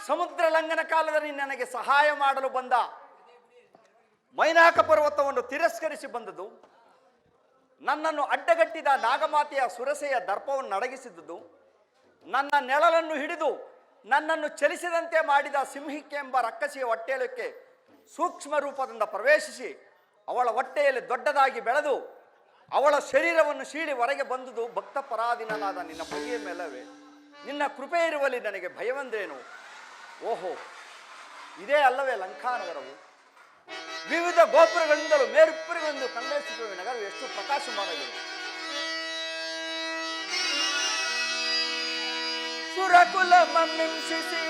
ಸಮುದ್ರ ಲಂಘನ ಕಾಲದಲ್ಲಿ ನನಗೆ ಸಹಾಯ ಮಾಡಲು ಬಂದ ಮೈನಾಕ ಪರ್ವತವನ್ನು ತಿರಸ್ಕರಿಸಿ ಬಂದದ್ದು, ನನ್ನನ್ನು ಅಡ್ಡಗಟ್ಟಿದ ನಾಗಮಾತೆಯ ಸುರಸೆಯ ದರ್ಪವನ್ನು ಅಡಗಿಸಿದ್ದುದು, ನನ್ನ ನೆಳಲನ್ನು ಹಿಡಿದು ನನ್ನನ್ನು ಚಲಿಸಿದಂತೆ ಮಾಡಿದ ಸಿಂಹಿಕೆ ಎಂಬ ರಕ್ಕಸಿಯ ಹೊಟ್ಟೆಯೊಳಕ್ಕೆ ಸೂಕ್ಷ್ಮ ರೂಪದಿಂದ ಪ್ರವೇಶಿಸಿ ಅವಳ ಹೊಟ್ಟೆಯಲ್ಲಿ ದೊಡ್ಡದಾಗಿ ಬೆಳೆದು ಅವಳ ಶರೀರವನ್ನು ಸೀಳಿ ಹೊರಗೆ ಬಂದುದು ಭಕ್ತ ಪರಾಧೀನನಾದ ನಿನ್ನ ಬಗೆಯ ಮೇಲವೇ. ನಿನ್ನ ಕೃಪೆ ಇರುವಲ್ಲಿ ನನಗೆ ಭಯವಂದ್ರೇನು? ಓಹೋ, ಇದೇ ಅಲ್ಲವೇ ಲಂಕಾನಗರವು? ವಿವಿಧ ಗೋಪುರಗಳಿಂದಲೂ ಮೇರುಪ್ಪರಿಗೊಂದು ಕಂಗೊಳಿಸುತ್ತಿರುವ ನಗರವು ಎಷ್ಟು ಪ್ರಕಾಶಮಾನವಿದೆ. ಸುರಕುಲ ಮಮ್ಮಿಂಸಿಸಿ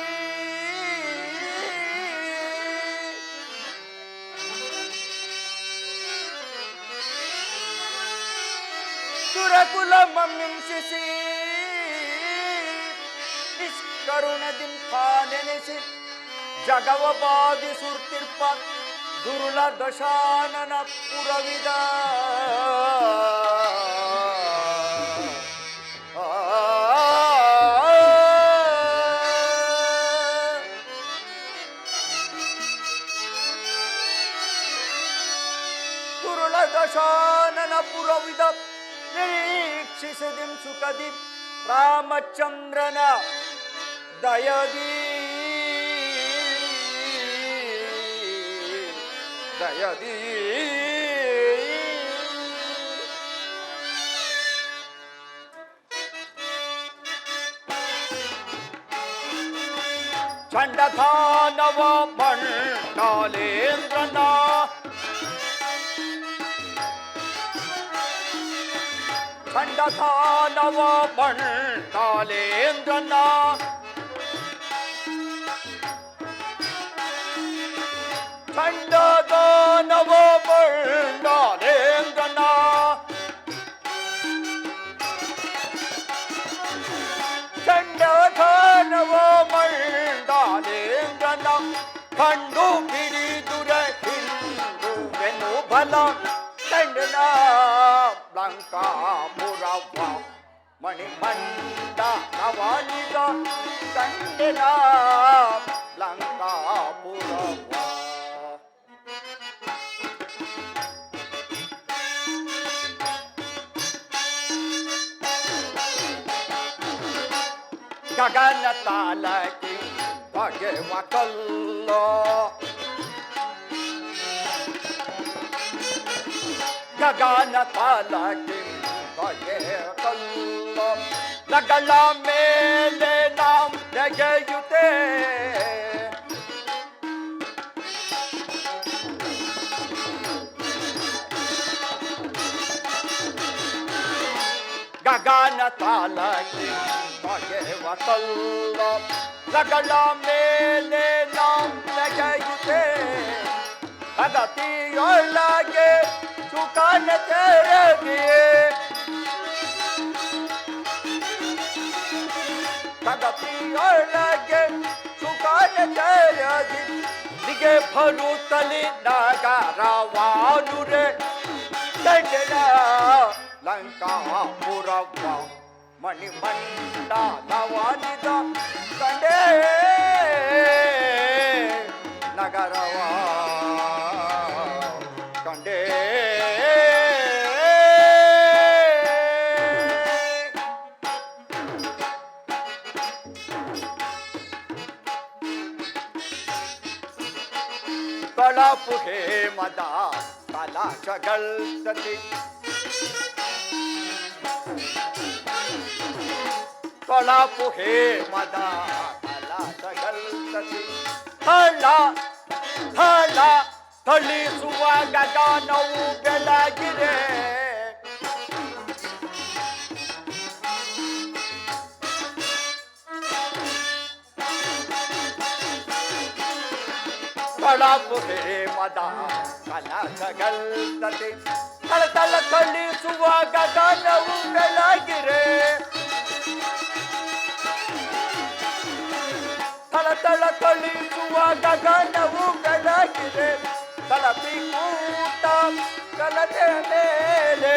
ಸುರಕುಲ ಮಮ್ಮಿಂಸಿಸಿ ನಿಷ್ಕರುಣದಿಂಪಾನೆನಿಸಿ ಜಗವ ಬಾಧಿಸುತ್ತಿರ್ಪ ದುರುಳ ದಶಾನನ ಪುರವಿದ ದುರುಳ ದಶಾನನ ಪುರವಿದ ನಿರೀಕ್ಷಿಸದಿಂ ಸುಖದಿ ರಾಮಚಂದ್ರನ ದಯದಿ ದಯದಿ ಚಂಡಧಾನವ ಮಂಡಾಲೇಂದ್ರನ ಚಂಡಧಾನವ ಮಂಡಾಲೇಂದ್ರನ ಚಂಡದಾನವ ಮಂಡಾಲೇಂದ್ರನ ಚಂಡದಾನವ ಮಂಡಾಲೇಂದ್ರನ ಕಂಡು ಬಿಡಿದುರ ಹಿಂದುವೆನು ಬಲ ಕಂಡನ ಲಂಕಾಪುರವ ಮಣಿಮಂಡ ನವಾನಿಗ ಕಂಡನ ಲಂಕಾಪುರವ ಗಗನ ತಾಲಕಿ ಬಗೆವ ಕಲ್ಲೋ ಗಗನ ತಾಲಕಿ ಬಗೆವ ಕಲ್ಲೋ ನಗಳ ಮೇಲೆ ನಾವು ನೆಗೆಯುತ್ತೆ ಗಗನ ತಾಲಕಿ ಬಗೆವ ಕಲ್ಲೋ ನಗಳ ಮೇಲೆ ನಾವು ನೆಗೆಯುತ್ತೆ ಪ್ರಗತಿಯೊಳಗೆ ಸುಖನ ತೆರೆದಿಯೇ ಪ್ರಗತಿಯೊಳಗೆ ಸುಖನ ತೆರೆದಿ ನಿಗೆ ಬರುತ್ತಲಿ ನಗರವಾನುರೆ ಕಂಡನ ಲಂಕಾಪುರವ ಮಣಿಮಂಡ ನವಾನಿದ ಕಂಡೇ ನಗರವ ಕಂಡೇ ಕಳಪು ಹೇಮದ ಕಲಾಶಗಳ್ಸತಿ ಕಳಪು ಹೇಮದ ಕಲಾಶಗಳ್ಸತಿ ಹಳ ಹಳ ಥಳಿಸುವ ಗಗನವು ಬೆಳಗಿದೆ ಕಳಪು ಹೇಮದ ಕಲಸಗಳ್ತದೆ ತಳತಳ ಥಳಿಸುವ ಗಗನವು ಬೆಳಗಿದೆ ತಳತಳ ಥಳಿಸುವ ಗಗನವು ಬೆಳಗಿದೆ ಕಳಪಿ ಕೂಟ ಕಲತೆ ಮೇಲೆ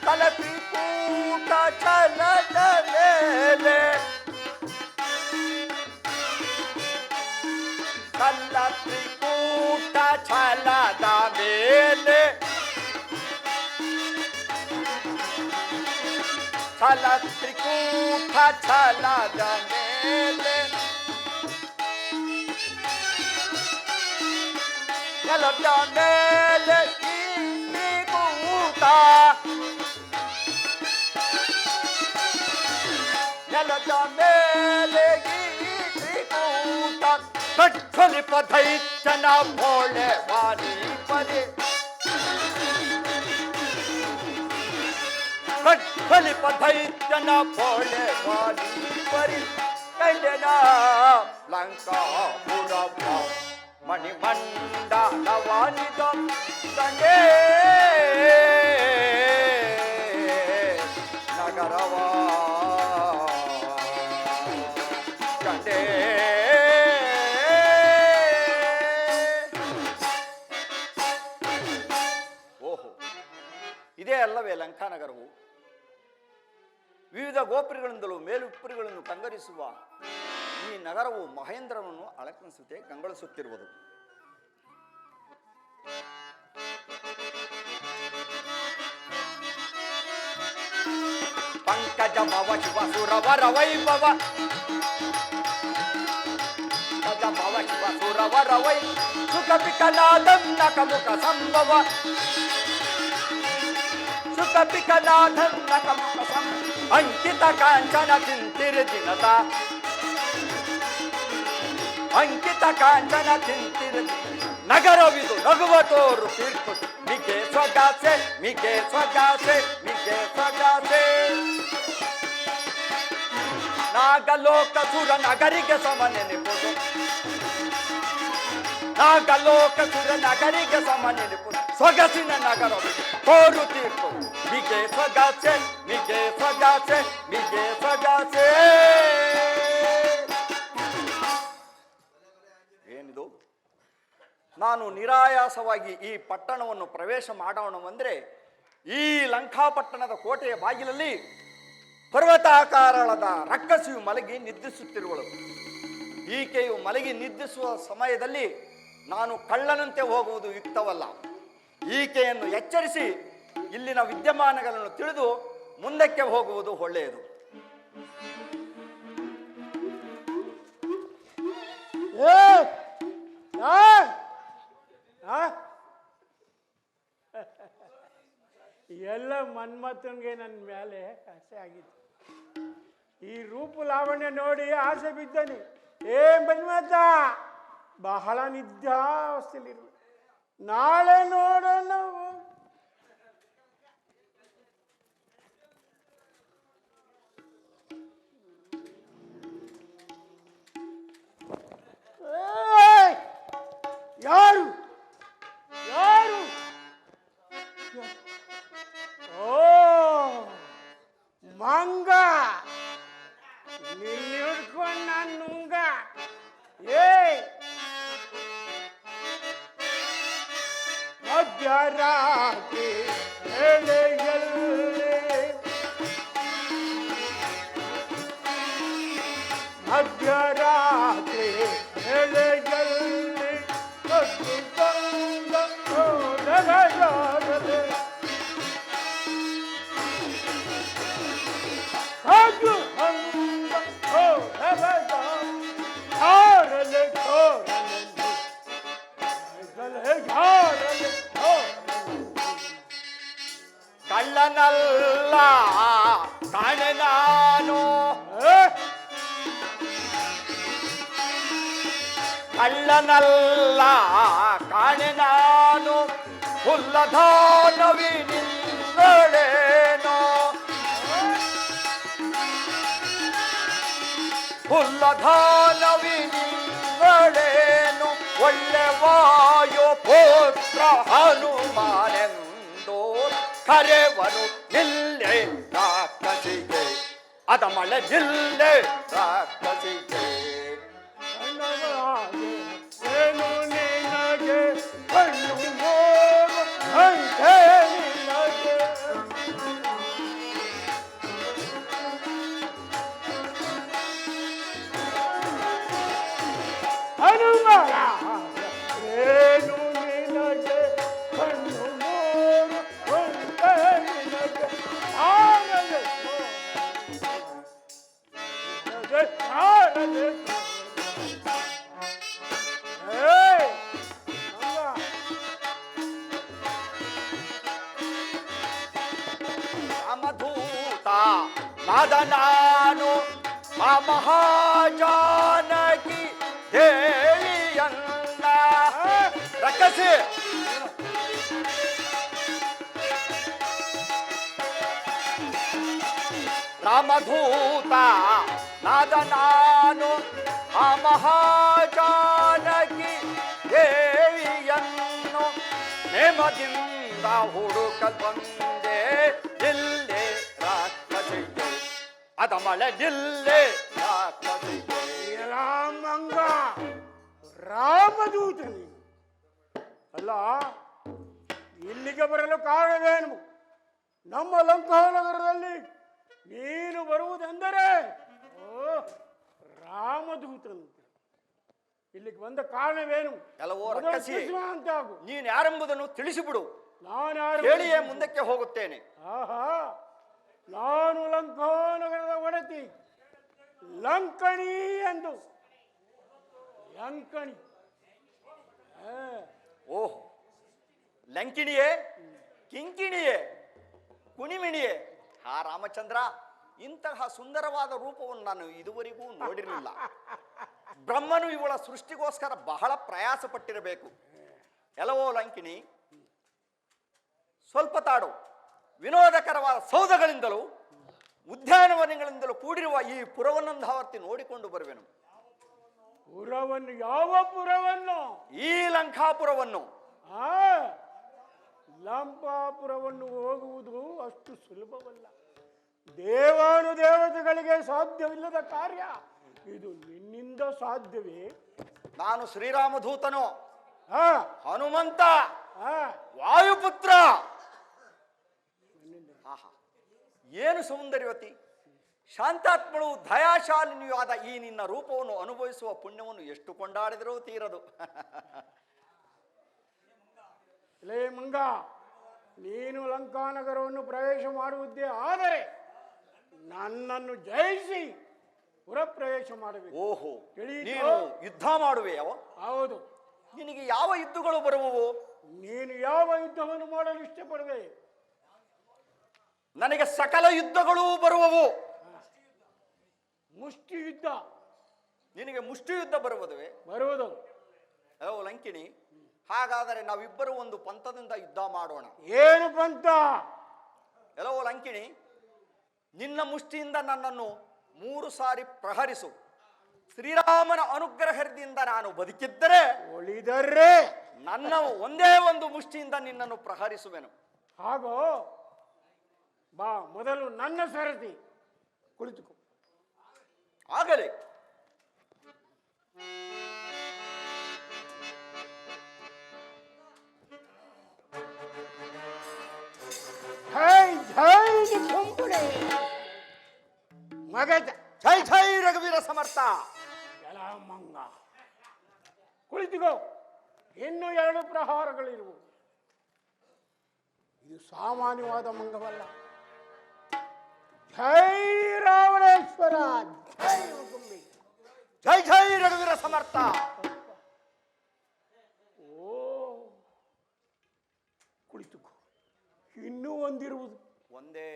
ಕಳಪಿ ಕೂಟ ಚಲ ಛಲ ತ್ರಿಕೂಟ ಛಲದ ಮೇಲೆ ನೆಲದ ಮೇಲೆ ಈ ತ್ರಿಕೂಟ ನೆಲದ ಮೇಲೆ ಈ ತ್ರಿಕೂಟ ಕಟ್ಟಲಿಪ ದೈತ್ಯನ ಭೋಳೆ ವಾಣಿ ಪರಿ ಕಟ್ಟಲಿಪ ದೈತ್ಯನ ಭೋಳೆ ವಾಣಿ ಪರಿ ಕಂಡನ ಲಂಕಾಪುರವ ಮಣಿಮಂಡಲವಾನಿದ ಕಂಡೇ ನಗರವ ಕಂಡೇ. ಓಹೋ, ಇದೇ ಅಲ್ಲವೇ ಲಂಕಾನಗರವು? ವಿವಿಧ ಗೋಪುರಗಳಿಂದಲೂ ಮೇಲುಪ್ಪುರಿಗಳನ್ನು ಕಂಗರಿಸುವ ಈ ನಗರವು ಮಹೇಂದ್ರನನ್ನು ಅಳಕಣಿಸುತ್ತೆ, ಕಂಗೊಳಿಸುತ್ತಿರುವುದು. ಪಂಕಜ ಭವ ಶಿವ ಸುರವರ ವೈಭವ ಪಂಕಜ ಭವ ಶಿವ ಸುರವರ ವೈ ಸುಖ ಪಿಕನಾದನ್ನ ಕಮುಖ ಸಂಭವ ಸುಖ ಪಿಕನಾದನ್ನ ಕಮುಖ ಸಂಭವ ಅಂಕಿತ ಕಾಂಚನ ಚಿಂತಿರಿ ದಿನದ ಅಂಕಿತ ಕಾಂಚನ ಚಿಂತಿರಿ ನಗರವಿದು ನಗುವ ತೋರು ತೀರ್ಪು ಮಿಗೆ ಸ್ವಗಾಸೆ ಮಿಗೆ ಸ್ವಗಾಸೆ ಮಿಗೆ ಸ್ವಗಾಸೆ ನಾಗಲೋಕ ಸುರ ನಗರಿಗೆ ಸಮ ನೆನಪುದು ನಾಗಲೋಕ ಸುರ ನಗರಿಗೆ ಸಮ ನೆನಪುದು ಸೊಗಸಿನ ನಗರವಿದು ತೋರು ತೀರ್ಪು ಮಿಗೆ ಸ್ವಗಾಸೆ ಮಿಗೆ ಸ್ವಗಾಸೆ ಮಿಗೆ ಸ್ವಗಾಸೆ. ಏನಿದು? ನಾನು ನಿರಾಯಾಸವಾಗಿ ಈ ಪಟ್ಟಣವನ್ನು ಪ್ರವೇಶ ಮಾಡೋಣವೆಂದರೆ ಈ ಲಂಕಾಪಟ್ಟಣದ ಕೋಟೆಯ ಬಾಗಿಲಲ್ಲಿ ಪರ್ವತಾಕಾರಳದ ರಕ್ಕಸಿಯು ಮಲಗಿ ನಿದ್ರಿಸುತ್ತಿರುವಳು. ಈಕೆಯು ಮಲಗಿ ನಿದ್ರಿಸುವ ಸಮಯದಲ್ಲಿ ನಾನು ಕಳ್ಳನಂತೆ ಹೋಗುವುದು ಯುಕ್ತವಲ್ಲ. ಈಕೆಯನ್ನು ಎಚ್ಚರಿಸಿ ಇಲ್ಲಿನ ವಿದ್ಯಮಾನಗಳನ್ನು ತಿಳಿದು ಮುಂದಕ್ಕೆ ಹೋಗುವುದು ಒಳ್ಳೆಯದು. ಎಲ್ಲ ಮನ್ಮಥನ್ಗೆ ನನ್ನ ಮೇಲೆ ಆಸೆ ಆಗಿತ್ತು. ಈ ರೂಪ ಲಾವಣ್ಯ ನೋಡಿ ಆಸೆ ಬಿದ್ದಾನೆ. ಮನ್ಮಥ ಬಹಳ ನಿದ್ರಾವಸ್ಥೆಯಲ್ಲಿರು, ನಾಳೆ ನೋಡೋಣ. ಯಾರು ಯಾರು? ಓ ಮಂಗ, ನಿನ್ನ ಹಿಡ್ಕೊಂಡು ನಾನು ನುಂಗ. ಮಧ್ಯರಾತ್ರಿ ವೇಳೆಯಲ್ಲಿ ಮಧ್ಯರಾತ್ರಿ ವೇಳೆಯಲ್ಲಿ ಕದ್ದು ಬಂದ ನಗರದಲ್ಲಿ ಅದು ಹಂಗ ಹೋಗದ ಯಾರಲೆ ಕೋರಲೆ ಯಾರಲೆ ಕಳ್ಳನಲ್ಲ ಕಾಣೆ ನಾನು, ಕಳ್ಳನಲ್ಲ ಕಾಣೆ ನಾನು, ಹುಲ್ಲಧಾನವಿ ನಿನ್ನಳೇನೋ ಹುಲ್ಲಧಾನವಿ ನಿನ್ನಳೇನು ಒಳ್ಳೆ ವಾಯು ಪುತ್ರ ಹನುಮಾನೆಂದು ಕರೆವರು ನಿಲ್ಲೆ ರಾಕ್ಷಸಿಗೆ ಅದ ಮಳೆ ನಿಲ್ಲೆ ರಾಕ್ಷಸಿಗೆ. ಏನು ನಿನಗೆ ಕಣ್ಣು ಮೋರು ಅಂತೆ ನಿನಗೆ ಹನುಮರ ಏನು ನಿನಗೆ ಕಣ್ಣು ಮೋರು ಅಂತೆ ನಿನಗೆ ಆಗಲೇ ರಾಮಧೂತ ನಾದ ನಾನು ಆ ಮಹಾಜಾನಕಿ ದೇವಿಯನ್ನ ರಕ್ಕಸಿ ರಾಮಧೂತ ನಾದ ನಾನು ಆ ಮಹಾಜಾನಕಿ ದೇವಿಯನ್ನು ನೇಮದಿಂದ ಹುಡುಕಲ್ ಬಂದೆ ನಿಲ್ಲೇ ರಾಕ್ಷಸಿಗೆ ಅದ ಮಳೆ ನಿಲ್ಲೇ ರಾಕ್ಷಸಿಗೆ ರಾಮಂಗ ರಾಮದೂತ ನೀನು ಅಲ್ಲ, ಇಲ್ಲಿಗೆ ಬರಲು ಕಾರಣವೇನು? ನಮ್ಮ ಲಂಕಾನಗರದಲ್ಲಿ ನೀನು ಬರುವುದೆಂದರೆ ರಾಮದೂತನಂತೆ. ಇಲ್ಲಿಗೆ ಬಂದ ಕಾರಣವೇನು? ಎಲ್ಲವೋ ಮೊದಲು ರಕ್ಕಸಿ, ತಿಳಿಸುವ ಅಂತಾಗು. ನೀನು ಯಾರೆಂಬುದನ್ನು ತಿಳಿಸಿಬಿಡು. ನಾನು ಹೇಳಿಯೇ ಮುಂದಕ್ಕೆ ಹೋಗುತ್ತೇನೆ. ಆಹಾ, ನಾನು ಲಂಕಾನಗರದ ಒಡತಿ ಲಂಕಣಿ ಎಂದು. ಲಂಕಣಿ ಓಹ್, ಲಂಕಿಣಿಯೇ, ಕಿಂಕಿಣಿಯೇ, ಕುಣಿಮಿಣಿಯೇ. ಹಾ ರಾಮಚಂದ್ರ, ಇಂತಹ ಸುಂದರವಾದ ರೂಪವನ್ನು ನಾನು ಇದುವರೆಗೂ ನೋಡಿರಲಿಲ್ಲ. ಬ್ರಹ್ಮನು ಇವಳ ಸೃಷ್ಟಿಗೋಸ್ಕರ ಬಹಳ ಪ್ರಯಾಸ ಪಟ್ಟಿರಬೇಕು. ಎಲ್ಲವೋ ಲಂಕಿಣಿ, ಸ್ವಲ್ಪ ತಾಡು. ವಿನೋದಕರವಾದ ಸೌಧಗಳಿಂದಲೂ ಉದ್ಯಾನವನಗಳಿಂದಲೂ ಕೂಡಿರುವ ಈ ಪುರವನ್ನಂಧಾವರ್ತಿ ನೋಡಿಕೊಂಡು ಬರುವೆನು. ಪುರವನ್ನು? ಯಾವ ಪುರವನ್ನು? ಈ ಲಂಕಾಪುರವನ್ನು. ಲಂಕಾಪುರವನ್ನು ಹೋಗುವುದು ಅಷ್ಟು ಸುಲಭವಲ್ಲ. ದೇವಾನುದೇವತೆಗಳಿಗೆ ಸಾಧ್ಯವಿಲ್ಲದ ಕಾರ್ಯ ಇದು. ನಿನ್ನಿಂದ ಸಾಧ್ಯವೇ? ನಾನು ಶ್ರೀರಾಮಧೂತನು, ಹಾ ಹನುಮಂತ, ಹಾ ವಾಯುಪುತ್ರ. ಆಹಾ, ಏನು ಸೌಂದರ್ಯವತಿ, ಶಾಂತಾತ್ಮಳು, ದಯಾಶಾಲಿನಿಯೂ ಆದ ಈ ನಿನ್ನ ರೂಪವನ್ನು ಅನುಭವಿಸುವ ಪುಣ್ಯವನ್ನು ಎಷ್ಟು ಕೊಂಡಾಡಿದರೂ ತೀರದು. ಲೇ ಮಂಗ, ನೀನು ಲಂಕಾನಗರವನ್ನು ಪ್ರವೇಶ ಮಾಡುವುದೇ ಆದರೆ ನನ್ನನ್ನು ಜಯಿಸಿ ಪುರ ಪ್ರವೇಶ ಮಾಡಬೇಕು. ಓಹೋ, ತಿಳಿಯಿತೋ? ನೀನು ಯುದ್ಧ ಮಾಡುವೆಯವ? ಹೌದು. ನಿನಗೆ ಯಾವ ಯುದ್ಧಗಳು ಬರುವವು? ನೀನು ಯಾವ ಯುದ್ಧವನ್ನು ಮಾಡಲು ಇಷ್ಟಪಡುವೆ? ನನಗೆ ಸಕಲ ಯುದ್ಧಗಳೂ ಬರುವವು. ಮುಷ್ಟಿ ಯುದ್ಧ. ನಿನಗೆ ಮುಷ್ಟಿ ಯುದ್ಧ ಬರುವುದುವೆ? ಬರುವುದು. ಓ ಲಂಕಿಣಿ, ಹಾಗಾದರೆ ನಾವಿಬ್ಬರು ಒಂದು ಪಂಥದಿಂದ ಯುದ್ಧ ಮಾಡೋಣ. ಏನು ಪಂಥ? ಎಲ್ಲವೋ ಲಂಕಿಣಿ, ನಿನ್ನ ಮುಷ್ಟಿಯಿಂದ ನನ್ನನ್ನು 3 ಸಾರಿ ಪ್ರಹರಿಸು. ಶ್ರೀರಾಮನ ಅನುಗ್ರಹದಿಂದ ನಾನು ಬದುಕಿದ್ದರೆ ಉಳಿದರೆ ನನ್ನ ಒಂದೇ ಒಂದು ಮುಷ್ಟಿಯಿಂದ ನಿನ್ನನ್ನು ಪ್ರಹರಿಸುವೆನು. ಹಾಗೋ ಬಾ, ಮೊದಲು ನನ್ನ ಸರತಿ. ಕುಳಿತುಕೋ. ಆಗಲಿ. ಜೈ ಜೈ ಕುಂಬಳೆ ಮಗ. ಜೈ ಜೈ ರಘುವೀರ ಸಮರ್ಥ. ಎಲ್ಲ ಮಂಗ, ಕುಳಿತುಕೋ. ಇನ್ನು 2 ಪ್ರಹಾರಗಳಿರುವು. ಇದು ಸಾಮಾನ್ಯವಾದ ಮಂಗವಲ್ಲ. ಜೈ ರಾವಣೇಶ್ವರ, ಜೈ ಹುಕುಂಬಿ. ಜೈ ಜೈ ರಘುವೀರ ಸಮರ್ಥ. ಓ, ಕುಳಿತುಕೋ. ಇನ್ನೂ ಒಂದಿರುವುದು. ಒಂದೇ.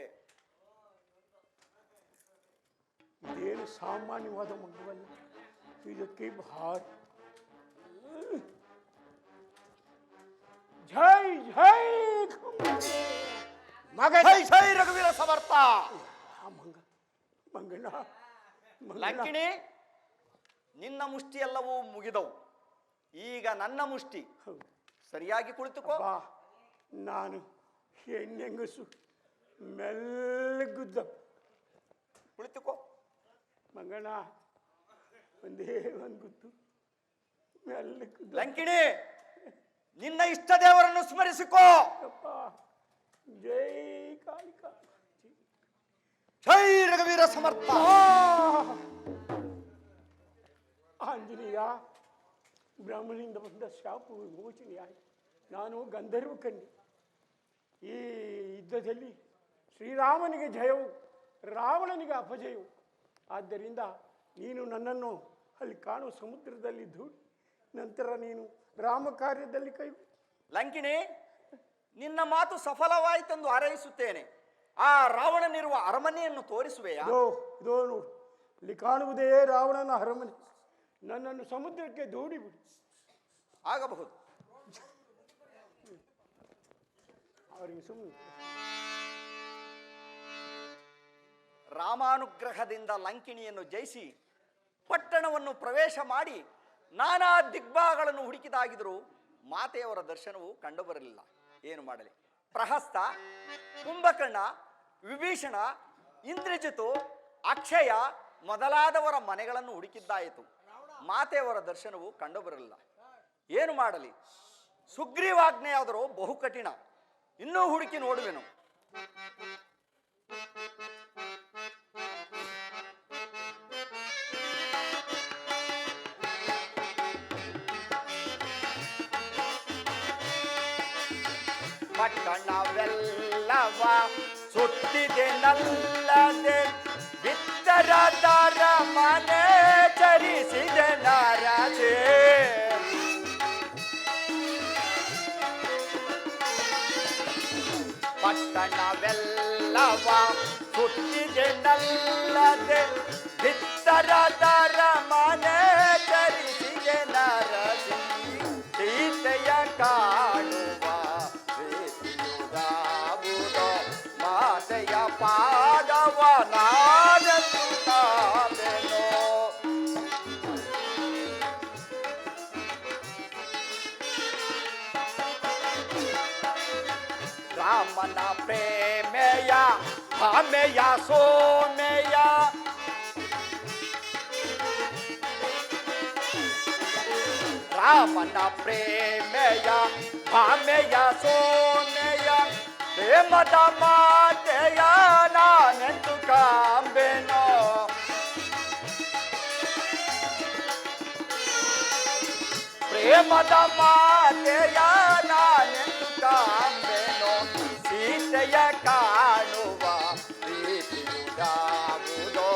ಇದೇನು ಸಾಮಾನ್ಯವಾದ ಮಂಗವಲ್ಲ, ಇದಕ್ಕೆ ಭಾರಿ. ಜೈ ಜೈ ಮಗ. ಜೈ ಜೈ ರಘುವೀರ ಸಮರ್ಥ. ಮಂಗ ಮಂಗನ ಲಂಕಿಣಿ, ನಿನ್ನ ಮುಷ್ಟಿ ಎಲ್ಲವೂ ಮುಗಿದವು. ಈಗ ನನ್ನ ಮುಷ್ಟಿ. ಸರಿಯಾಗಿ ಕುಳಿತುಕೋ. ಬಾ, ನಾನು ಹೆಣ್ಣೆಂಗಸು ಮೆಲ್ಲಗುದ್ದ. ಕುಳಿತುಕೋ. ಮಂಗನ ಒಂದೇ ಒಂದು ಗುದ್ದು ಮೆಲ್ಲಗುದ್ದ. ಲಂಕಿಣಿ, ನಿನ್ನ ಇಷ್ಟ ದೇವರನ್ನು ಸ್ಮರಿಸಿಕೋ. ಅಪ್ಪ, ಜೈ ಕಾಳಿಕಾ. ಜೈ ರಘುವೀರ ಸಮರ್ಥ. ಆಂಜನೇಯ, ಬ್ರಾಹ್ಮಣಿಂದ ಬಂದ ಶಾಪು ವಿಮೋಚನೆಯಾಗಿ ನಾನು ಗಂಧರ್ವ ಕನ್ಯೆ. ಈ ಯುದ್ಧದಲ್ಲಿ ಶ್ರೀರಾಮನಿಗೆ ಜಯವು, ರಾವಣನಿಗೆ ಅಪಜಯವು. ಆದ್ದರಿಂದ ನೀನು ನನ್ನನ್ನು ಅಲ್ಲಿ ಕಾಣುವ ಸಮುದ್ರದಲ್ಲಿ ದೂಡಿ ನಂತರ ನೀನು ರಾಮ ಕಾರ್ಯದಲ್ಲಿ ಕೈ. ಲಂಕಿಣಿ, ನಿನ್ನ ಮಾತು ಸಫಲವಾಯಿತೆಂದು ಹಾರೈಸುತ್ತೇನೆ. ಆ ರಾವಣನಿರುವ ಅರಮನೆಯನ್ನು ತೋರಿಸುವೆಯಾ? ಇದೋ ಇದೋ ನೋಡು, ಇಲ್ಲಿ ಕಾಣುವುದೇ ರಾವಣನ ಅರಮನೆ. ನನ್ನನ್ನು ಸಮುದ್ರಕ್ಕೆ ದೂಡಿಬಿಡು. ಆಗಬಹುದು. ಅವರಿಗೆ ಸುಮ್ಮನೆ ರಾಮಾನುಗ್ರಹದಿಂದ ಲಂಕಿಣಿಯನ್ನು ಜಯಿಸಿ ಪಟ್ಟಣವನ್ನು ಪ್ರವೇಶ ಮಾಡಿ ನಾನಾ ದಿಗ್ಭಾಗಗಳನ್ನು ಹುಡುಕಿದಾಗಿದ್ದರೂ ಮಾತೆಯವರ ದರ್ಶನವು ಕಂಡುಬರಲಿಲ್ಲ. ಏನು ಮಾಡಲಿ? ಪ್ರಹಸ್ತ, ಕುಂಭಕರ್ಣ, ವಿಭೀಷಣ, ಇಂದ್ರಜಿತು, ಅಕ್ಷಯ ಮೊದಲಾದವರ ಮನೆಗಳನ್ನು ಹುಡುಕಿದ್ದಾಯಿತು. ಮಾತೆಯವರ ದರ್ಶನವು ಕಂಡುಬರಲಿಲ್ಲ. ಏನು ಮಾಡಲಿ? ಸುಗ್ರೀವಾಜ್ಞೆಯಾದರೂ ಬಹು ಕಠಿಣ. ಇನ್ನೂ ಹುಡುಕಿ ನೋಡುವೆನು. ಪಟ್ಟಣವೆಲ್ಲವ ಸುತ್ತಿದೆ ನಲ್ಲದೆ ಬಿತ್ತರದಾರ ಮನೆ ಚರಿಸಿದೆ ನರಸೆ. ಪಟ್ಟಣವೆಲ್ಲವ ಸುತ್ತಿದೆ ನಲ್ಲದೆ ಬಿತ್ತರದಾರ ಮನೆ ಚರಿಸಿದೆ ನರಸಿ. ಸೀತೆಯ ಕಾಣುವ ಮಾತೆಯ ಪಾದವ ನಾನೆಂದುತ್ತಾವೆನೋ. ರಾಮನ ಪ್ರೇಮೆಯ ಭಾಮೆಯ ಸೋಮೆಯ ರಾಮನ ಪ್ರೇಮೆಯ ಭಾಮೆಯ ಸೋಮೆಯ ಪ್ರೇಮದ ಮಾತೆಯ ನಾನೆಂದು ಕಾಂಬೆನೋ. ಪ್ರೇಮದ ಮಾತೆಯ ನಾನೆಂದು ಕಾಂಬೆನೋ. ಸೀತೆಯ ಕಾಣುವ ಪ್ರೀತಿಯುವುದಾವುದೋ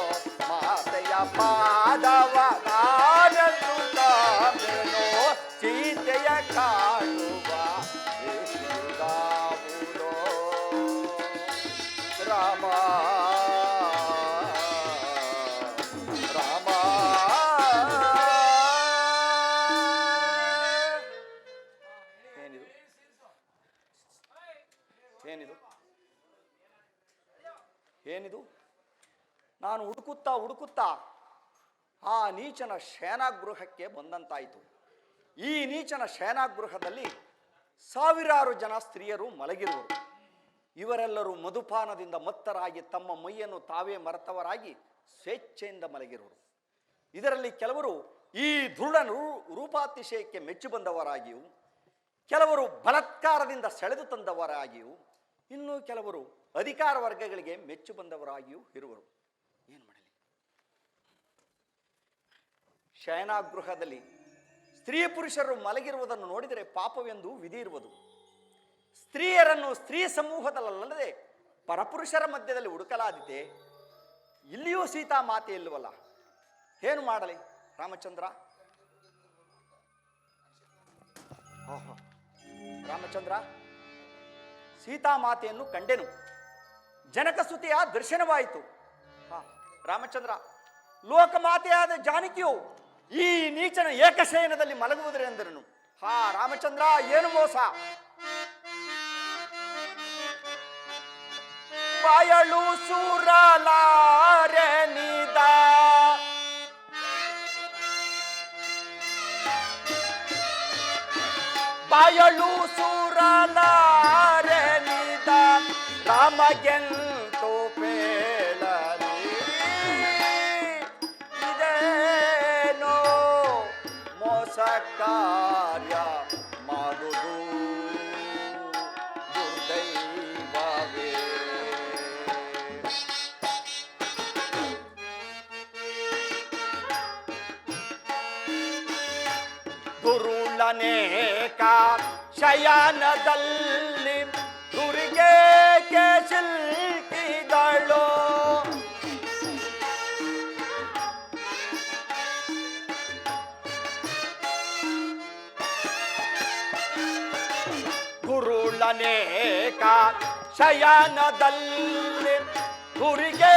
ಮಾತೆಯ ಪಾದವ ನಾನೆಂದು ಕಾಂಬೆನೋ. ಸೀತೆಯ ಕಾಣುವ ಪ್ರೀತಿಯುವುದಾವುದೋ ರಾಮ ರಾಮ. ಏನಿದು ಏನಿದು ಏನಿದು? ನಾನು ಹುಡುಕುತ್ತಾ ಹುಡುಕುತ್ತಾ ಆ ನೀಚನ ಶಯನಾಗೃಹಕ್ಕೆ ಬಂದಂತಾಯಿತು. ಈ ನೀಚನ ಶಯನಾಗೃಹದಲ್ಲಿ ಸಾವಿರಾರು ಜನ ಸ್ತ್ರೀಯರು ಮಲಗಿರುವರು. ಇವರೆಲ್ಲರೂ ಮಧುಪಾನದಿಂದ ಮತ್ತರಾಗಿ ತಮ್ಮ ಮೈಯನ್ನು ತಾವೇ ಮರೆತವರಾಗಿ ಸ್ವೇಚ್ಛೆಯಿಂದ ಮಲಗಿರುವರು. ಇದರಲ್ಲಿ ಕೆಲವರು ಈ ದೃಢ ರೂಪಾತಿಶಯಕ್ಕೆ ಮೆಚ್ಚು ಬಂದವರಾಗಿಯೂ, ಕೆಲವರು ಬಲಾತ್ಕಾರದಿಂದ ಸೆಳೆದು ತಂದವರಾಗಿಯೂ, ಇನ್ನೂ ಕೆಲವರು ಅಧಿಕಾರ ವರ್ಗಗಳಿಗೆ ಮೆಚ್ಚು ಬಂದವರಾಗಿಯೂ ಇರುವರು. ಏನು ಮಾಡಲಿ? ಶಯನಾಗೃಹದಲ್ಲಿ ಸ್ತ್ರೀ ಪುರುಷರು ಮಲಗಿರುವುದನ್ನು ನೋಡಿದರೆ ಪಾಪವೆಂದು ವಿಧಿ ಇರುವುದು. ಸ್ತ್ರೀಯರನ್ನು ಸ್ತ್ರೀ ಸಮೂಹದಲ್ಲದೆ ಪರಪುರುಷರ ಮಧ್ಯದಲ್ಲಿ ಹುಡುಕಲಾದೀತೆ. ಇಲ್ಲಿಯೂ ಸೀತಾ ಮಾತೆ ಇಲ್ಲವಲ್ಲ. ಏನು ಮಾಡಲಿ ರಾಮಚಂದ್ರ? ರಾಮಚಂದ್ರ, ಸೀತಾಮಾತೆಯನ್ನು ಕಂಡೆನು. ಜನಕಸ್ತುತಿಯ ದರ್ಶನವಾಯಿತು. ರಾಮಚಂದ್ರ, ಲೋಕಮಾತೆಯಾದ ಜಾನಕಿಯು ಈ ನೀಚನ ಏಕಶಯನದಲ್ಲಿ ಮಲಗುವುದರೆಂದರನು. ರಾಮಚಂದ್ರ, ಏನು ಮೋಸ! ಬಾಯಳು ಸೂರಲಾರೆ ನಿದ ಬಾಯಳು ಸೂರಲಾರೆ ನಿದ ರಾಮಗೆಂತು ಪೇಳಲಿ. ಇದೇನೋ ಮೋಸ ಕಾರ್ಯ ಮಾಡುವುದು ದುರ್ದೈವವೇ. ದುರುಳನೇಕ ಶಯನದಲ್ಲಿ ದುರ್ಗೆ ಸಿಲ್ಕಿದಳು. ಗುರುಳನೇಕ ಶಯನದಲ್ಲಿ ಗುರಿಗೆ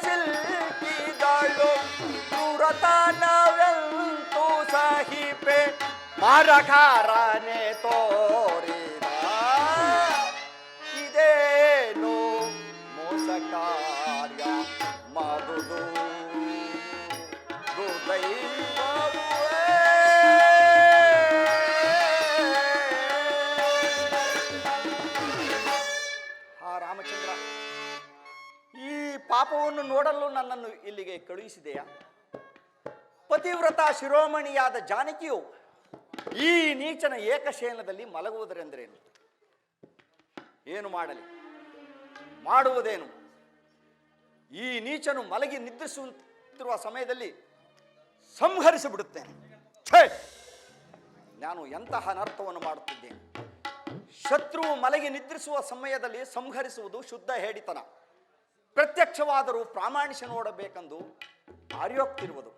ಸಿಲ್ಕಿದಳು ಸುರತನವೆಂತು ಸಹಿಪೆ ಮರಕಾರನೆ ತೋರಿದ ಇದೇನು ಮೋಸ ಕಾರ್ಯ ಮದುದು ರಾಮಚಂದ್ರ, ಈ ಪಾಪವನ್ನು ನೋಡಲು ನನ್ನನ್ನು ಇಲ್ಲಿಗೆ ಕಳುಹಿಸಿದೆಯಾ? ಪತಿವ್ರತ ಶಿರೋಮಣಿಯಾದ ಜಾನಕಿಯು ಈ ನೀಚನ ಏಕಶಯನದಲ್ಲಿ ಮಲಗುವುದರೆಂದರೇನು? ಏನು ಮಾಡಲಿ? ಮಾಡುವುದೇನು? ಈ ನೀಚನು ಮಲಗಿ ನಿದ್ರಿಸುತ್ತಿರುವ ಸಮಯದಲ್ಲಿ ಸಂಹರಿಸಿಬಿಡುತ್ತೇನೆ. ಛೇ, ನಾನು ಎಂತಹ ಅನರ್ಥವನ್ನು ಮಾಡುತ್ತಿದ್ದೇನೆ. ಶತ್ರುವು ಮಲಗಿ ನಿದ್ರಿಸುವ ಸಮಯದಲ್ಲಿ ಸಂಹರಿಸುವುದು ಶುದ್ಧ ಹೇಡಿತನ. ಪ್ರತ್ಯಕ್ಷವಾದರೂ ಪ್ರಾಮಾಣಿಕ ನೋಡಬೇಕೆಂದು ಆರ್ಯೋಕ್ತಿರುವುದು.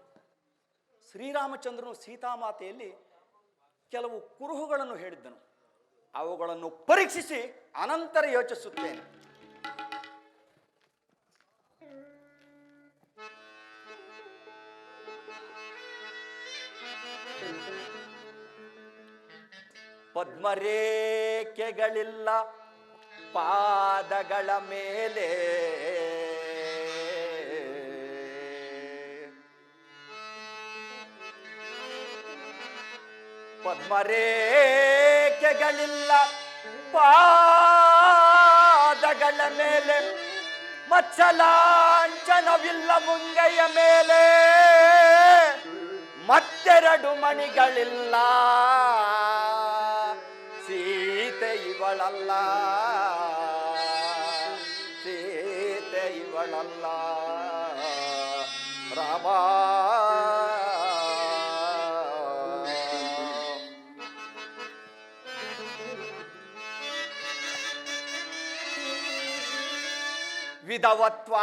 ಶ್ರೀರಾಮಚಂದ್ರನು ಸೀತಾಮಾತೆಯಲ್ಲಿ ಕೆಲವು ಕುರುಹುಗಳನ್ನು ಹೇಳಿದ್ದನು. ಅವುಗಳನ್ನು ಪರೀಕ್ಷಿಸಿ ಅನಂತರ ಯೋಚಿಸುತ್ತೇನೆ. ಪದ್ಮರೇಖೆಗಳಿಲ್ಲ ಪಾದಗಳ ಮೇಲೆ, ಪದ್ಮರೇಖೆಗಳಿಲ್ಲ ಪಾದಗಳ ಮೇಲೆ, ಮಚ್ಚಲಾಂಛನವಿಲ್ಲ ಮುಂಗೈಯ ಮೇಲೆ, ಮತ್ತೆರಡು ಮಣಿಗಳಿಲ್ಲ ಸೀತೆ ಇವಳಲ್ಲ, ಸೀತೆ ಇವಳಲ್ಲ ರಾಮ. ವಿಧವತ್ವ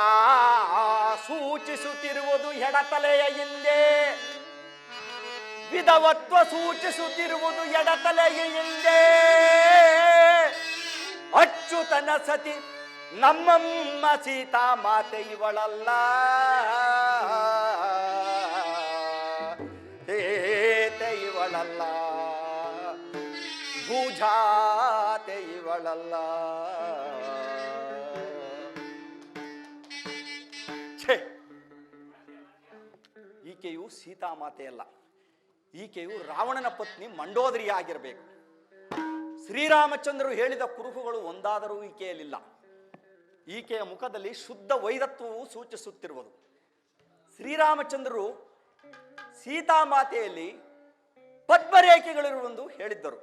ಸೂಚಿಸುತ್ತಿರುವುದು ಎಡತಲೆಯ ಹಿಂದೆ, ವಿಧವತ್ವ ಸೂಚಿಸುತ್ತಿರುವುದು ಎಡತಲೆಯ ಹಿಂದೆ. ಅಚ್ಚುತನ ಸತಿ ನಮ್ಮಮ್ಮ ಸೀತಾ ಮಾತೆ ಇವಳಲ್ಲ, ಸೀತೆ ಇವಳಲ್ಲ, ಭೂಜಾತೆ ಇವಳಲ್ಲ. ಈಕೆಯು ಸೀತಾಮಾತೆಯಲ್ಲ, ಈಕೆಯು ರಾವಣನ ಪತ್ನಿ ಮಂಡೋದರಿ ಆಗಿರಬೇಕು. ಶ್ರೀರಾಮಚಂದ್ರರು ಹೇಳಿದ ಕುರುಹುಗಳು ಒಂದಾದರೂ ಈಕೆಯಲ್ಲಿಲ್ಲ. ಈಕೆಯ ಮುಖದಲ್ಲಿ ಶುದ್ಧ ವೈರತ್ವವು ಸೂಚಿಸುತ್ತಿರುವುದು. ಶ್ರೀರಾಮಚಂದ್ರರು ಸೀತಾಮಾತೆಯಲ್ಲಿ ಪದ್ಮರೇಖೆಗಳಿರುವೆಂದು ಹೇಳಿದ್ದರು.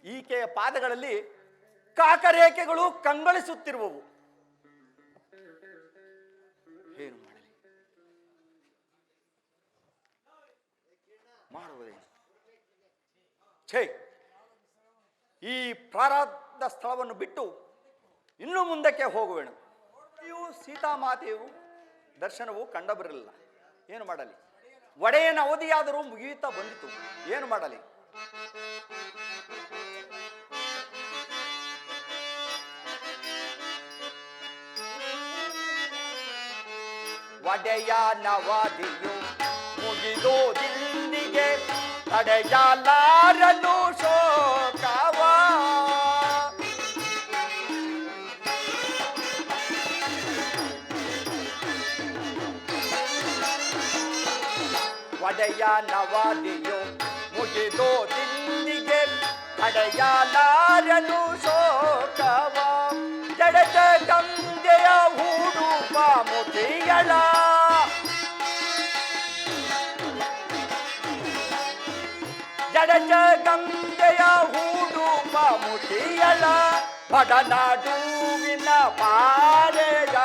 ಈಕೆಯ ಪಾದಗಳಲ್ಲಿ ಕಾಕರೇಖೆಗಳು ಕಂಗೊಳಿಸುತ್ತಿರುವವು. ಏನು ಮಾಡಲಿ? ಮಾಡುವುದೇನು? ಛೇ, ಈ ಪ್ರಾರಬ್ಧ ಸ್ಥಳವನ್ನು ಬಿಟ್ಟು ಇನ್ನು ಮುಂದಕ್ಕೆ ಹೋಗುವೆನು. ಇವು ಸೀತಾಮಾತೆಯು ದರ್ಶನವು ಕಂಡುಬರಲಿಲ್ಲ. ಏನು ಮಾಡಲಿ? ಒಡೆಯನ ಅವಧಿಯಾದರೂ ಮುಗಿಯುತ್ತಾ ಬಂದಿತು. ಏನು ಮಾಡಲಿ? ಒಡೆಯನ ಅವಧಿಯು ಮುಗಿದು ದಿಲ್ಲಿಗೆ ತಡೆಯಲಾರನು ಶೋಕವ. ಒಡೆಯನ ಅವಧಿಯು ಮುಗಿದು ದಿಲ್ಲಿಗೆ ತಡೆಯಲಾರನು ಶೋಕವ. ಜಡದ ಗಂಗೆಯ ಹೂಡುವ ಮುಖಿಗಳ ಜಡಜ ಗಂಗೆಯ ಹೂಡುವ ಮುಖಿಯಳ ಬಡನಾಡುವಿನ ಪಾರೆಯ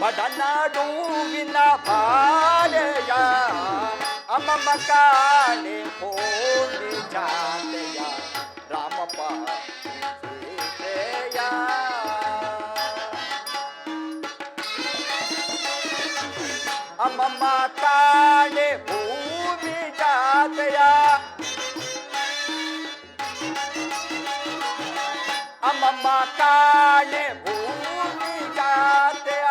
ಬಡನಾಡುವಿನ ಪಾರೆಯ ಅಮ್ಮಮ್ಮ ಕಾಣೆ ಹೋಗಿ ಜಾತೆಯ ರಾಮಪ್ಪ ಸೀತೆಯ. ಅಮ್ಮಮ್ಮ ಕಾಣೆ ಭೂಮಿ ಜಾ ಜಾತೆಯ ಅಮ್ಮಮ್ಮ ಕಾಣೆ ಭೂಮಿ ಜಾತೆಯ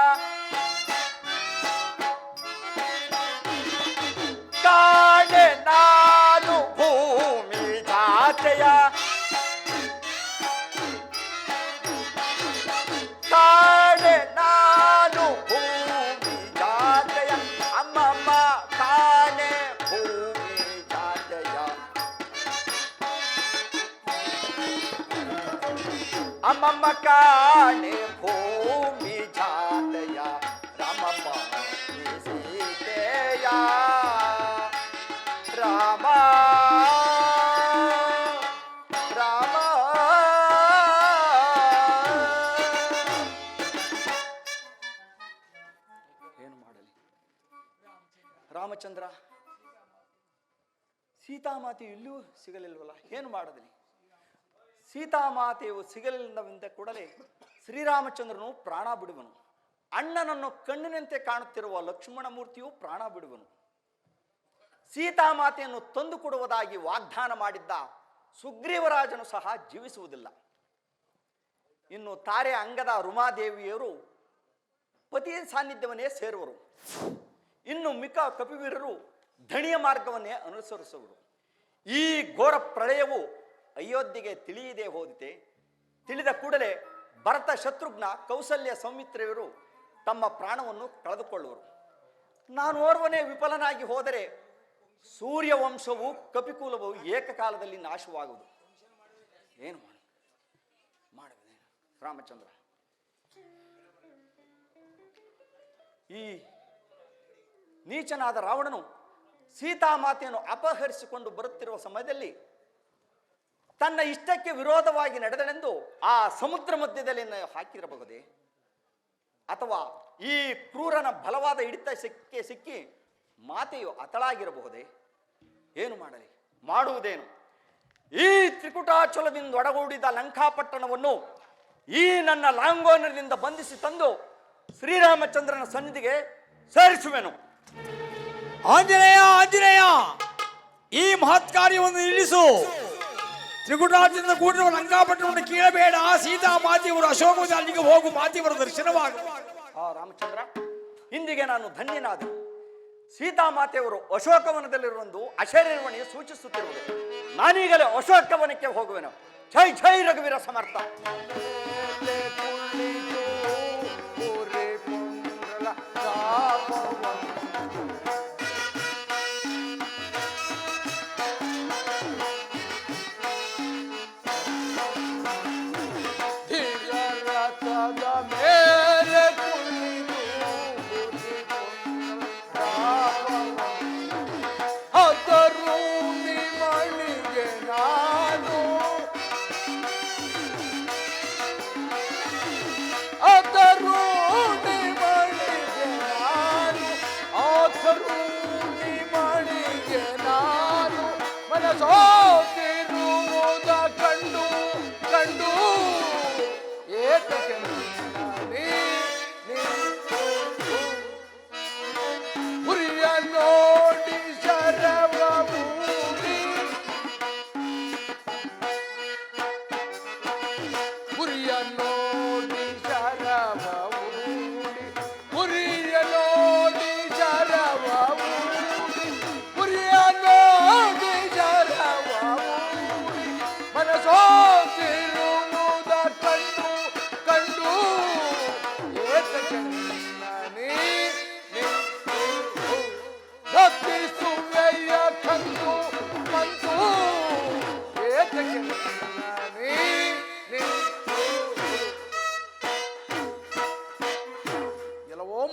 ಕಾಣೆ ನಾನು ಭೂಮಿ ಜಾತೆಯ ಕಾಣೆ ನಾನು ಭೂಮಿ ಜಾತೆಯ ಅಮ್ಮಮ್ಮ ಕಾಣೆ ಭೂಮಿ ಜಾತೆಯ ಅಮ್ಮಮ್ಮ ಕಾಣೆ ಭೂಮಿ ಜಾತೆಯ ರಾಮಮ್ಮ ಸೀತೆಯ ರಾಮ ರಾಮ ಏನು ಮಾಡಲಿ ರಾಮಚಂದ್ರ ಸೀತಾಮಾತೆ ಇಲ್ಲೂ ಸಿಗಲಿಲ್ವಲ್ಲ, ಏನು ಮಾಡಲಿ? ಸೀತಾಮಾತೆಯು ಸಿಗಲಿಲ್ಲವೆಂದ ಕೂಡಲೇ ಶ್ರೀರಾಮಚಂದ್ರನು ಪ್ರಾಣ ಬಿಡುವನು. ಅಣ್ಣನನ್ನು ಕಣ್ಣಿನಂತೆ ಕಾಣುತ್ತಿರುವ ಲಕ್ಷ್ಮಣ ಮೂರ್ತಿಯು ಪ್ರಾಣ ಬಿಡುವನು. ಸೀತಾಮಾತೆಯನ್ನು ತಂದು ಕೊಡುವುದಾಗಿ ವಾಗ್ದಾನ ಮಾಡಿದ್ದ ಸುಗ್ರೀವರಾಜನು ಸಹ ಜೀವಿಸುವುದಿಲ್ಲ. ಇನ್ನು ತಾರೆ ಅಂಗದ ರುಮಾದೇವಿಯರು ಪತಿಯ ಸಾನ್ನಿಧ್ಯವನ್ನೇ ಸೇರುವರು. ಇನ್ನು ಮಿಕ್ಕ ಕಪಿವೀರರು ಧಣಿಯ ಮಾರ್ಗವನ್ನೇ ಅನುಸರಿಸುವರು. ಈ ಘೋರ ಪ್ರಳಯವು ಅಯೋಧ್ಯೆಗೆ ತಿಳಿಯದೆ ಹೋದಿತೆ. ತಿಳಿದ ಕೂಡಲೇ ಭರತ, ಶತ್ರುಘ್ನ, ಕೌಸಲ್ಯ, ಸೌಮಿತ್ರಿಯರು ತಮ್ಮ ಪ್ರಾಣವನ್ನು ಕಳೆದುಕೊಳ್ಳುವರು. ನಾನು ಓರ್ವನೇ ವಿಫಲನಾಗಿ ಹೋದರೆ ಸೂರ್ಯವಂಶವು ಕಪಿಕುಲವು ಏಕಕಾಲದಲ್ಲಿ ನಾಶವಾಗುವುದು. ಏನು ಮಾಡುವುದು ರಾಮಚಂದ್ರ? ಈ ನೀಚನಾದ ರಾವಣನು ಸೀತಾಮಾತೆಯನ್ನು ಅಪಹರಿಸಿಕೊಂಡು ಬರುತ್ತಿರುವ ಸಮಯದಲ್ಲಿ ತನ್ನ ಇಷ್ಟಕ್ಕೆ ವಿರೋಧವಾಗಿ ನಡೆದಳೆಂದು ಆ ಸಮುದ್ರ ಮಧ್ಯದಲ್ಲಿ ಹಾಕಿರಬಹುದೇ? ಅಥವಾ ಈ ಕ್ರೂರನ ಬಲವಾದ ಹಿಡಿತ ಸಿಕ್ಕಿ ಮಾತೆಯು ಅತಳಾಗಿರಬಹುದೇ? ಏನು ಮಾಡಲಿ? ಮಾಡುವುದೇನು? ಈ ತ್ರಿಕುಟಾಚಲದಿಂದ ಒಡಗೂಡಿದ ಲಂಕಾಪಟ್ಟಣವನ್ನು ಈ ನನ್ನ ಲಾಂಗೋನದಿಂದ ಬಂಧಿಸಿ ತಂದು ಶ್ರೀರಾಮಚಂದ್ರನ ಸನ್ನಿಧಿಗೆ ಸೇರಿಸುವೆನು. ಆಂಜನೇಯ, ಆಂಜನೇಯ, ಈ ಮಹತ್ ಕಾರ್ಯವನ್ನು ನಿಲ್ಲಿಸು. ತ್ರಿಕುಟಾಚಲದಿಂದ ಕೂಡಿರುವ ಲಂಕಾಪಟ್ಟಣವನ್ನು ಕೇಳಬೇಡ. ಸೀತಾ ಮಾತೆಯವರು ಅಶೋಕವನ ಅಲ್ಲಿಗೆ ಹೋಗು, ಮಾತೆಯವರ ದರ್ಶನವಾಗು. ರಾಮಚಂದ್ರ, ಇಂದಿಗೆ ನಾನು ಧನ್ಯನಾದೆ. ಸೀತಾಮಾತೆಯವರು ಅಶೋಕವನದಲ್ಲಿರುವೊಂದು ಅಶರೀರವಣಿ ಸೂಚಿಸುತ್ತಿರುವುದು. ನಾನೀಗಲೇ ಅಶೋಕವನಕ್ಕೆ ಹೋಗುವೆನು. ಜೈ ಜೈ ರಘುವೀರ ಸಮರ್ಥ.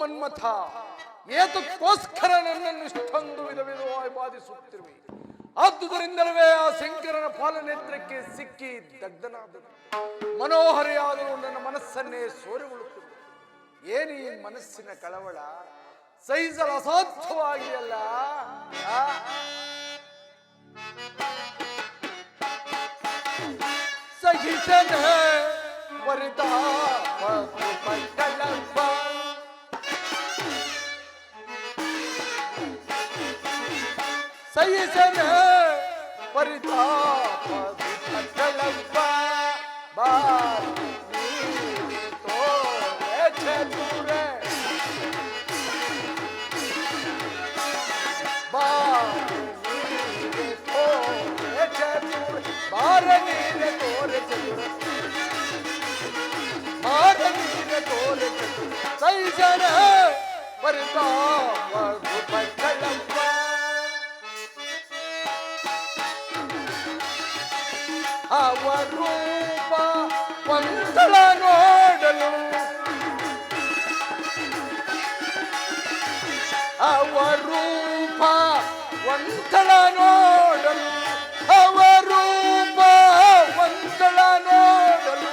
ಮನ್ಮಥ, ಏತಕ್ಕೋಸ್ಕರ ನನ್ನನ್ನು ಇಷ್ಟೊಂದು ವಿಧ ವಿಧವಾಗಿ ಬಾಧಿಸುತ್ತಿರುವೆ? ಆದುದರಿಂದಲೇ ಆ ಶಂಕರನ ಪಾಲನೇತ್ರಕ್ಕೆ ಸಿಕ್ಕಿ ದಗ್ಧನಾದನು. ಮನೋಹರಿಯಾದರೂ ನನ್ನ ಮನಸ್ಸನ್ನೇ ಸೋರಿಕೊಳ್ಳುತ್ತಿರುವೆ. ಏನಿ ಮನಸ್ಸಿನ ಕಳವಳ? ಸಹಿಸಲು ಅಸಾಧ್ಯವಾಗಿಯಲ್ಲ. ಸಹಿಸನೆ ವರದಾಪ ಪಟ್ಟಳಪ್ಪ, ಸಹಿಸನ ಪರಿತಾಪ ದುಃಖಗಳಪ್ಪ ಬಾರಿ ನೀನೆ ತೋರೆ ಚತುರೆ ಬಾರಿ ನೀನೆ ತೋರೆ ಚತುರೆ ಬಾರ ನೀನೆ ತೋರೆ ಚತುರೆ ಬಾರ ನೀನೆ ತೋರೆ ಚತುರೆ ಸಹಿಸನ ಪರಿತಾಪ ದುಃಖಗಳಪ್ಪ ಅವರೂಪ ಒಂದಳ ನೋಡಲು ಅವರೂಪ ಒಂದಳ ನೋಡಲು ಅವರೂಪ ಒಂದಳ ನೋಡಲು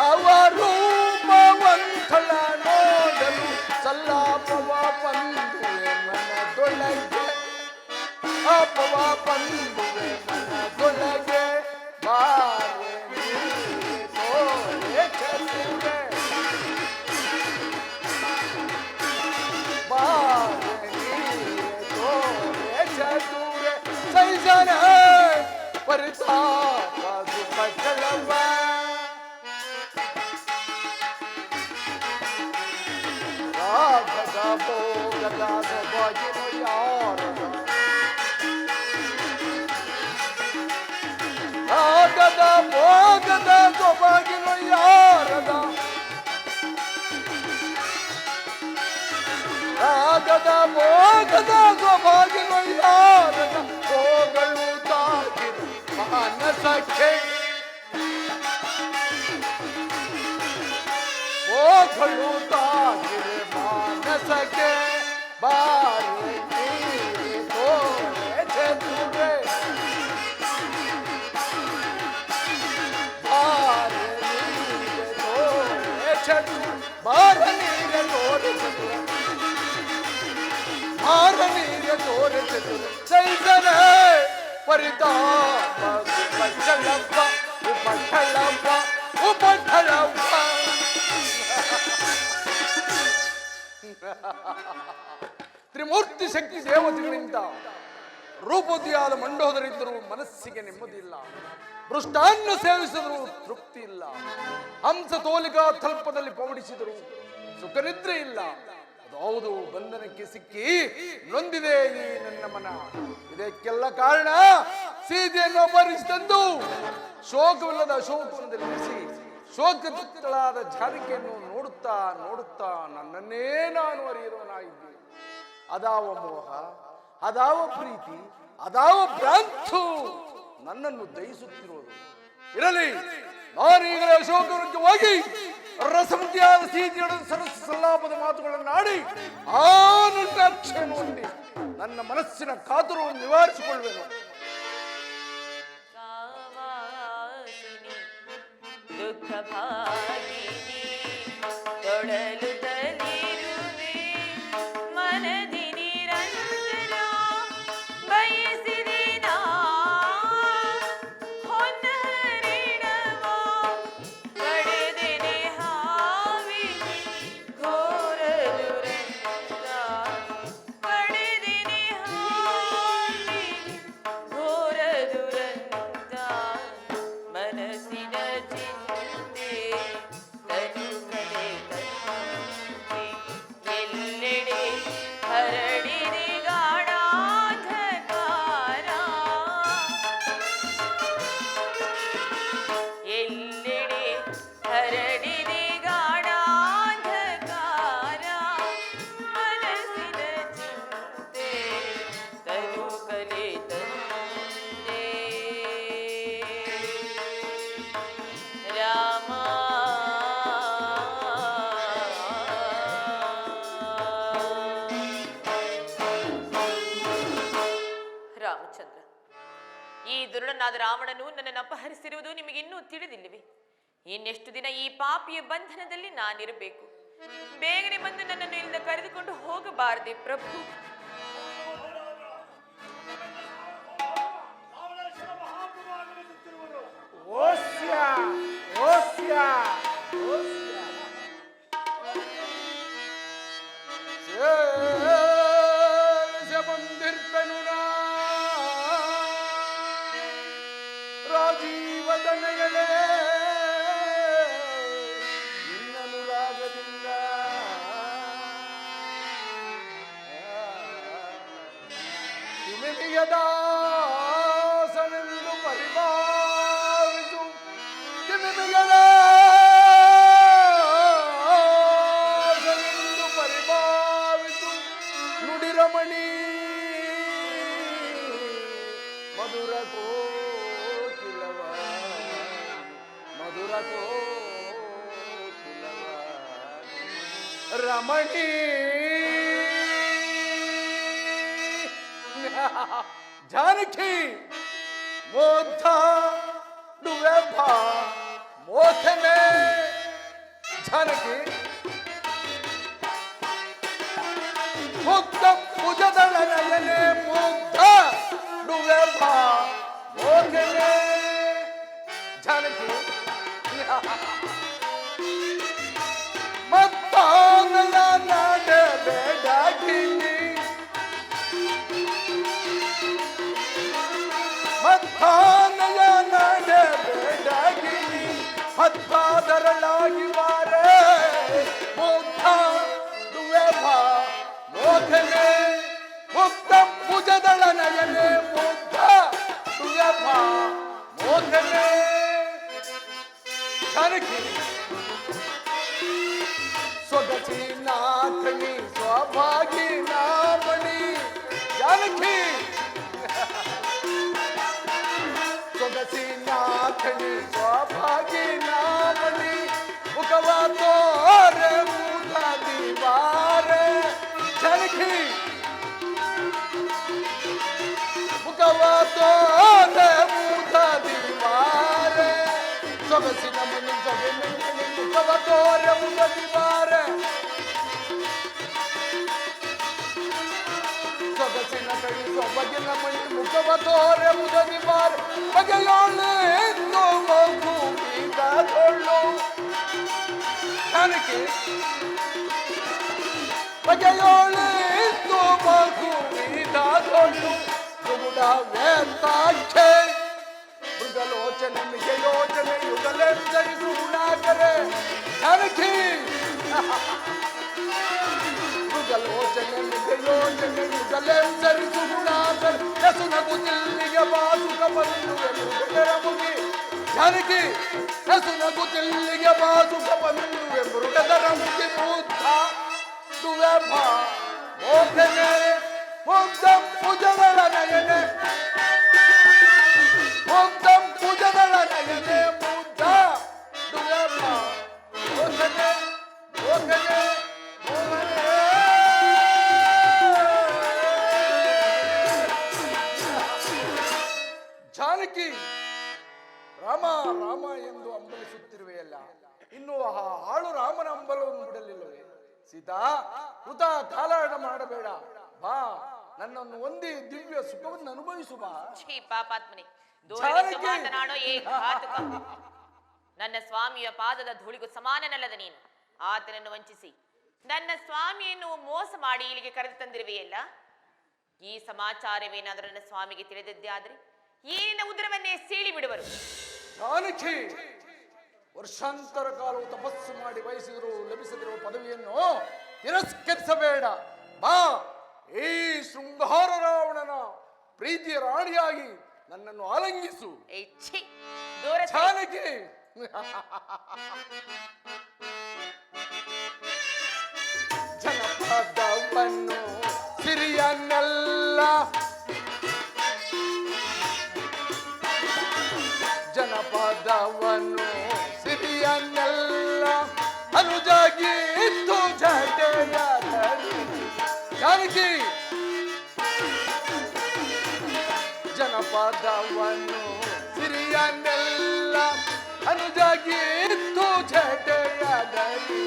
ಅವರೂಪ ಒಂದಳ ನೋಡಲು ಸಲ್ಲಾಪವ ಬಂದುವೆ ಮನದೊಳಗೆ ಅಪವ ಬಂದುವೆ ಮನದೊಳಗೆ ಬಾರೆ ನೀನೆ ತೋರೆ ಚತುರೆ ಬಾರೆ ನೀನೆ ತೋರೆ ಚತುರೆ ಸೈಜನ ಪರಿತಾಪ ದುಃಖಗಳವ ರಾಗದ ಭೋಗದ ಸೊಬಗಿನ ಯಾರದ ರಾಗದ ಭೋಗದ ಸೊಬಗಿನ ಯಾರದ ರಾಗದ ಭೋಗದ ಸೊಬಗಿನ ಯಾರದ ಹೋಗಳು ತಾಗಿರು ಮಾನಸಕ್ಕೆ ಹೋಗಳು ತಾಗಿರು ಮಾನಸಕ್ಕೆ ಬಾರಿ ನೀನೆ ತೋರೆ ಚತುರೆ ಬಾರೆ ನೀನೆ ತೋರೆ ಚತುರೆ ಬಾರೆ ನೀನೆ ತೋರೆ ಚತುರೆ ಬಾರೆ ನೀನೆ ತೋರೆ ಚತುರೆ ಸೈತನ ಪರಿತಾಪ ಉಪಠಳಪ್ಪ ಉಪಠಳಪ್ಪ ಉಪಠಳಪ್ಪ ತ್ರಿಮೂರ್ತಿ ಶಕ್ತಿ ದೇವತೆಗಳಿಂದ ರೂಪವತಿಯಾದ ಮಂಡೋದರಿದ್ದರೂ ಮನಸ್ಸಿಗೆ ನೆಮ್ಮದಿ ಇಲ್ಲ ಮೃಷ್ಟಾನ್ನ ಸೇವಿಸಿದರೂ ತೃಪ್ತಿ ಇಲ್ಲ ಹಂಸ ತೋಲಿಕಾ ತಲ್ಪದಲ್ಲಿ ಪವಡಿಸಿದರು ಸುಖನಿದ್ರೆ ಇಲ್ಲ ಅದಾವುದು ಬಂಧನಕ್ಕೆ ಸಿಕ್ಕಿ ನೊಂದಿದೆ ಈ ನನ್ನ ಮನ ಇದಕ್ಕೆಲ್ಲ ಕಾರಣ ಸೀತೆಯನ್ನು ಅಪಹರಿಸಿದಂದು ಶೋಕವಿಲ್ಲದ ಅಶೋಕವನ್ನು ನಿಲ್ಲಿಸಿ ಶೋಕತುತ್ತಳಾದ ಜಾನಕಿಯನ್ನು ನೋಡುತ್ತಾ ನೋಡುತ್ತಾ ನನ್ನನ್ನೇ ನಾನು ಅರಿಯರುವನಾಗಿದ್ದೆ ಅದಾವ ಮೋಹ ಅದಾವ ಪ್ರೀತಿ ಅದಾವ ಭ್ರಾಂತು ನನ್ನನ್ನು ದಯಿಸುತ್ತಿರುವುದು ಇರಲಿ ನಾನೀಗಲೇ ಅಶೋಕವನಕ್ಕೆ ಹೋಗಿ ರಸಮತಿಯಾದ ಸೀತೆಯೊಡನೆ ಸರಸ ಸಲ್ಲಾಪದ ಮಾತುಗಳನ್ನಾಡಿ ಆ ನನ್ನ ಅಕ್ಷಯನ್ನು ಹೊಂದಿ ನನ್ನ ಮನಸ್ಸಿನ ಕಾತುರವನ್ನು ನಿವಾರಿಸಿಕೊಳ್ಳುವೆನು. ದುಃಖ ಭಾಗಿನಿ ತೊಡಲು ತಲಿರುವೆ ಮನದಿ ನಿರಂತರ ಬಯಸಿದೆ ನಾ ಹೊನ್ನರಿಡವ ಪಡೆದೆನೆ ಹಾವಿನಿ ಘೋರ ದುರಂತ ಪಡೆದೆನೆ ಹಾವಿನಿ ಘೋರ ದುರಂತ ಮನಸ್ಸಿನ ಚಿಂತೆ ತನುಕಲೆ ತಂತೆ ಎಲ್ಲೆಡೆ ಹರಡಿದೆ ಗಾಢಾಂಧಕಾರ ಎಲ್ಲೆಡೆ ಹರಡಿದೆ ಗಾಢಾಂಧಕಾರ ಮನಸ್ಸಿನ ಚಿಂತೆ ತನುಕಲೆ ತಂತೆ ರಾಮ ರಾಮಚಂದ್ರ, ಈ ದುರುಳನಾದ ರಾವಣನು ನನ್ನನ್ನು ಅಪಹರಿಸಿರುವುದು ನಿಮಗೆ ಇನ್ನೂ ತಿಳಿದಿಲ್ಲವೇ? ಇನ್ನೆಷ್ಟು ದಿನ ಈ ಪಾಪಿಯ ಬಂಧನದಲ್ಲಿ ನಾನಿರಬೇಕು? ಬೇಗನೆ ಬಂದು ನನ್ನನ್ನು ಇಲ್ಲಿಂದ ಕರೆದುಕೊಂಡು ಹೋಗಬಾರದೆ ಪ್ರಭು? ಓಸ್ಯ ಓಸ್ಯ ಓಸ್ಯ ಏ ದಾಸನೆಂದು ಪರಿಭಾವಿಸು ದಾಸನೆಂದು ಪರಿಭಾವಿಸು ನುಡಿರಮಣಿ ಮಧುರ ಕೋಕಿಲವ ಮಧುರ ಕೋಕಿಲವ ರಮಣಿ ಜಾನಕಿ ಮೋಥ ಡುವೆಭ ಮೋಥನೆ ಜಾನಕಿ ಮುಕ್ತ ಭುಜದಳ ನಯನೆ ಮುಗ್ಧ ಡುವೆಭ ಮೋಥನೆ ಜಾನಕಿ ಮತ್ತಾನಲ ನಡೆ ಬೇಡಾಗಿನಿ ಮತ್ತಾನಲ ನಡೆ ಬೇಡಾಗಿನಿ ಮತ್ತಾದರಳಾಗಿ ಬಾರೆ ಮುಗ್ಧ ಡುವೆಭ ಮೋಥನೆ ಮುಕ್ತ ಭುಜದಳ ನಯನೆ ಮುಗ್ಧ ಡುವೆಭ ಮೋಥನೆ ಜಾನಕಿ ಸ್ವಗತಿ ನಾಥನಿ ಸ್ವಭಾಗಿ ನಾಮಣಿ ಜಾನಕಿ ಸ್ವಗತಿ ನಾಥನಿ ಸ್ವಭಾಗಿ ನಾಮಣಿ ಮುಖವ ತೋರೆ ಮುಖ ದಿವಾರೆ ಜಾನಕಿ ಮುಖವ ತೋರೆ ಮುಖ ದಿವಾರೆ ಸೊಗಸಿನ ಮನಿ ಸೊಗಸಿನ ಮುಖವ ತೋರೆ ಮುಖ ದಿವಾರೆ ಸೊಗಸಿನ ಕಡಿ ಸೊಬಗಿನ ಮನಿ ಮುಖವ ತೋರೆ ಮುಖ ದಿವಾರೆ ಬಗೆಯೋಳು ಎಂದು ಮಗು ಬೀಗದೊಳ್ಳು ಜಾನಕಿ ಬಗೆಯೋಳು ಎಂದು ಮಗು ಬೀಗದೊಳ್ಳು ಸುಗುಡ ವೇತಾಕ್ಷೆ ಮೃಗಲೋಚನೆ ಮಿಗ ಯೋಚನೆ ಯುಗಲೆಂದರಿಸು ಗುಣಾಕರೆ ಜಾನಕಿ ಮೃಗಲೋಚನೆ ಮಿಗ ಯೋಚನೆ ಯುಗಲೆಂದರಿಸು ಗುಣಾಕರೆ ಯಸುನಗು ತಿಲ್ಲಿಗೆ ಬಾಸುಕ ಬಂದುವೆ ಮೃಗರ ಮುಗಿ ಜಾನಕಿ ಯಸುನಗು ತಿಲ್ಲಿಗೆ ಬಾಸುಕ ಬಂದುವೆ ಮೃಗದರ ಮುಗಿ ಬೂದ್ಧ ದುವೆಭ ಮೋಥನೆ ಮುಗ್ಧ ಭುಜಗಳ ನಯನೆ ಮುಗ್ಧಂ ಭುಜಗಳ ನಯನೆ ಮುಗ್ಧ ದುವೆಭ ಮೋಥನೆ ಮೋಥನೆ ಮೋಹನೆ ಜಾನಕಿ ರಾಮ ರಾಮ ಎಂದು ಅಂಬಲಿಸುತ್ತಿರುವೆಯಲ್ಲ ಇನ್ನು ಆ ಹಾಳು ರಾಮನ ಅಂಬಲವನ್ನು ಬಿಡಲಿಲ್ಲವೇ ಸೀತಾ ಕೃತ ಕಾಲಹರಣ ಮಾಡಬೇಡ ಬಾ ನನ್ನನ್ನು ಒಂದೇ ದಿವ್ಯ ಸುಖವನ್ನು ಅನುಭವಿಸು ಬಾ ಛೀ ಪಾಪಾತ್ಮನೆ ದೂರವಿದ್ದು ಮಾತನಾಡೋ ಏ ಘಾತಕ ನನ್ನ ಸ್ವಾಮಿಯ ಪಾದದ ಧೂಳಿಗೂ ಸಮಾನನಲ್ಲದ ನೀನು ಆತನನ್ನು ವಂಚಿಸಿ ನನ್ನ ಸ್ವಾಮಿಯನ್ನು ಮೋಸ ಮಾಡಿ ಇಲ್ಲಿಗೆ ಕರೆದು ತಂದಿರುವೆಯಲ್ಲ ಈ ಸಮಾಚಾರವೇನಾದರೂ ನನ್ನ ಸ್ವಾಮಿಗೆ ತಿಳಿದಿದ್ದೇ ಆದ್ರೆ ಏನಿನ ಉದರವನ್ನೇ ಸೀಳಿ ಬಿಡುವರು ಜಾನಕಿ ವರ್ಷಾಂತರ ಕಾಲವು ತಪಸ್ಸು ಮಾಡಿ ಬಯಸಿದರೂ ಲಭಿಸದಿರುವ ಪದವಿಯನ್ನು ತಿರಸ್ಕರಿಸಬೇಡ ಬಾ ಈ ಶೃಂಗಾರ ರಾವಣನ ಪ್ರೀತಿಯ ರಾಣಿಯಾಗಿ ನನ್ನನ್ನು ಆಲಂಗಿಸು ಜಾನಕಿ ಜನಪದವನ್ನು ಸಿರಿಯನ್ನೆಲ್ಲ ಜನಪದವನ್ನು ಸಿರಿಯನ್ನೆಲ್ಲ ಅನುಜಾಗಿ ಇತ್ತು ಜಟೆಯ ಜಾನಕಿ ಜನಪದವನ್ನು ಸಿರಿಯನ್ನೆಲ್ಲ ಅನುಜಾಗಿ ಇತ್ತು ಜಟೆಯದಲ್ಲಿ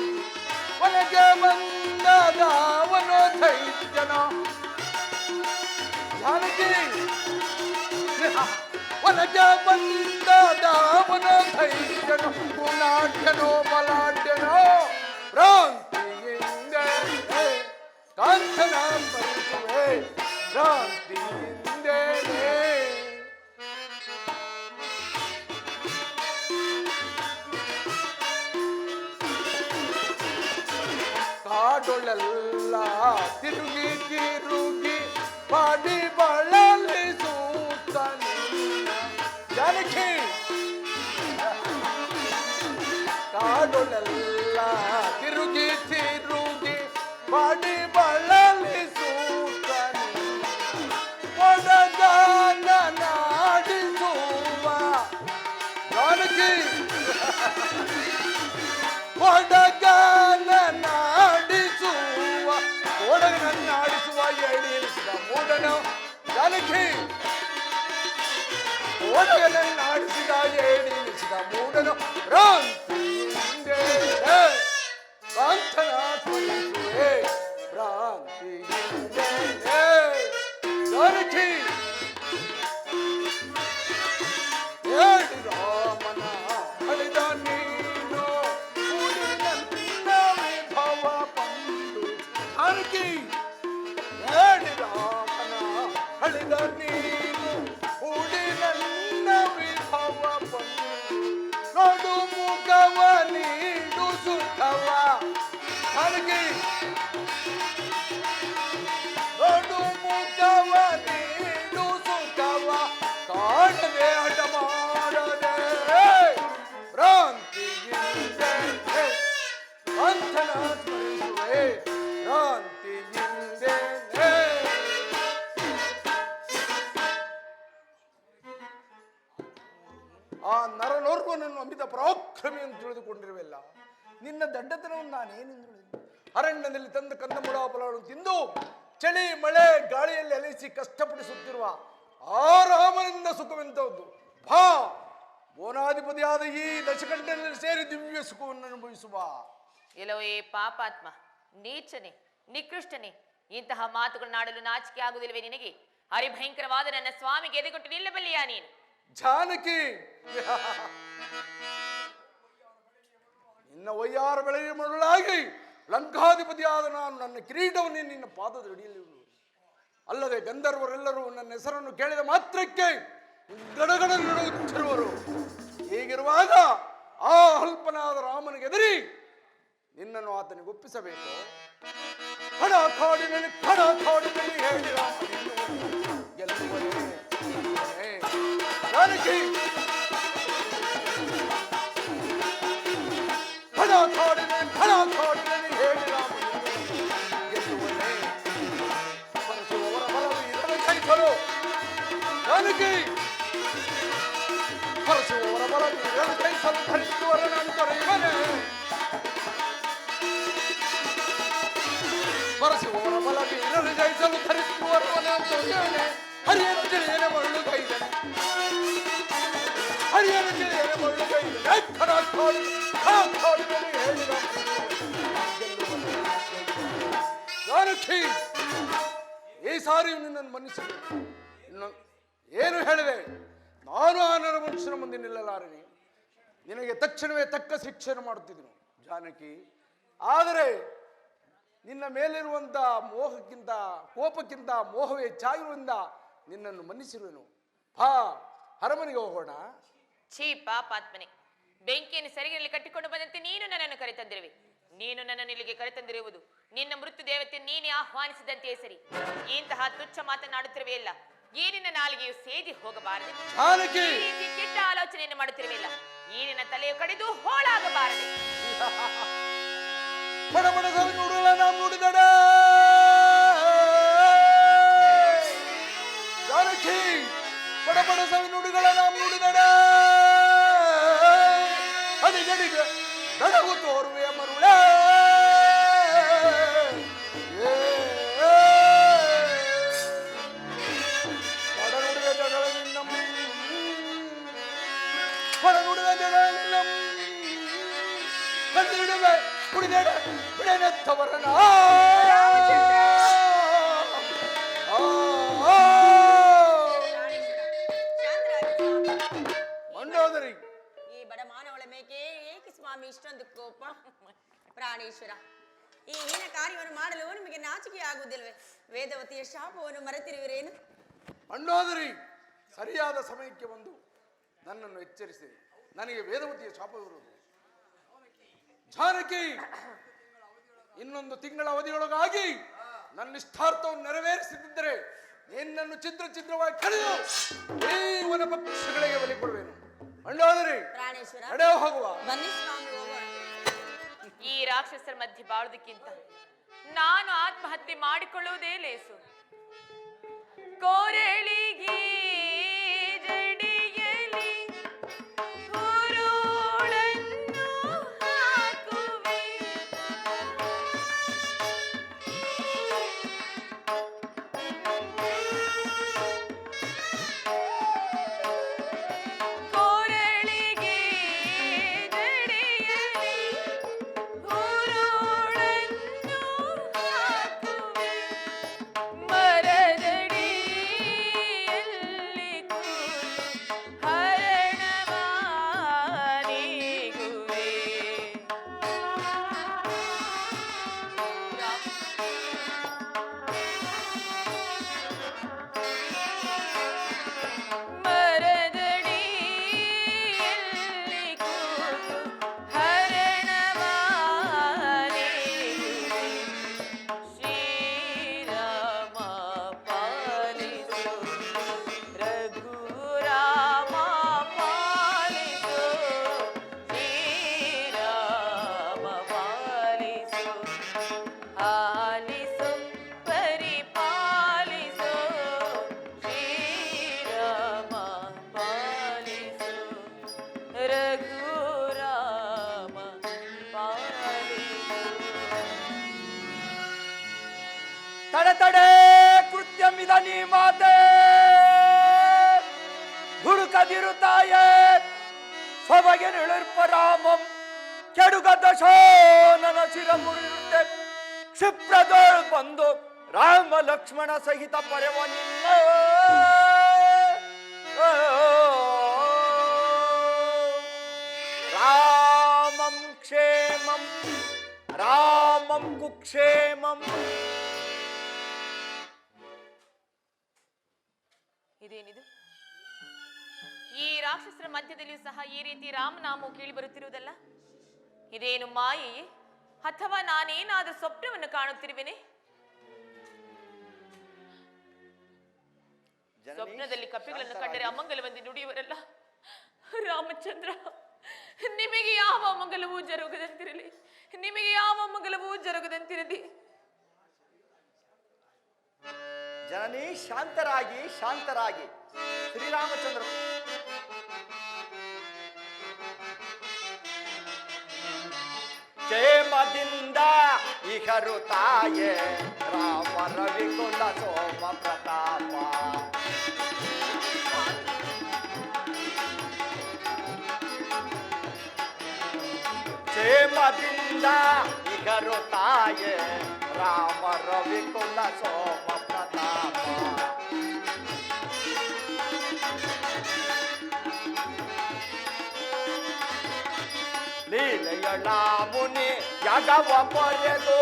ಒಳಗೆ ಬಂದವನು ದೈತ್ಯನ ಜಾನಕಿ ಒಳಗೆ ಬಂದವನು ದೈತ್ಯನು ಗುಣಾಢ್ಯನೋ ಬಲಾಢ್ಯನೋ ಭ್ರಾಂತಿಯಿಂದ ಕಾಂಚನ ಬರುತ್ತವೆ ಭ್ರಾಂತಿಯಿಂದೇ ಕಾಡೊಳೆಲ್ಲ ತಿರುಗಿ ತಿರುಗಿ ಬಾಡಿ ಬಾಳ ಜಾನಕಿ ಕಾಡುಳೆಲ್ಲ ತಿರುಗಿ ತಿರುಗಿ ಬಾಡಿ ಬಳಲಿಸುತ್ತಾನೆ ಒಡಗಾನ ನಾಡಿಸುವ ಜಾನಕಿ ಒಡಗಾನ ನಾಡಿಸುವ ಒಡಗನನ್ನಾಡಿಸುವ ಎಳಿಸಿದ ಮೂಡನ ಜಾನಕಿ ಒಡಗನನ್ನಾಡಿಸಿದ ಎಳಿಸಿದ ಮೂಡನು ಭ್ರಾಂತಿಯಿಂದೆ ಕಾಂತನ ಸ್ಮರಿಸುವೆ ಭ್ರಾಂತಿಯಿಂದೆ ಜಾನಕಿ ಹೇಳಿ ರಾಮನ ಹಳಿದ ನೀನು ಕೂಡಿ ನನ್ನ ವಿಭವ ಬಂದು ಜಾನಕಿ ಹೇಳಿ ರಾಮನ ಹಳಿದ ನೀನು ಕೂಡಿ ನನ್ನ ವಿಭವ ಬಂದು ನೋಡು ಮುಖವ ನೀಡು ಸುಖವ ಜಾನಕಿ ನೋಡು ಮುಖವ ನೀಡು ಸುಖವ ಕಾಣದೆ ಹಠ ಮಾಡದೆ ಭ್ರಾಂತಿಯಿಂದೆ ಕಾಂತನ ಸ್ಮರಿಸುವೆ ಭ್ರಾಂತಿಯಿಂದೆ ಆ ನರನೋರ್ವನನ್ನು ಅಮಿತ ಪರಾಕ್ರಮಿ ಎಂದು ತಿಳಿದುಕೊಂಡಿರುವೆಲ್ಲ ನಿನ್ನ ದಡ್ಡತನವನ್ನು ನಾನೇನೆಂದು ಅರಣ್ಯದಲ್ಲಿ ತಂದು ಕಂದಮೂಲ ಫಲಗಳನ್ನು ತಿಂದು ಚಳಿ ಮಳೆ ಗಾಳಿಯಲ್ಲಿ ಅಲಿಸಿ ಕಷ್ಟಪಡಿಸುತ್ತಿರುವ ಆ ರಾಮನಿಂದ ಸುಖವೆಂತದ್ದು ಭಾ ಬೋನಾಧಿಪತಿಯಾದ ಈ ದಶಕಂಠನಲ್ಲಿ ಸೇರಿ ದಿವ್ಯ ಸುಖವನ್ನು ಅನುಭವಿಸುವ ಎಲ್ಲವೇ ಪಾಪಾತ್ಮ, ನೀಚನೆ, ನಿಕೃಷ್ಟನೆ, ಇಂತಹ ಮಾತುಗಳನ್ನಾಡಲು ನಾಚಿಕೆ ಆಗುವುದಿಲ್ಲವೇ ನಿನಗೆ? ಹರಿಭಯಂಕರವಾದ ನನ್ನ ಸ್ವಾಮಿಗೆ ಎದೆಗೊಟ್ಟು ನಿಲ್ಲಬಲ್ಲಿಯಾ ನೀನು? ಜಾನಕಿ ನಿನ್ನ ವಯ್ಯಾರ ಬೆಳೆಯ ಮರಳಾಗಿ ಲಂಕಾಧಿಪತಿಯಾದ ನಾನು ನನ್ನ ಕಿರೀಟವನ್ನೇ ನಿನ್ನ ಪಾದದ ಅಡಿಯಲ್ಲಿ ಅಲ್ಲದೆ ಗಂಧರ್ವರೆಲ್ಲರೂ ನನ್ನ ಹೆಸರನ್ನು ಕೇಳಿದ ಮಾತ್ರಕ್ಕೆ ಗಡಗಡ ನಡುಗುತ್ತಿರುವರು. ಹೀಗಿರುವಾಗ ಆ ಅಲ್ಪನಾದ ರಾಮನಿಗೆ ಎದುರಿ ನಿನ್ನನ್ನು ಆತನಿಗೆ ಒಪ್ಪಿಸಬೇಕು. ಕಡ ಕಾಡಿನಲ್ಲಿ ಹೇಳಿ ರಾಮ ಗೆಲ್ಲುವನೇ ಜಾನಕಿ ಕಡ ಕಾಡಿನಲ್ಲಿ ಹೇಳಿ ರಾಮ ಗೆಲ್ಲುವನೇ ಬರೆಸುವವರ ಬಲವೀರನ ಕೈಸಲು ಜಾನಕಿ ಬರೆಸುವವರ ಬಲವೀರನ ಕೈಸಲು ಧರಿಸುವರ ನಂತರ ಇವನೇ ಬರೆಸುವವರ ಬಲವೀರನ ಜಯಿಸಲು ಧರಿಸುವರ ನಂತರ ಇವನೇ ಹರಿಯನ ತಿಳಿಯನ ಮರಳು ಕೈದನೆ ಹರಿಯನ ತಿಳಿಯನ ಮರಳು ಕೈದನೆ ಕಡ ಕಾಡಿನಲ್ಲಿ ಹೇಳಿ ರಾಮ ಜಾನಕಿ ಈ ಸಾರಿ ನಿನ್ನನ್ನು ಮನ್ನಿಸಬೇಕು. ಏನು ಹೇಳಿದೆ? ನಾನು ಆ ನರ ಮನುಷ್ಯನ ಮುಂದೆ ನಿಲ್ಲಲಾರನೆ. ನಿನಗೆ ತಕ್ಷಣವೇ ತಕ್ಕ ಶಿಕ್ಷೆಯನ್ನು ಮಾಡುತ್ತಿದ್ದನು ಜಾನಕಿ. ಆದರೆ ನಿನ್ನ ಮೇಲಿರುವಂಥ ಮೋಹಕ್ಕಿಂತ ಕೋಪಕ್ಕಿಂತ ಮೋಹವೇ ಹೆಚ್ಚಾಗಿರುವುದರಿಂದ ನಿನ್ನನ್ನು ಮನ್ನಿಸಿರುವೆನು. ಹಾ, ಅರಮನೆಗೆ ಹೋಗೋಣ. ಛೀ ಪಾಪಾತ್ಮನೆ, ಬೆಂಕಿಯನ್ನು ಸರಿಗಿನಲ್ಲಿ ಕಟ್ಟಿಕೊಂಡು ಬಂದಂತೆ ನೀನು ನನ್ನನ್ನು ಕರೆತಂದಿರುವೆ. ನೀನು ನನ್ನನ್ನು ಇಲ್ಲಿಗೆ ಕರೆತಂದಿರುವುದು ನಿನ್ನ ಮೃತ್ಯು ದೇವತೆ ನೀನೇ ಆಹ್ವಾನಿಸಿದಂತೆಯೇ ಸರಿ. ಇಂತಹ ತುಚ್ಛ ಮಾತನಾಡುತ್ತಿರುವೆಯಲ್ಲ, ಈ ನಿನ್ನ ನಾಲಿಗೆಯು ಸೇದಿ ಹೋಗಬಾರದು. ಈ ರೀತಿ ಕೆಟ್ಟ ಆಲೋಚನೆಯನ್ನು ಮಾಡುತ್ತಿರುವೆಯಲ್ಲ, ಈ ನಿನ್ನ ತಲೆಯು ಕಡಿದು ಹೋಳಾಗಬಾರದು. ಬಡಬಡ ಸವಿ ನುಡಿಗಳ ನಾವು ನುಡಿದಡ ಜಾನಕಿ, ಬಡಬಡ ಸವಿ ನುಡಿಗಳ ನಾವು ನುಡಿದಡ ಅಡಿಗಡಿಗೆ ನಡಗು ತೋರುವೆ ಮರುಳೆ ಬಡನುಡಿದ ಜಗಳ ನಿನ್ನಂ ಬಡನುಡಿದ ಜಗಳ ನಿನ್ನಂ ಕಂದಿಡುವೆ ಕುಡಿದೇಡ ಬಿಡನೆತ್ತವರನ ಮಂಡೋದರಿ. ಈ ಬಡ ಮಾನವಳ ಮೇಕೆ ಏಕೆ ಸ್ವಾಮಿ ಇಷ್ಟೊಂದು ಕೋಪ? ಪ್ರಾಣೇಶ್ವರ, ಈ ಹೀನ ಕಾರ್ಯವನ್ನು ಮಾಡಲು ನಿಮಗೆ ನಾಚಿಕೆ ಆಗುವುದಿಲ್ವೇ? ವೇದವತಿಯ ಶಾಪವನ್ನು ಮರೆತಿರುವಿರೇನು? ಮಂಡೋದರಿ, ಸರಿಯಾದ ಸಮಯಕ್ಕೆ ಬಂದು ನನ್ನನ್ನು ಎಚ್ಚರಿಸಿದೆ. ನನಗೆ ವೇದವತಿಯ ಶಾಪವಿರುವುದು. ಜಾನಕಿ, ಇನ್ನೊಂದು ತಿಂಗಳ ಅವಧಿಯೊಳಗಾಗಿ ನನ್ನ ಇಷ್ಟಾರ್ಥವನ್ನು ನೆರವೇರಿಸದಿದ್ದರೆ ನಿನ್ನನ್ನು ಛಿದ್ರವಾಗಿ ಕಳೆದು ಈ ವನ ಪಕ್ಷಿಗಳಿಗೆ ಬಲಿ ಕೊಡುವೆನು. ಮಂಡೋದರಿ ಪ್ರಾಣೇಶ್ವರ ನಡೆ ಹೋಗುವ. ಬನ್ನಿ ಸ್ವಾಮಿ ಹೋಗೋಣ. ಈ ರಾಕ್ಷಸರ ಮಧ್ಯೆ ಬಾಳುವುದಕ್ಕಿಂತ ನಾನು ಆತ್ಮಹತ್ಯೆ ಮಾಡಿಕೊಳ್ಳುವುದೇ ಲೇಸು. ಕೋರಳಿಗೆ ಜಡಿಯಲಿ ಉರುಳನ್ನು ಹಾಕುವೆ. ಕೋರಳಿಗೆ ಜಡಿಯಲಿ ಉರುಳನ್ನು ಹಾಕುವೆ. ಮರದಡಿಯಲ್ಲಿ ಕೂತು ಹರಣವಾನಿಗುವೆ. ಮರದಡಿಯಲ್ಲಿ ಕೂತು ಹರಣವಾನಿಗುವೆ. ಶ್ರೀರಾಮ ಪಾಲಿಸು ರಘುರಾಮ ಪಾಲಿಸು. ಶ್ರೀರಾಮ ಪಾಲಿಸು ಆಲಿಸು ಪರಿಪಾಲಿಸು. ಶ್ರೀರಾಮ ಪಾಲಿಸು ರಘುರಾಮ ಪಾಲಿಸು. ತಡೆ ಕೃತ್ಯಮಿದನಿ ಮಾತೆ ಹುಡುಕದಿರುತ್ತಾಯೇ ಸೊಬಗೆ ನಿಳಿರ್ಪರಾಮಂ ಕೆಡುಗದ ಶೋನನ ಶಿರ ಮುರಿಯುತ್ತೆ ಕ್ಷಿಪ್ರದೋಳ್ ಬಂದು ರಾಮ ಲಕ್ಷ್ಮಣ ಸಹಿತ ಪರೆವ ನಿನ್ನ ರಾಮಂ ಕ್ಷೇಮಂ ರಾಮಂ ಕುಕ್ಷೇಮಂ. ಇದೇನಿದು? ಈ ರಾಕ್ಷಸರ ಮಧ್ಯದಲ್ಲಿಯೂ ಸಹ ಈ ರೀತಿ ರಾಮನಾಮವು ಕೇಳಿ ಬರುತ್ತಿರುವುದಲ್ಲ. ಇದೇನು ಮಾಯೆಯೇ ಅಥವಾ ನಾನೇನಾದರೂ ಸ್ವಪ್ನವನ್ನು ಕಾಣುತ್ತಿರುವೆನೆ? ಸ್ವಪ್ನದಲ್ಲಿ ಕಪಿಗಳನ್ನು ಕಂಡರೆ ಅಮಂಗಲವೆಂದು ನುಡಿಯುವರಲ್ಲ. ರಾಮಚಂದ್ರ, ನಿಮಗೆ ಯಾವ ಅಮಂಗಲವೂ ಜರುಗದಂತಿರಲಿ, ನಿಮಗೆ ಯಾವ ಅಮಂಗಲವೂ ಜರುಗದಂತಿರಲಿ. ಜನನಿ ಶಾಂತರಾಗಿ ಶಾಂತರಾಗಿ. ಶ್ರೀರಾಮಚಂದ್ರ ಕ್ಷೇಮದಿಂದ ಇಹರು ತಾಯೇ ರಾಮ ರವಿಕುಲ ಸೋಮ ಪ್ರತಾಪ. ಕ್ಷೇಮದಿಂದ ಇಹರು ತಾಯೇ ರಾಮ ರವಿಕುಲ ಸೋಮ ಪ್ರತಾಪ. ಲೀಲೆಯಳ ಮುನಿ ಯಾಗವ ಪೊರೆದು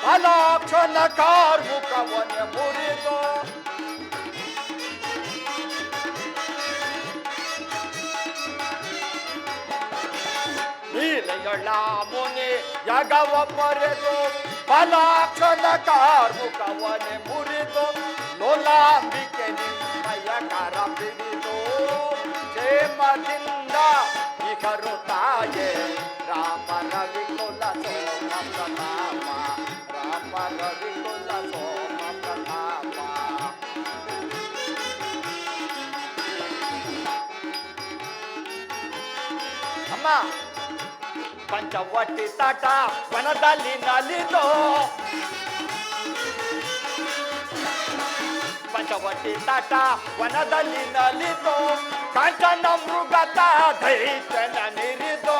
ಫಲಾಕ್ಷನ ಕಾರ್ಮುಖವನ್ನು ಮುರಿದು ಲೀಲೆಯಳ ಮುನಿ ಯಾಗವ ಪೊರೆದು ಫಲಾಕ್ಷನ ಕಾರ್ಮುಖವನ್ನು ಮುರಿದು ಲೋಲಾಂಬಿಕೆ ನಿಮ್ಮಯ ಕರ ಬಿಡಿದು ಕ್ಷೇಮದಿಂದ ಇಹರು ತಾಯೇ ರಾಮ ರವಿಕುಲ ಸೋಮ ಪ್ರತಾಪ. ರಾಮ ರವಿಕುಲ ಸೋಮ ಪ್ರತಾಪ. ಅಮ್ಮ ಪಂಚವಟಿ ತಾಟ ವನದಲ್ಲಿ ನಲಿದು ಪಂಚವಟಿ ತಾಟ ವನದಲ್ಲಿ ನಲಿದು ಕಾಂಚನ ಮೃಗತ ದೈತ್ಯನ ನಿರಿದು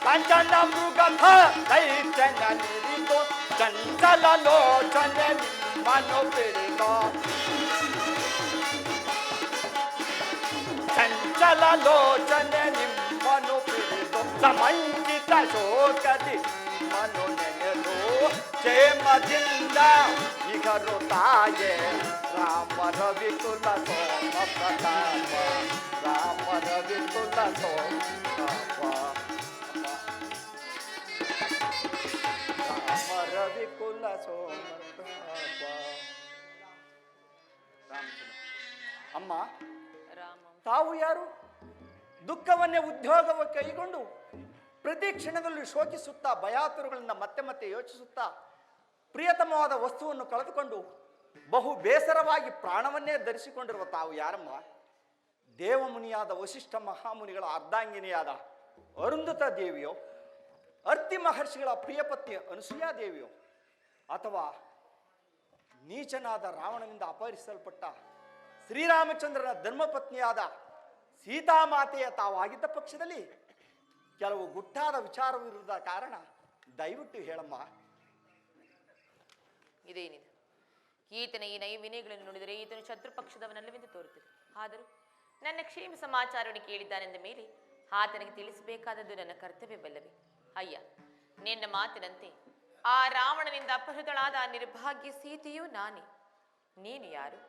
ಕಾಂಚನ ಮೃಗತ ದೈತ್ಯನ ನಿರಿದು ಚಂಚಲ ಲೋಚನೆ ನಿಮ್ಮನ್ನು ಬಿಡಿದು ಚಂಚಲ ಲೋಚನೆ ನಿಮ್ಮನ್ನು ಬಿಡಿದು ಸಮಂಚಿತ ಶೋಕದಿ ಮನು ನೆನೆದು ಕ್ಷೇಮದಿಂದ ಇಹರು ತಾಯೇ ರಾಮ ರವಿಕುಲ ಸೋಮ ಪ್ರತಾಪ. ರಾಮ ರವಿಕುಲ ಸೋಮ ಪ್ರತಾಪ. ರಾಮ ರವಿಕುಲ ಸೋಮಪ್ರತಾಪ. ರಾಮಚಂದ್ರ, ಅಮ್ಮ ರಾಮ ತಾವು ಯಾರು? ದುಃಖವನ್ನೇ ಉದ್ಯೋಗವ ಕೈಗೊಂಡು ಪ್ರತಿ ಕ್ಷಣದಲ್ಲಿ ಶೋಕಿಸುತ್ತಾ ಭಯಾತುರಗಳಿಂದ ಮತ್ತೆ ಮತ್ತೆ ಯೋಚಿಸುತ್ತಾ ಪ್ರಿಯತಮವಾದ ವಸ್ತುವನ್ನು ಕಳೆದುಕೊಂಡು ಬಹು ಬೇಸರವಾಗಿ ಪ್ರಾಣವನ್ನೇ ಧರಿಸಿಕೊಂಡಿರುವ ತಾವು ಯಾರಮ್ಮ? ದೇವಮುನಿಯಾದ ವಸಿಷ್ಠ ಮಹಾಮುನಿಗಳ ಅರ್ಧಾಂಗಿನಿಯಾದ ಅರುಂಧತ ದೇವಿಯೋ, ಅರ್ತಿ ಮಹರ್ಷಿಗಳ ಪ್ರಿಯಪತ್ನಿ ಅನಸೂಯಾ ದೇವಿಯೋ, ಅಥವಾ ನೀಚನಾದ ರಾವಣನಿಂದ ಅಪಹರಿಸಲ್ಪಟ್ಟ ಶ್ರೀರಾಮಚಂದ್ರನ ಧರ್ಮಪತ್ನಿಯಾದ ಸೀತಾಮಾತೆಯ ತಾವಾಗಿದ್ದ ಪಕ್ಷದಲ್ಲಿ ಕೆಲವು ಗುಟ್ಟಾದ ವಿಚಾರವಿರುವುದ ಕಾರಣ ದಯವಿಟ್ಟು ಹೇಳಮ್ಮ. ಇದೇನಿದೆ? ಈತನ ಈ ನೈವಿನಯಗಳನ್ನು ನೋಡಿದರೆ ಈತನು ಶತ್ರು ಪಕ್ಷದವನಲ್ಲವೆಂದು ತೋರುತ್ತದೆ. ಆದರೂ ನನ್ನ ಕ್ಷೇಮ ಸಮಾಚಾರವನ್ನು ಕೇಳಿದ್ದಾನೆಂದ ಮೇಲೆ ಆತನಿಗೆ ತಿಳಿಸಬೇಕಾದದ್ದು ನನ್ನ ಕರ್ತವ್ಯವಲ್ಲವೇ? ಅಯ್ಯ, ನಿನ್ನ ಮಾತಿನಂತೆ ಆ ರಾವಣನಿಂದ ಅಪಹೃತಳಾದ ಆ ನಿರ್ಭಾಗ್ಯ ಸೀತೆಯೂ ನಾನೇ. ನೀನು ಯಾರು?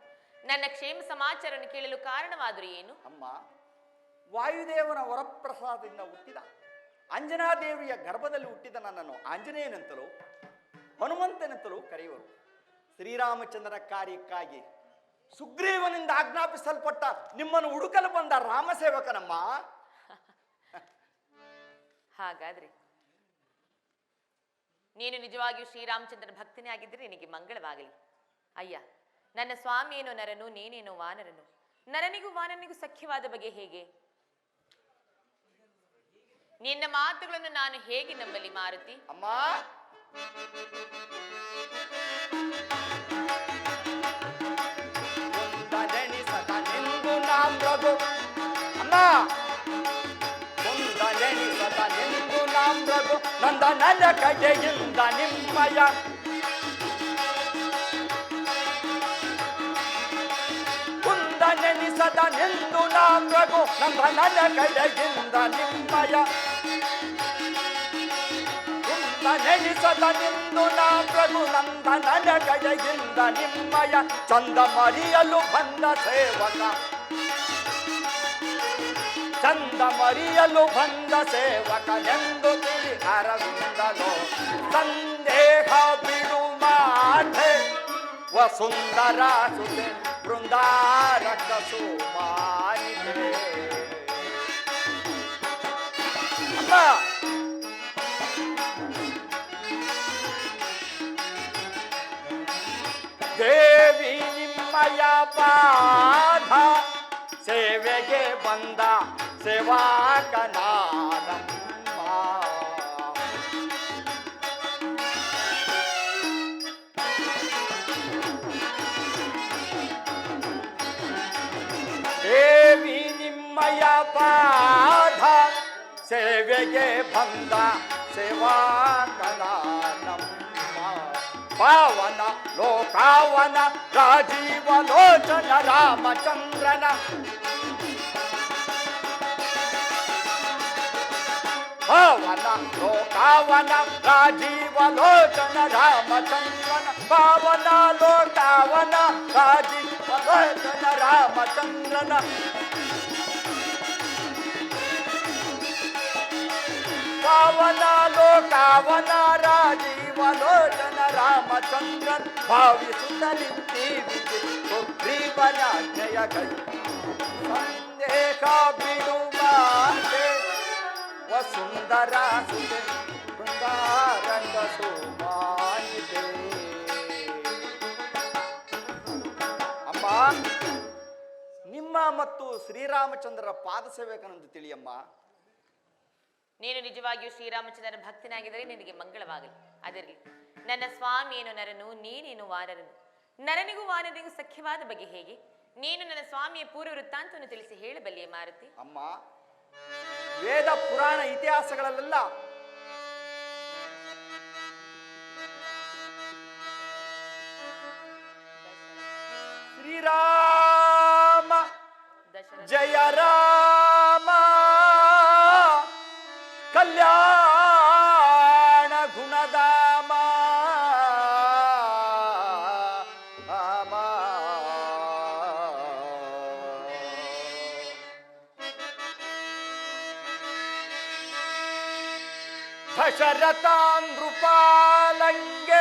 ನನ್ನ ಕ್ಷೇಮ ಸಮಾಚಾರವನ್ನು ಕೇಳಲು ಕಾರಣವಾದರೂ ಏನು? ಅಮ್ಮ, ವಾಯುದೇವನ ವರಪ್ರಸಾದದಿಂದ ಹುಟ್ಟಿದ ಅಂಜನಾದೇವಿಯ ಗರ್ಭದಲ್ಲಿ ಹುಟ್ಟಿದ ನನ್ನನ್ನು ಆಂಜನೇಯನೆಂತಲೂ ಹನುಮಂತನೆಂತಲೂ ಕರೆಯುವರು. ಶ್ರೀರಾಮಚಂದ್ರನ ಕಾರ್ಯಕ್ಕಾಗಿ ಸುಗ್ರೀವನಿಂದ ಆಜ್ಞಾಪಿಸಲ್ಪಟ್ಟ ನಿಮ್ಮನ್ನು ಹುಡುಕಲು ಬಂದ ರಾಮಸೇವಕನಮ್ಮ. ಹಾಗಾದ್ರೆ ನೀನು ನಿಜವಾಗಿಯೂ ಶ್ರೀರಾಮಚಂದ್ರನ ಭಕ್ತನೇ ಆಗಿದ್ದರೆ ನಿನಗೆ ಮಂಗಳವಾಗಲಿ. ಅಯ್ಯ, ನನ್ನ ಸ್ವಾಮಿಯೇನೋ ನರನು, ನೀನೇನೋ ವಾನರನು. ನರನಿಗೂ ವಾನನಿಗೂ ಸಖ್ಯವಾದ ಬಗೆ ಹೇಗೆ? ನಿನ್ನ ಮಾತುಗಳನ್ನು ನಾನು ಹೇಗೆ ನಂಬಲಿ ಮಾರುತಿ? ಅಮ್ಮ, ನಿಂದು ನಾಮ್ರಗು ಅಮ್ಮ, ಕುಂದನೆನಿಸದ ನಿಂದು ನಾಮ್ರಗು ನಂದ ನನ್ನ ಕಡೆಯಿಂದ ನಿಮ್ಮಯ ಕುಂದನೆನಿಸದ ನಿಂದು ನಾಮ್ರಗು ನಂದ ನನ್ನ ಕಡೆಯಿಂದ ನಿಮ್ಮಯ ನೆನಿಸದ ನಿಂದು ನಾ ಪ್ರಭು ನಂದ ನನ್ನ ಕಡೆಯಿಂದ ನಿಮ್ಮಯ ಚಂದ ಮರಿಯಲು ಬಂದ ಸೇವಕ, ಚಂದ ಮರಿಯಲು ಬಂದ ಸೇವಕನೆಂದು ತಿಳಿ ಅರವಿಂದಲೋ ಸಂದೇಹ ಬಿಡು ಮಾತೆ ವಸುಂದರ ಸುತೆ ಬೃಂದಾರಕ ಸುಮಾರಿದೆ. ಅಮ್ಮ, ದೇವಿ ನಿಮ್ಮಯ ಪಾದ ಸೇವೆಗೆ ಬಂದ ಸೇವಾಕನಾನಮ್ಮ. ದೇವಿ ನಿಮ್ಮಯ ಪಾದ ಸೇವೆಗೆ ಬಂದ ಸೇವಾಕನಾನಮ್ಮ. ಪಾವನ ಲೋಕಾವನ ರಾಜೀವ ಲೋಚನ ರಾಮಚಂದ್ರನ ಪಾವನ ಲೋಕಾವನ ರಾಜೀವ ಲೋಚನ ರಾಮಚಂದ್ರನ ಪಾವನ ಲೋಕಾವನ ರಾಜೀವ ಲೋಚನ ರಾಮಚಂದ್ರನ ಪಾವನ ಲೋಕಾವನ ರಾಜೀವ ಲೋಚನ ರಾಮಚಂದ್ರನ್ ಭಾವಿಸುತ್ತಲಿದ್ದೀವಿ ಸುಗ್ರೀವನಾಜ್ಞೆಯ ಕೈ ಸಂದೇಹ ಬಿಡುವಾತೆ ವಸುಂದರ ಸುತೆ ಬೃಂದಾರಂಗ ಸುಮಾಯಿದೆ. ಅಮ್ಮ, ನಿಮ್ಮ ಮತ್ತು ಶ್ರೀರಾಮಚಂದ್ರರ ಪಾದ ಸೇವಕನೆಂದು ತಿಳಿಯಮ್ಮ. ನೀನು ನಿಜವಾಗಿಯೂ ಶ್ರೀರಾಮಚಂದ್ರನ ಭಕ್ತನಾಗಿದ್ದರೆ ನಿನಗೆ ಮಂಗಳವಾಗಲಿ. ಅದರಲ್ಲಿ ನನ್ನ ಸ್ವಾಮಿಯೇನು ನರನು, ನೀನೇನು ವಾನರನು. ನರನಿಗೂ ವಾನರಿಗೂ ಸಖ್ಯವಾದ ಬಗೆ ಹೇಗೆ? ನೀನು ನನ್ನ ಸ್ವಾಮಿಯ ಪೂರ್ವ ವೃತ್ತಾಂತವನ್ನು ತಿಳಿಸಿ ಹೇಳಬಲ್ಲೆಯೇ ಮಾರುತಿ? ಅಮ್ಮ, ವೇದ ಪುರಾಣ ಇತಿಹಾಸಗಳಲ್ಲೆಲ್ಲ ಶ್ರೀರಾಮ ಜಯ ರಾಮ ಕಲ್ಯಾಣ ಗುಣಧಾಮ ದಶರಥಾಂಗೃಪಾಲಂಗೆ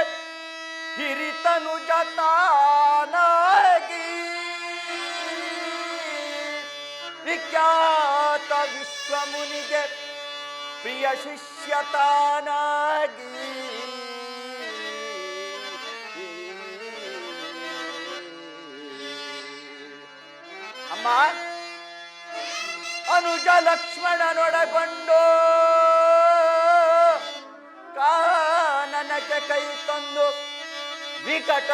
ಹಿರಿತನು ಜತಾನಾಗಿ ವಿಖ್ಯಾತ ವಿಶ್ವಮುನಿಗೆ ಪ್ರಿಯ ಶಿಷ್ಯತಾನಾಗಿ ಅಮ್ಮ ಅನುಜ ಲಕ್ಷ್ಮಣನೊಡಗೊಂಡು ಕಾನನಕ್ಕೆ ಕೈ ತಂದು ವಿಕಟ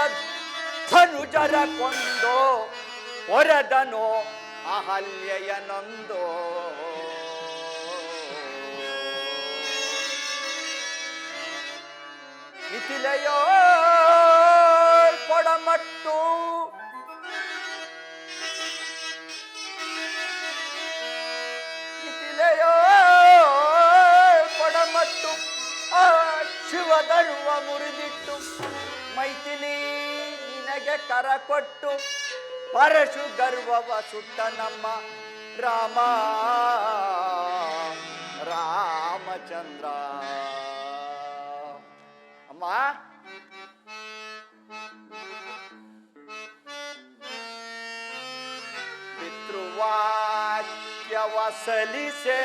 ಧನುಜರ ಕೊಂದು ಹೊರದನು ಅಹಲ್ಯೆಯನೊಂದು ಮಿಥಿಲೆಯೋ ಕೊಡಮಟ್ಟು ಮಿಥಿಲೆಯೋ ಕೊಡಮಟ್ಟು ಆ ಶಿವದಳುವ ಮುರಿದಿಟ್ಟು ಮೈಥಿಲಿ ನಿನಗೆ ಕರ ಕೊಟ್ಟು ಪರಶು ಗರ್ವವ ಸುಟ್ಟ ನಮ್ಮ ರಾಮ ರಾಮಚಂದ್ರ. ಅಮ್ಮ ಪಿತೃವಾಕ್ಯವ ಸಲಿಸೆ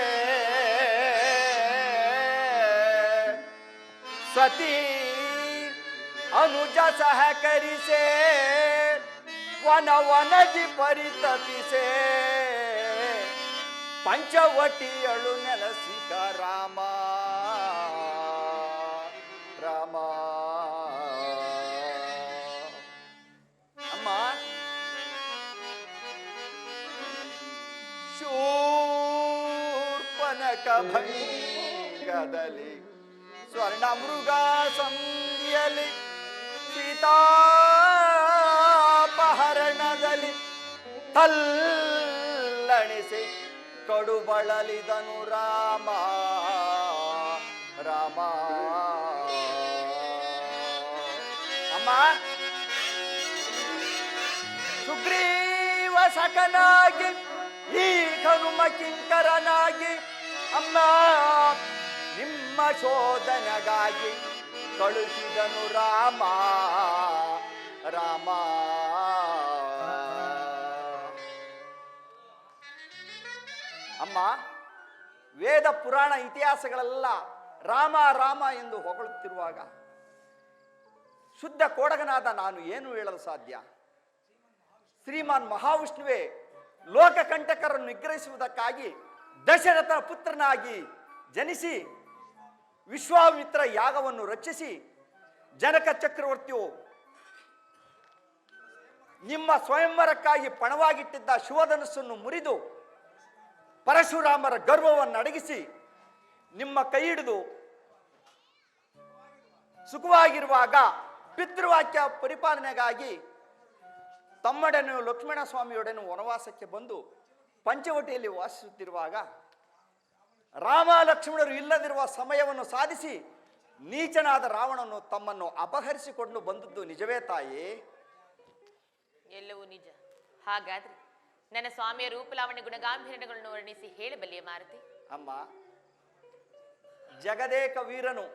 ಸತಿ ಅನುಜ ಸಹಕರಿಸೆ ವನವನದಿ ಪರಿತಪಿಸೆ ಪಂಚವಟಿಯಳು ನೆಲಸಿಕ ರಾಮ ರಾಮ. ಅಮ್ಮ ಶೂರ್ಪನಖ ಭಂಗದಲ್ಲಿ ಸ್ವರ್ಣ ಮೃಗ ಸಂಧಿಯಲ್ಲಿ ಸೀತಾಪಹರಣದಲ್ಲಿ ತಲ್ಲಣಿಸಿ ಕಡುಬಳಲಿದನು ರಾಮ ರಾಮ. ಅಮ್ಮ ಸುಗ್ರೀವ ಸಖನಾಗಿ ಈ ಹನುಮ ಕಿಂಕರನಾಗಿ ಅಮ್ಮ ನಿಮ್ಮ ಶೋಧನೆಗಾಗಿ ಕಳುಹಿದನು ರಾಮ ರಾಮ. ಅಮ್ಮ ವೇದ ಪುರಾಣ ಇತಿಹಾಸಗಳೆಲ್ಲ ರಾಮ ರಾಮ ಎಂದು ಹೊಗಳುತ್ತಿರುವಾಗ ಶುದ್ಧ ಕೋಡಗನಾದ ನಾನು ಏನು ಹೇಳಲು ಸಾಧ್ಯ? ಶ್ರೀಮಾನ್ ಮಹಾವಿಷ್ಣುವೇ ಲೋಕಕಂಟಕರನ್ನು ನಿಗ್ರಹಿಸುವುದಕ್ಕಾಗಿ ದಶರಥ ಪುತ್ರನಾಗಿ ಜನಿಸಿ ವಿಶ್ವಾಮಿತ್ರ ಯಾಗವನ್ನು ರಚಿಸಿ ಜನಕ ಚಕ್ರವರ್ತಿಯು ನಿಮ್ಮ ಸ್ವಯಂವರಕ್ಕಾಗಿ ಪಣವಾಗಿಟ್ಟಿದ್ದ ಶಿವಧನಸ್ಸನ್ನು ಮುರಿದು ಪರಶುರಾಮರ ಗರ್ವವನ್ನು ಅಡಗಿಸಿ ನಿಮ್ಮ ಕೈ ಹಿಡಿದು ಸುಖವಾಗಿರುವಾಗ ಪಿತೃವಾಕ್ಯ ಪರಿಪಾಲನೆಗಾಗಿ ತಮ್ಮೊಡನೆ ಲಕ್ಷ್ಮಣ ಸ್ವಾಮಿಯೊಡನೆ ವನವಾಸಕ್ಕೆ ಬಂದು ಪಂಚವಟಿಯಲ್ಲಿ ವಾಸಿಸುತ್ತಿರುವಾಗ ರಾಮ ಲಕ್ಷ್ಮಣರು ಇಲ್ಲದಿರುವ ಸಮಯವನ್ನು ಸಾಧಿಸಿ ನೀಚನಾದ ರಾವಣನು ತಮ್ಮನ್ನು ಅಪಹರಿಸಿಕೊಂಡು ಬಂದದ್ದು ನಿಜವೇ ತಾಯಿ? ಎಲ್ಲವೂ ನಿಜ. ಹಾಗಾದ್ರೆ ನನ್ನ ಸ್ವಾಮಿಯ ರೂಪಲಾವಣ್ಯ ಗುಣಗಾಂಭೀರ್ಯಗಳನ್ನು ವರ್ಣಿಸಿ ಹೇಳಬಲ್ಲೆಯ ಮಾರುತಿ? ಅಮ್ಮ ಜಗದೇಕ ವೀರನು,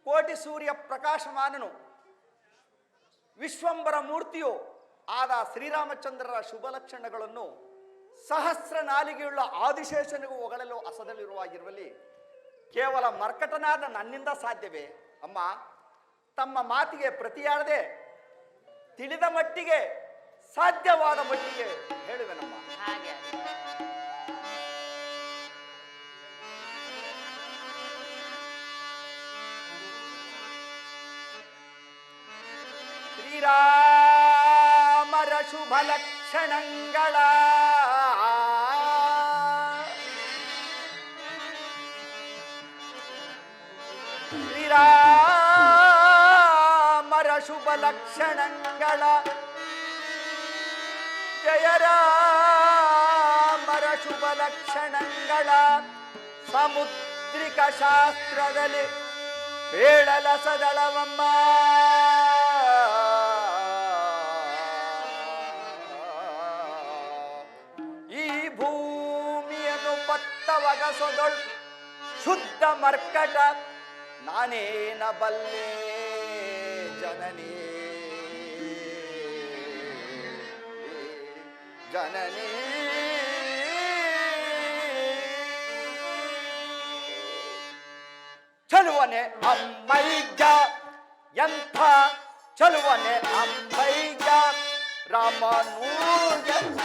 ಕೋಟಿ ಸೂರ್ಯ ಪ್ರಕಾಶಮಾನನು, ವಿಶ್ವಂಬರ ಮೂರ್ತಿಯು ಆದ ಶ್ರೀರಾಮಚಂದ್ರರ ಶುಭ ಲಕ್ಷಣಗಳನ್ನು ಸಹಸ್ರ ನಾಲಿಗೆಯುಳ್ಳ ಆದಿಶೇಷನಿಗೂ ಹೊಗಳಲು ಅಸದಲ್ಲಿರುವಾಗಿರುವಲ್ಲಿ ಕೇವಲ ಮರ್ಕಟನಾದ ನನ್ನಿಂದ ಸಾಧ್ಯವೇ? ಅಮ್ಮ ತಮ್ಮ ಮಾತಿಗೆ ಪ್ರತಿಯಾಡದೆ ತಿಳಿದ ಮಟ್ಟಿಗೆ ಸಾಧ್ಯವಾದ ಮಟ್ಟಿಗೆ ಹೇಳುವೆನಮ್ಮ. ಹಾಗೆ ಶ್ರೀರಾಮರ ಶುಭ ಲಕ್ಷಣಗಳ ಶ್ರೀರಾಮರ ಶುಭ ಲಕ್ಷಣಗಳ ಜಯರಾಮರ ಶುಭ ಲಕ್ಷಣಗಳ ಸಮುದ್ರಿಕ ಶಾಸ್ತ್ರದಲ್ಲಿ ಬೇಡಲ ಸದಳವಮ್ಮ. ಈ ಭೂಮಿಯನ್ನು ಪತ್ತವಗಸೊದೊಳ್ ಶುದ್ಧ ಮರ್ಕಟ ನಾನೇನ ಬಲ್ಲೆ ಜನನಿ ಜನನಿ ಚಲುವನೆ ಅಮ್ಮಯ್ಯ ಎಂಥ ಚಲುವನೆ ಅಮ್ಮಯ್ಯ ರಾಮನೂ ಎಂಥ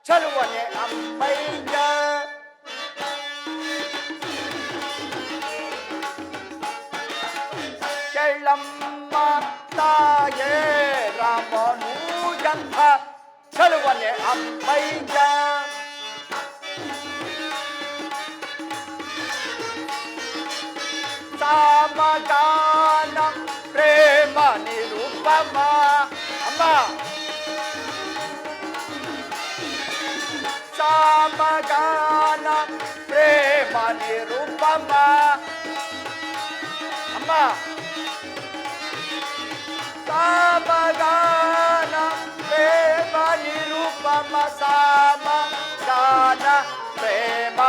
ಚಲುವನೆ ಅಮ್ಮಯ್ಯ ಕೆಳಮ್ಮ ತಾಯೇ ರಾಮನೂ ಎಂಥ ಚಲುವನೆ ಅಮ್ಮಯ್ಯ ಸಾಮಗಾನ ಪ್ರೇಮ ನಿರುಪಮ ಅಮ್ಮ ಸಾಮಗಾನ ಪ್ರೇಮ ನಿರುಪಮ ಅಮ್ಮ ಸಾಮಗಾನ ಪ್ರೇಮ ನಿರುಪಮ ಸಾಮಗಾನ ಪ್ರೇಮ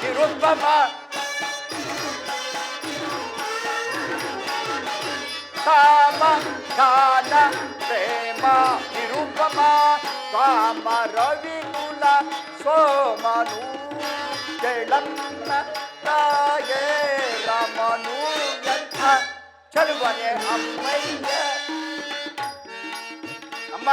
ನಿರುಪಮ ಕಾಮ ಗಾನ ಪ್ರೇಮ ನಿರುಪಮ ಕಾಮ ರವಿಕುಲ ಸೋಮನು ಕೆಳನ್ನ ತಾಯೇ ರಾಮನು ಎಂಥ ಚಲುವನೆ ಅಮ್ಮಯ್ಯ ಅಮ್ಮ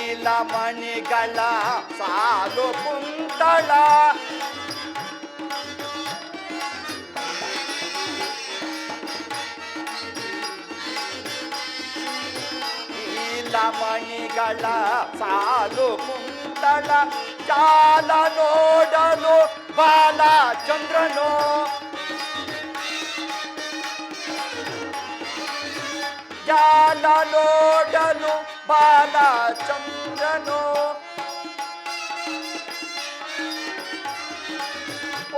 ನೀಲಮಣಿಗಳ ಸಾಲು ಕುಂತಳ ನೀಲಮಣಿಗಳ ಸಾಲು ಕುಂತಳ ಜಾಲ ನೋಡಲು ಬಾಲಚಂದ್ರನು ಜಾಲ ನೋಡಲು ಬಾಲಚಂದ್ರನು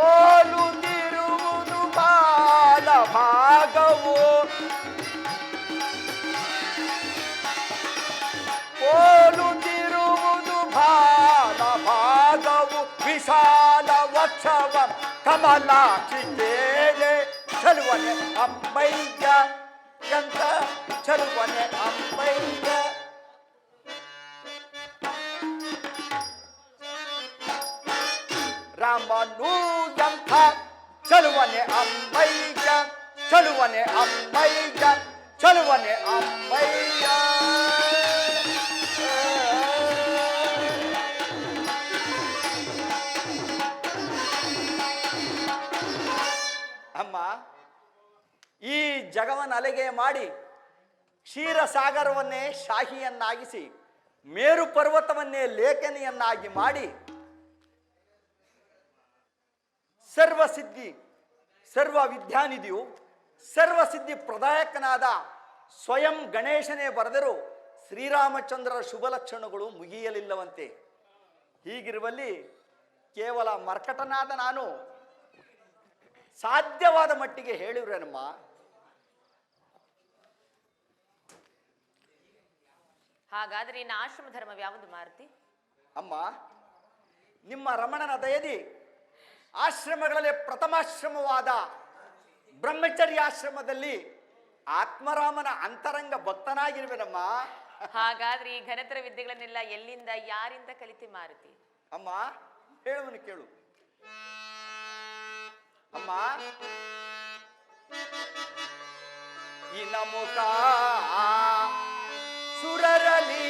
ಓಲುತ್ತಿರುವುದು ಬಾಲ ಭಾಗವು ಓಲುತ್ತಿರುವುದು ಬಾಲ ಭಾಗವು ವಿಶಾಲ ವಕ್ಷವ ಕಮಲಾಕ್ಷಿ ಕೇಳೆ ಚಲುವನೆ ಅಮ್ಮಯ್ಯ ಎಂತ ಚಲುವನೆ ಅಮ್ಮಯ್ಯ ರಾಮನೂ ಎಂಥ ಚಲುವನೆ ಅಮ್ಮಯ್ಯ ಚಲುವನೆ ಅಮ್ಮಯ್ಯ ಚಲುವನೆ ಅಮ್ಮಯ್ಯ ಅಮ್ಮ ಈ ಜಗವನ್ನು ಅಲೆಗೆ ಮಾಡಿ ಕ್ಷೀರಸಾಗರವನ್ನೇ ಶಾಹಿಯನ್ನಾಗಿಸಿ ಮೇರು ಪರ್ವತವನ್ನೇ ಲೇಖನಿಯನ್ನಾಗಿ ಮಾಡಿ ಸರ್ವಸಿದ್ಧಿ ಸರ್ವ ವಿದ್ಯಾನಿಧಿಯು ಸರ್ವಸಿದ್ಧಿ ಪ್ರದಾಯಕನಾದ ಸ್ವಯಂ ಗಣೇಶನೇ ಬರೆದರೂ ಶ್ರೀರಾಮಚಂದ್ರರ ಶುಭ ಲಕ್ಷಣಗಳು ಮುಗಿಯಲಿಲ್ಲವಂತೆ. ಹೀಗಿರುವಲ್ಲಿ ಕೇವಲ ಮರ್ಕಟನಾದ ನಾನು ಸಾಧ್ಯವಾದ ಮಟ್ಟಿಗೆ ಹೇಳಿವ್ರೇನಮ್ಮ. ಹಾಗಾದ್ರೆ ಇನ್ನು ಆಶ್ರಮ ಧರ್ಮವ್ಯಾವುದು ಮಾರುತಿ? ಅಮ್ಮ, ನಿಮ್ಮ ರಮಣನ ದಯದಿ ಆಶ್ರಮಗಳಲ್ಲಿ ಪ್ರಥಮಾಶ್ರಮವಾದ ಬ್ರಹ್ಮಚರ್ಯಾಶ್ರಮದಲ್ಲಿ ಆತ್ಮರಾಮನ ಅಂತರಂಗ ಭಕ್ತನಾಗಿರುವೆನಮ್ಮ. ಹಾಗಾದ್ರೆ ಈ ಘನತರ ವಿದ್ಯೆಗಳನ್ನೆಲ್ಲ ಎಲ್ಲಿಂದ ಯಾರಿಂದ ಕಲಿತಿ ಮಾರುತಿ? ಅಮ್ಮ, ಹೇಳುವನು ಕೇಳು ಅಮ್ಮ. ಈ ನಮುಖ ಸುರರಲಿ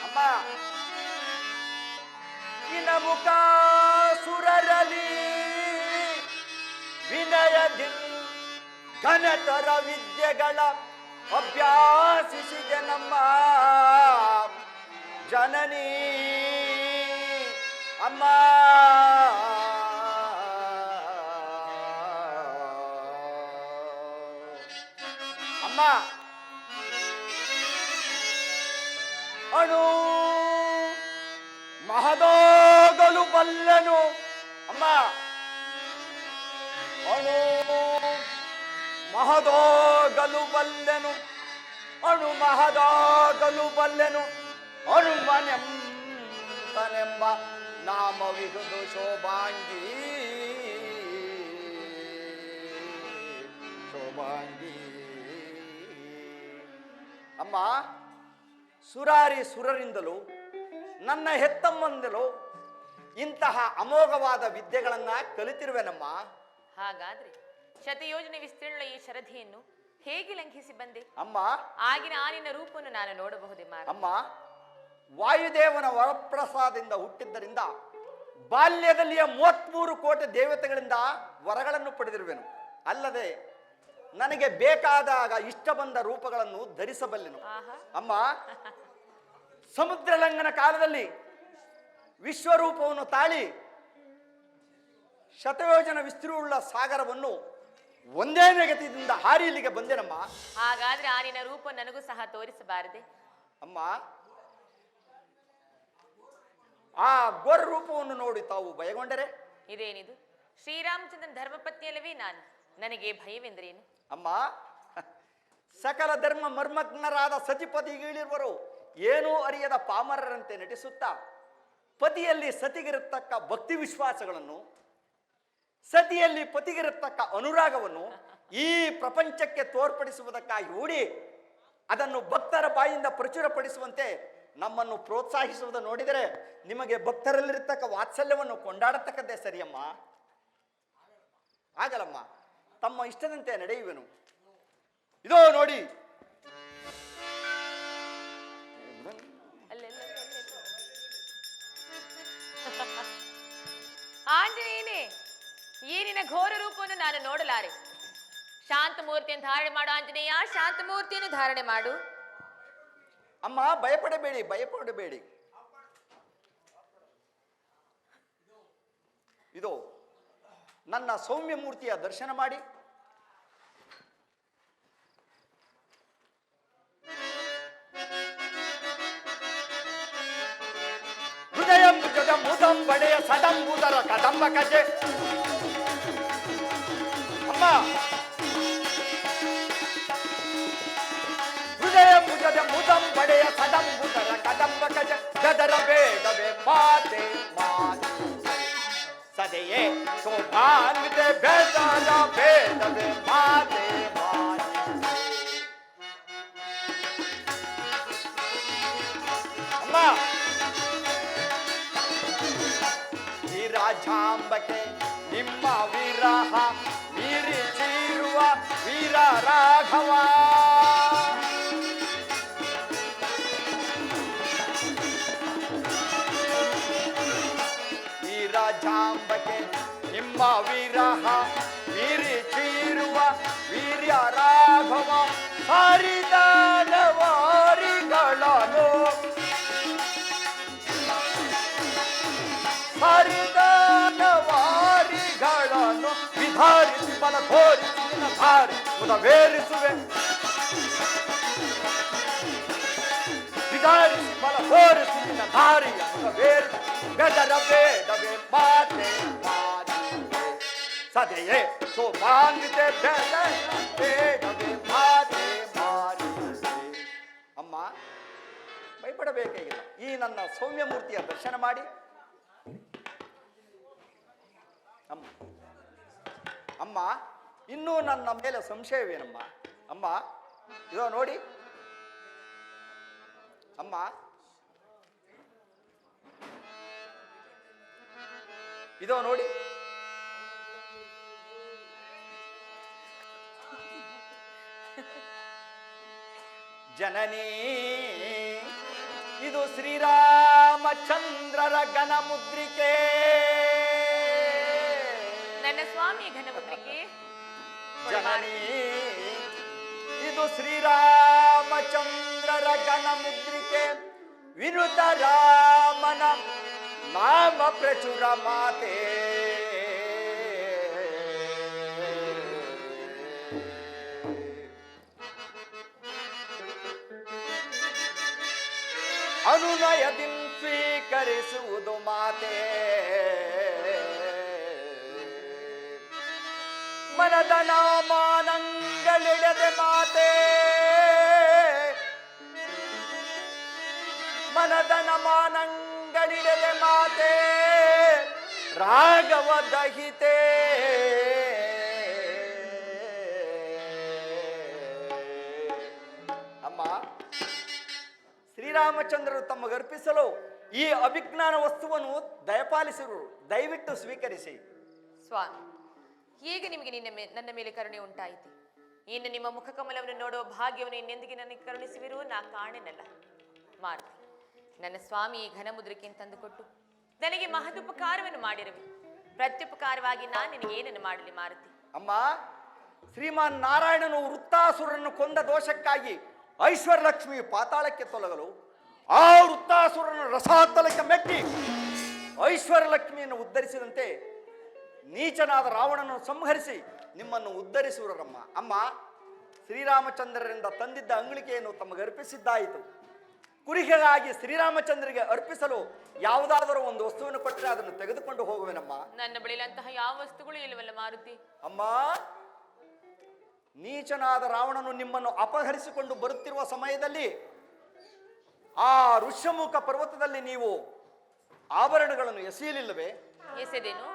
ಅಮ್ಮ, ಈ ನಮುಖ ಸುರರಲಿ ವಿನಯದಿ ಘನತರ ವಿದ್ಯೆಗಳ ಅಭ್ಯಾಸಿಸಿದೆ ನಮ್ಮ ಜನನಿ ಅಮ್ಮ. ಅಮ್ಮ, ಅಣು ಮಹದೋಗಲು ಬಲ್ಲನು ಅಮ್ಮ. ಅಣು ಮಹದೋಗಲು ಬಲ್ಲನು ಅಣು ಮಹದಾಗಲು ಬಲ್ಲೆನು ಹನುಮನೆಂಬ ನಾಮವಿಹುದು ಶೋಭಾಂಗಿ ಶೋಭಾಂಗಿ. ಅಮ್ಮ, ಸುರಾರಿ ಸುರರಿಂದಲೂ ನನ್ನ ಹೆತ್ತಮ್ಮಂದಲೂ ಇಂತಹ ಅಮೋಘವಾದ ವಿದ್ಯೆಗಳನ್ನ ಕಲಿತಿರುವೆನಮ್ಮ. ಹಾಗಾದ್ರೆ ಶತಯೋಜನೆ ವಿಸ್ತೀರ್ಣ ಈ ಶರಧಿಯನ್ನು ಹೇಗೆ ಲಂಘಿಸಿ ಬಂದೆ? ಅಮ್ಮ, ಆಗಿನ ಆನಿನ ರೂಪವನ್ನು ನಾನು ನೋಡಬಹುದೇ ಮಾರ? ಅಮ್ಮ, ವಾಯುದೇವನ ವರಪ್ರಸಾದದಿಂದ ಹುಟ್ಟಿದ್ದರಿಂದ ಬಾಲ್ಯದಲ್ಲಿಯ 33 ಕೋಟಿ ದೇವತೆಗಳಿಂದ ವರಗಳನ್ನು ಪಡೆದಿರುವೆನು. ಅಲ್ಲದೆ ನನಗೆ ಬೇಕಾದಾಗ ಇಷ್ಟ ಬಂದ ರೂಪಗಳನ್ನು ಧರಿಸಬಲ್ಲೆನು. ಅಮ್ಮ, ಸಮುದ್ರ ಲಂಘನ ಕಾಲದಲ್ಲಿ ವಿಶ್ವರೂಪವನ್ನು ತಾಳಿ ಶತಯೋಜನ ವಿಸ್ತೀರ್ಣವುಳ್ಳ ಸಾಗರವನ್ನು ಒಂದೇ ನೆಗತಿಯಿಂದ ಹಾರಿ ಇಲ್ಲಿಗೆ ಬಂದೆನಮ್ಮ. ಹಾಗಾದ್ರೆ ಆನಿನ ರೂಪ ನನಗೂ ಸಹ ತೋರಿಸಬಾರದೆ? ಅಮ್ಮ, ಆ ಗೋರ ರೂಪವನ್ನು ನೋಡಿ ತಾವು ಭಯಗೊಂಡರೆ? ಇದೇನಿದು? ಶ್ರೀರಾಮಚಂದ್ರನ ಧರ್ಮಪತ್ನಿಯಲ್ಲವೇ ನಾನು, ನನಗೆ ಭಯವೆಂದರೇನು? ಅಮ್ಮ, ಸಕಲ ಧರ್ಮ ಮರ್ಮಜ್ಞರಾದ ಸತಿಪತಿಗಳಿರುವರು ಏನೂ ಅರಿಯದ ಪಾಮರರಂತೆ ನಟಿಸುತ್ತಾ ಪತಿಯಲ್ಲಿ ಸತಿಗಿರತಕ್ಕ ಭಕ್ತಿ ವಿಶ್ವಾಸಗಳನ್ನು, ಸತಿಯಲ್ಲಿ ಪತಿಗಿರತಕ್ಕ ಅನುರಾಗವನ್ನು ಈ ಪ್ರಪಂಚಕ್ಕೆ ತೋರ್ಪಡಿಸುವುದಕ್ಕಾಗಿ ಹೂಡಿ ಅದನ್ನು ಭಕ್ತರ ಬಾಯಿಂದ ಪ್ರಚುರಪಡಿಸುವಂತೆ ನಮ್ಮನ್ನು ಪ್ರೋತ್ಸಾಹಿಸುವುದು ನೋಡಿದರೆ ನಿಮಗೆ ಭಕ್ತರಲ್ಲಿರತಕ್ಕ ವಾತ್ಸಲ್ಯವನ್ನು ಕೊಂಡಾಡತಕ್ಕದ್ದೇ ಸರಿಯಮ್ಮ. ಆಗಲಮ್ಮ, ತಮ್ಮ ಇಷ್ಟದಂತೆ ನಡೆಯುವೆನು. ಇದೋ ನೋಡಿ, ಆಂಜನೇಯನೇ, ಏನಿನ ಘೋರ ರೂಪವನ್ನು ನಾನು ನೋಡಲಾರೆ. ಶಾಂತಮೂರ್ತಿಯನ್ನು ಧಾರಣೆ ಮಾಡು ಆಂಜನೇಯ, ಶಾಂತಮೂರ್ತಿಯನ್ನು ಧಾರಣೆ ಮಾಡು. ಅಮ್ಮ, ಭಯಪಡಬೇಡಿ, ಭಯಪಡಬೇಡಿ. ಇದು ನನ್ನ ಸೌಮ್ಯ ಮೂರ್ತಿಯ ದರ್ಶನ ಮಾಡಿ ಹೃದಯ ಭುಜದ ಮುದಂಬಡೆಯ ಸದಂಬುದರ ಕದಂಬ ಕಜೆ. ಅಮ್ಮ, ಹೃದಯ ಭುಜದ ಮುದಂಬಡೆಯ ಸದಂಬುದರ ಕದಂಬ ಕಜ ಗದರ ಬೇಡವೇ ಮಾತೆ ಮಾತೆ ಸದೆಯೇ ಶೋಭಾನ್ವಿತೆ ಬೇದರ ಬೇಡವೇ ಮಾತೆ ಮಾತೆ. ಅಮ್ಮ, ವಿರಾಜಾಂಬಕೆ ನಿಮ್ಮ ವಿರಹ ಮೀರಿಚಿರುವ ವೀರ ರಾಘವ. ವಿರಾಜಾಂಬಕೆ ನಿಮ್ಮ ವಿರಹ ಮೀರಿಚಿರುವ ವೀರ್ಯ ರಾಘವ. ಹರಿದಾನವಾರಿಗಳನ್ನು ಹರಿದಾನವಾರಿಗಳನ್ನು ವಿಧಾರಿಸಿ ಬಲ ತೋರಿಸಿ ನಿನ್ನ ಧಾರಿ ಮುದವೇರಿಸುವೆ. ವಿಧಾರಿಸಿ ಬಲ ತೋರಿಸಿ ನಿನ್ನ ಧಾರಿಯ ಮುದವೇರಿಸಿ ಬೆದರ ಬೇಡವೇ ಮಾತೆ ಮಾತೆ ಸದೆಯೇ ಶೋಭಾನ್ವಿತೆ ಬೆದರ ಬೇಡವೇ ಮಾತೆ ಮಾತೆ. ಅಮ್ಮ, ಭಯಪಡಬೇಕಾಗಿಲ್ಲ. ಈ ನನ್ನ ಸೌಮ್ಯ ಮೂರ್ತಿಯ ದರ್ಶನ ಮಾಡಿ. ಅಮ್ಮ, ಅಮ್ಮ, ಇನ್ನೂ ನನ್ನ ಮೇಲೆ ಸಂಶಯವೇನಮ್ಮ? ಅಮ್ಮ, ಇದೋ ನೋಡಿ. ಅಮ್ಮ, ಇದೋ ನೋಡಿ. ಜನನಿ, ಇದು ಶ್ರೀರಾಮಚಂದ್ರರ ಘನಮುದ್ರಿಕೆ. ನನ್ನ ಸ್ವಾಮಿಯ ಘನಮುದ್ರಿಕೆ. ಜನನಿ, ಇದು ಶ್ರೀರಾಮಚಂದ್ರರ ಘನಮುದ್ರಿಕೆ. ವಿನುತ ರಾಮನ ನಾಮ ಪ್ರಚುರ ಮಾತೆ. ಅನುನಯದಿ ಸ್ವೀಕರಿಸುವುದು ಮಾತೆ. ಮನದ ನಾಮಾನಂಗಳಿಡದೆ ಮಾತೆ. ಮನದ ನಮಾನಂಗಳಿಡದೆ ಮಾತೆ ರಾಘವ ದಹಿತೆ ಅಮ್ಮ, ಶ್ರೀರಾಮಚಂದ್ರರು ತಮಗರ್ಪಿಸಲು ಈ ಅಭಿಜ್ಞಾನ ವಸ್ತುವನ್ನು ದಯಪಾಲಿಸಿರು, ದಯವಿಟ್ಟು ಸ್ವೀಕರಿಸಿ. ಸ್ವಾಮಿ, ಹೇಗೆ ನಿಮಗೆ ನನ್ನ ಮೇಲೆ ಕರುಣೆ ಉಂಟಾಯಿತು? ಇನ್ನು ನಿಮ್ಮ ಮುಖಕಮಲವನ್ನು ನೋಡುವ ಭಾಗ್ಯವನ್ನು ಇನ್ನೆಂದಿಗೆ ನನಗೆ ಕರುಣಿಸುವಿರೋ ನಾ ಕಾಣೆನಲ್ಲ. ಮಾರುತಿ, ನನ್ನ ಸ್ವಾಮಿ ಈ ಘನಮುದ್ರಿಕೆಯನ್ನು ತಂದುಕೊಟ್ಟು ನನಗೆ ಮಹದುಪಕಾರವನ್ನು ಮಾಡಿರುವೆ. ಪ್ರತ್ಯುಪಕಾರವಾಗಿ ನಾನು ನಿನಗೆ ಏನನ್ನು ಮಾಡಲಿ ಮಾರುತಿ? ಅಮ್ಮ, ಶ್ರೀಮಾನ್ ನಾರಾಯಣನು ವೃತ್ತಾಸುರನ್ನು ಕೊಂದ ದೋಷಕ್ಕಾಗಿ ಐಶ್ವರ್ಯಲಕ್ಷ್ಮಿ ಪಾತಾಳಕ್ಕೆ ತೊಲಗಲು ಆ ವೃತ್ತಾಸುರನ ರಸಾತಲಕ್ಕೆ ಮೆಟ್ಟಿ ಐಶ್ವರ್ಯಲಕ್ಷ್ಮಿಯನ್ನು ಉದ್ಧರಿಸಿದಂತೆ ನೀಚನಾದ ರಾವಣನನ್ನು ಸಂಹರಿಸಿ ನಿಮ್ಮನ್ನು ಉದ್ಧರಿಸುವರಮ್ಮ. ಅಮ್ಮ, ಶ್ರೀರಾಮಚಂದ್ರರಿಂದ ತಂದಿದ್ದ ಅಂಗಳಿಕೆಯನ್ನು ತಮಗರ್ಪಿಸಿದ್ದಾಯಿತು. ಕುರಿಗಾಗಿ ಶ್ರೀರಾಮಚಂದ್ರಿಗೆ ಅರ್ಪಿಸಲು ಯಾವುದಾದರೂ ಒಂದು ವಸ್ತುವನ್ನು ಕೊಟ್ಟರೆ ಅದನ್ನು ತೆಗೆದುಕೊಂಡು ಹೋಗುವೆನಮ್ಮ. ನನ್ನ ಬಳಿಯಲ್ಲಿ ಅಂತಹ ಯಾವ ವಸ್ತುಗಳು ಇಲ್ಲವಲ್ಲ ಮಾರುತಿ? ಅಮ್ಮ, ನೀಚನಾದ ರಾವಣನು ನಿಮ್ಮನ್ನು ಅಪಹರಿಸಿಕೊಂಡು ಬರುತ್ತಿರುವ ಸಮಯದಲ್ಲಿ ಆ ಋಷ್ಯಮುಖ ಪರ್ವತದಲ್ಲಿ ನೀವು ಆಭರಣಗಳನ್ನು ಎಸೆಯಲಿಲ್ಲವೇ? ಎಸೆದೇನು?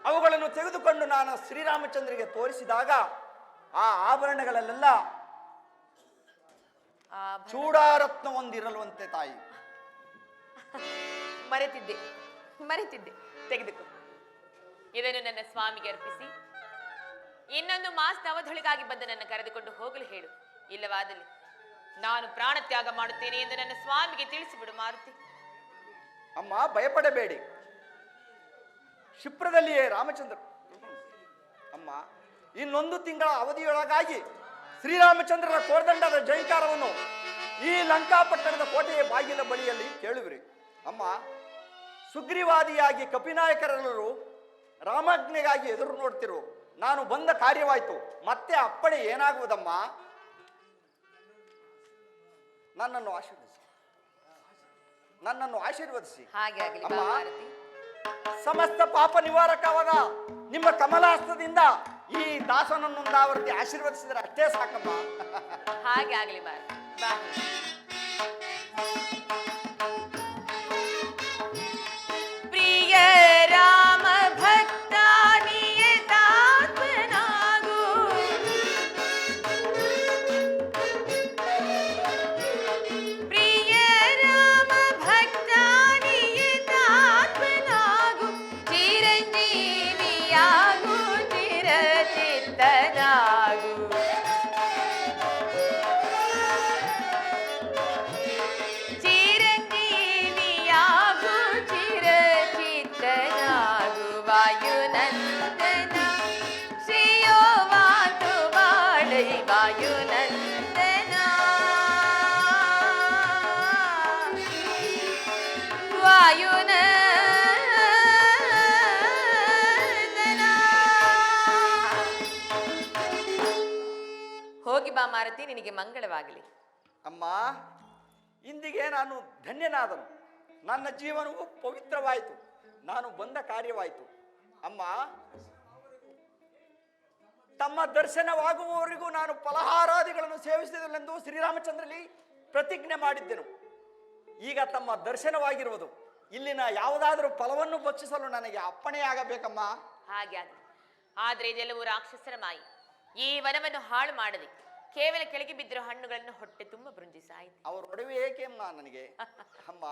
ಅವುಗಳನ್ನು ತೆಗೆದುಕೊಂಡು ನಾನು ಶ್ರೀರಾಮಚಂದ್ರಿಗೆ ತೋರಿಸಿದಾಗ ಆ ಆಭರಣಗಳಲ್ಲೆಲ್ಲ ಚೂಡಾರತ್ನ ಒಂದಿರಲ್ವಂತೆ ತಾಯಿ. ಮರೆತಿದ್ದೆ. ತೆಗೆದುಕೋ. ಇದನ್ನು ನನ್ನ ಸ್ವಾಮಿಗೆ ಅರ್ಪಿಸಿ ಇನ್ನೊಂದು ಮಾಸದ ಅವಧಳಿಗಾಗಿ ಬಂದು ನನ್ನ ಕರೆದುಕೊಂಡು ಹೋಗಲು ಹೇಳು. ಇಲ್ಲವಾದಲ್ಲಿ ನಾನು ಪ್ರಾಣ ತ್ಯಾಗ ಮಾಡುತ್ತೇನೆ ಎಂದು ನನ್ನ ಸ್ವಾಮಿಗೆ ತಿಳಿಸಿಬಿಡು ಮಾರುತಿ. ಅಮ್ಮ, ಭಯಪಡಬೇಡಿ. ಕ್ಷಿಪ್ರದಲ್ಲಿಯೇ ರಾಮಚಂದ್ರ ಅಮ್ಮ, ಇನ್ನೊಂದು ತಿಂಗಳ ಅವಧಿಯೊಳಗಾಗಿ ಶ್ರೀರಾಮಚಂದ್ರನ ಕೋರ್ದಂಡದ ಜೈಕಾರವನ್ನು ಈ ಲಂಕಾಪಟ್ಟಣದ ಕೋಟೆಯ ಬಾಗಿಲ ಬಳಿಯಲ್ಲಿ ಕೇಳುವಿರಿ. ಅಮ್ಮ, ಸುಗ್ರೀವಾದಿಯಾಗಿ ಕಪಿನಾಯಕರೆಲ್ಲರೂ ರಾಮಾಜ್ಞೆಗಾಗಿ ಎದುರು ನೋಡ್ತಿರು. ನಾನು ಬಂದ ಕಾರ್ಯವಾಯಿತು, ಮತ್ತೆ ಅಪ್ಪಣೆ ಏನಾಗುವುದಮ್ಮ? ನನ್ನನ್ನು ಆಶೀರ್ವದಿಸಿ. ಹಾಗೆ ಆಗಲಿ ಅಮ್ಮ, ಮಾರುತಿ. ಸಮಸ್ತ ಪಾಪ ನಿವಾರಕವಾದ ನಿಮ್ಮ ಕಮಲಾಸ್ತದಿಂದ ಈ ದಾಸನನ್ನೊಂದಾವರ್ತಿ ಆಶೀರ್ವದಿಸಿದರೆ ಅಷ್ಟೇ ಸಾಕಮ್ಮ. ಹಾಗೆ ಆಗಲಿ ಮಾರುತಿ. ಬಾ. ಪ್ರಿಯ ರಾಮ ಭಕ್ತ ನಿಯತಾತ್ಮನಾಗು, ಪ್ರಿಯ ರಾಮ ಭಕ್ತ ನಿಯತಾತ್ಮನಾಗು, ಚಿರಂಜೀವಿಯಾಗು ಚಿರಚಿತ್ತನಾಗು. ಚಿರಂಜೀವಿಯಾಗು ಚಿರಚಿತ್ತನಾಗು, ವಾಯುನಂದನ ಶ್ರೇಯೋವಾತು ಬಾಳೈ ವಾಯುನಂದನ. ವಾಯುನಂದನ. ಹೋಗಿ ಬಾ ಮಾರುತಿ, ನಿನಗೆ ಮಂಗಳವಾಗಲಿ. ಅಮ್ಮ, ಇಂದಿಗೆ ನಾನು ಧನ್ಯನಾದನು. ನನ್ನ ಜೀವನವು ಪವಿತ್ರವಾಯಿತು. ನಾನು ಬಂದ ಕಾರ್ಯವಾಯಿತು. ಅಮ್ಮ, ತಮ್ಮ ದರ್ಶನವಾಗುವವರೆಗೂ ನಾನು ಫಲಹಾರಾದಿಗಳನ್ನು ಸೇವಿಸಿದಲೆಂದು ಶ್ರೀರಾಮಚಂದ್ರಲ್ಲಿ ಪ್ರತಿಜ್ಞೆ ಮಾಡಿದ್ದೆನು. ಈಗ ತಮ್ಮ ದರ್ಶನವಾಗಿರುವುದು. ಇಲ್ಲಿನ ಯಾವುದಾದರೂ ಫಲವನ್ನು ಭಕ್ಷಿಸಲು ನನಗೆ ಅಪ್ಪಣೆಯಾಗಬೇಕಮ್ಮ. ಹಾಗೆ ಆಗಲಿ. ಆದರೆ ಇದೆಲ್ಲವೂ ರಾಕ್ಷಸರ ಮಾಯಿ. ಈ ವನವನ್ನು ಹಾಳು ಮಾಡದೆ ಕೇವಲ ಕೆಳಗೆ ಬಿದ್ದಿರೋ ಹಣ್ಣುಗಳನ್ನು ಹೊಟ್ಟೆ ತುಂಬ ಭೃಂಜಿಸಾಯಿತು. ಅವರ ಒಡವೆ ಏಕೆ ಅಮ್ಮ ನನಗೆ? ಅಮ್ಮ,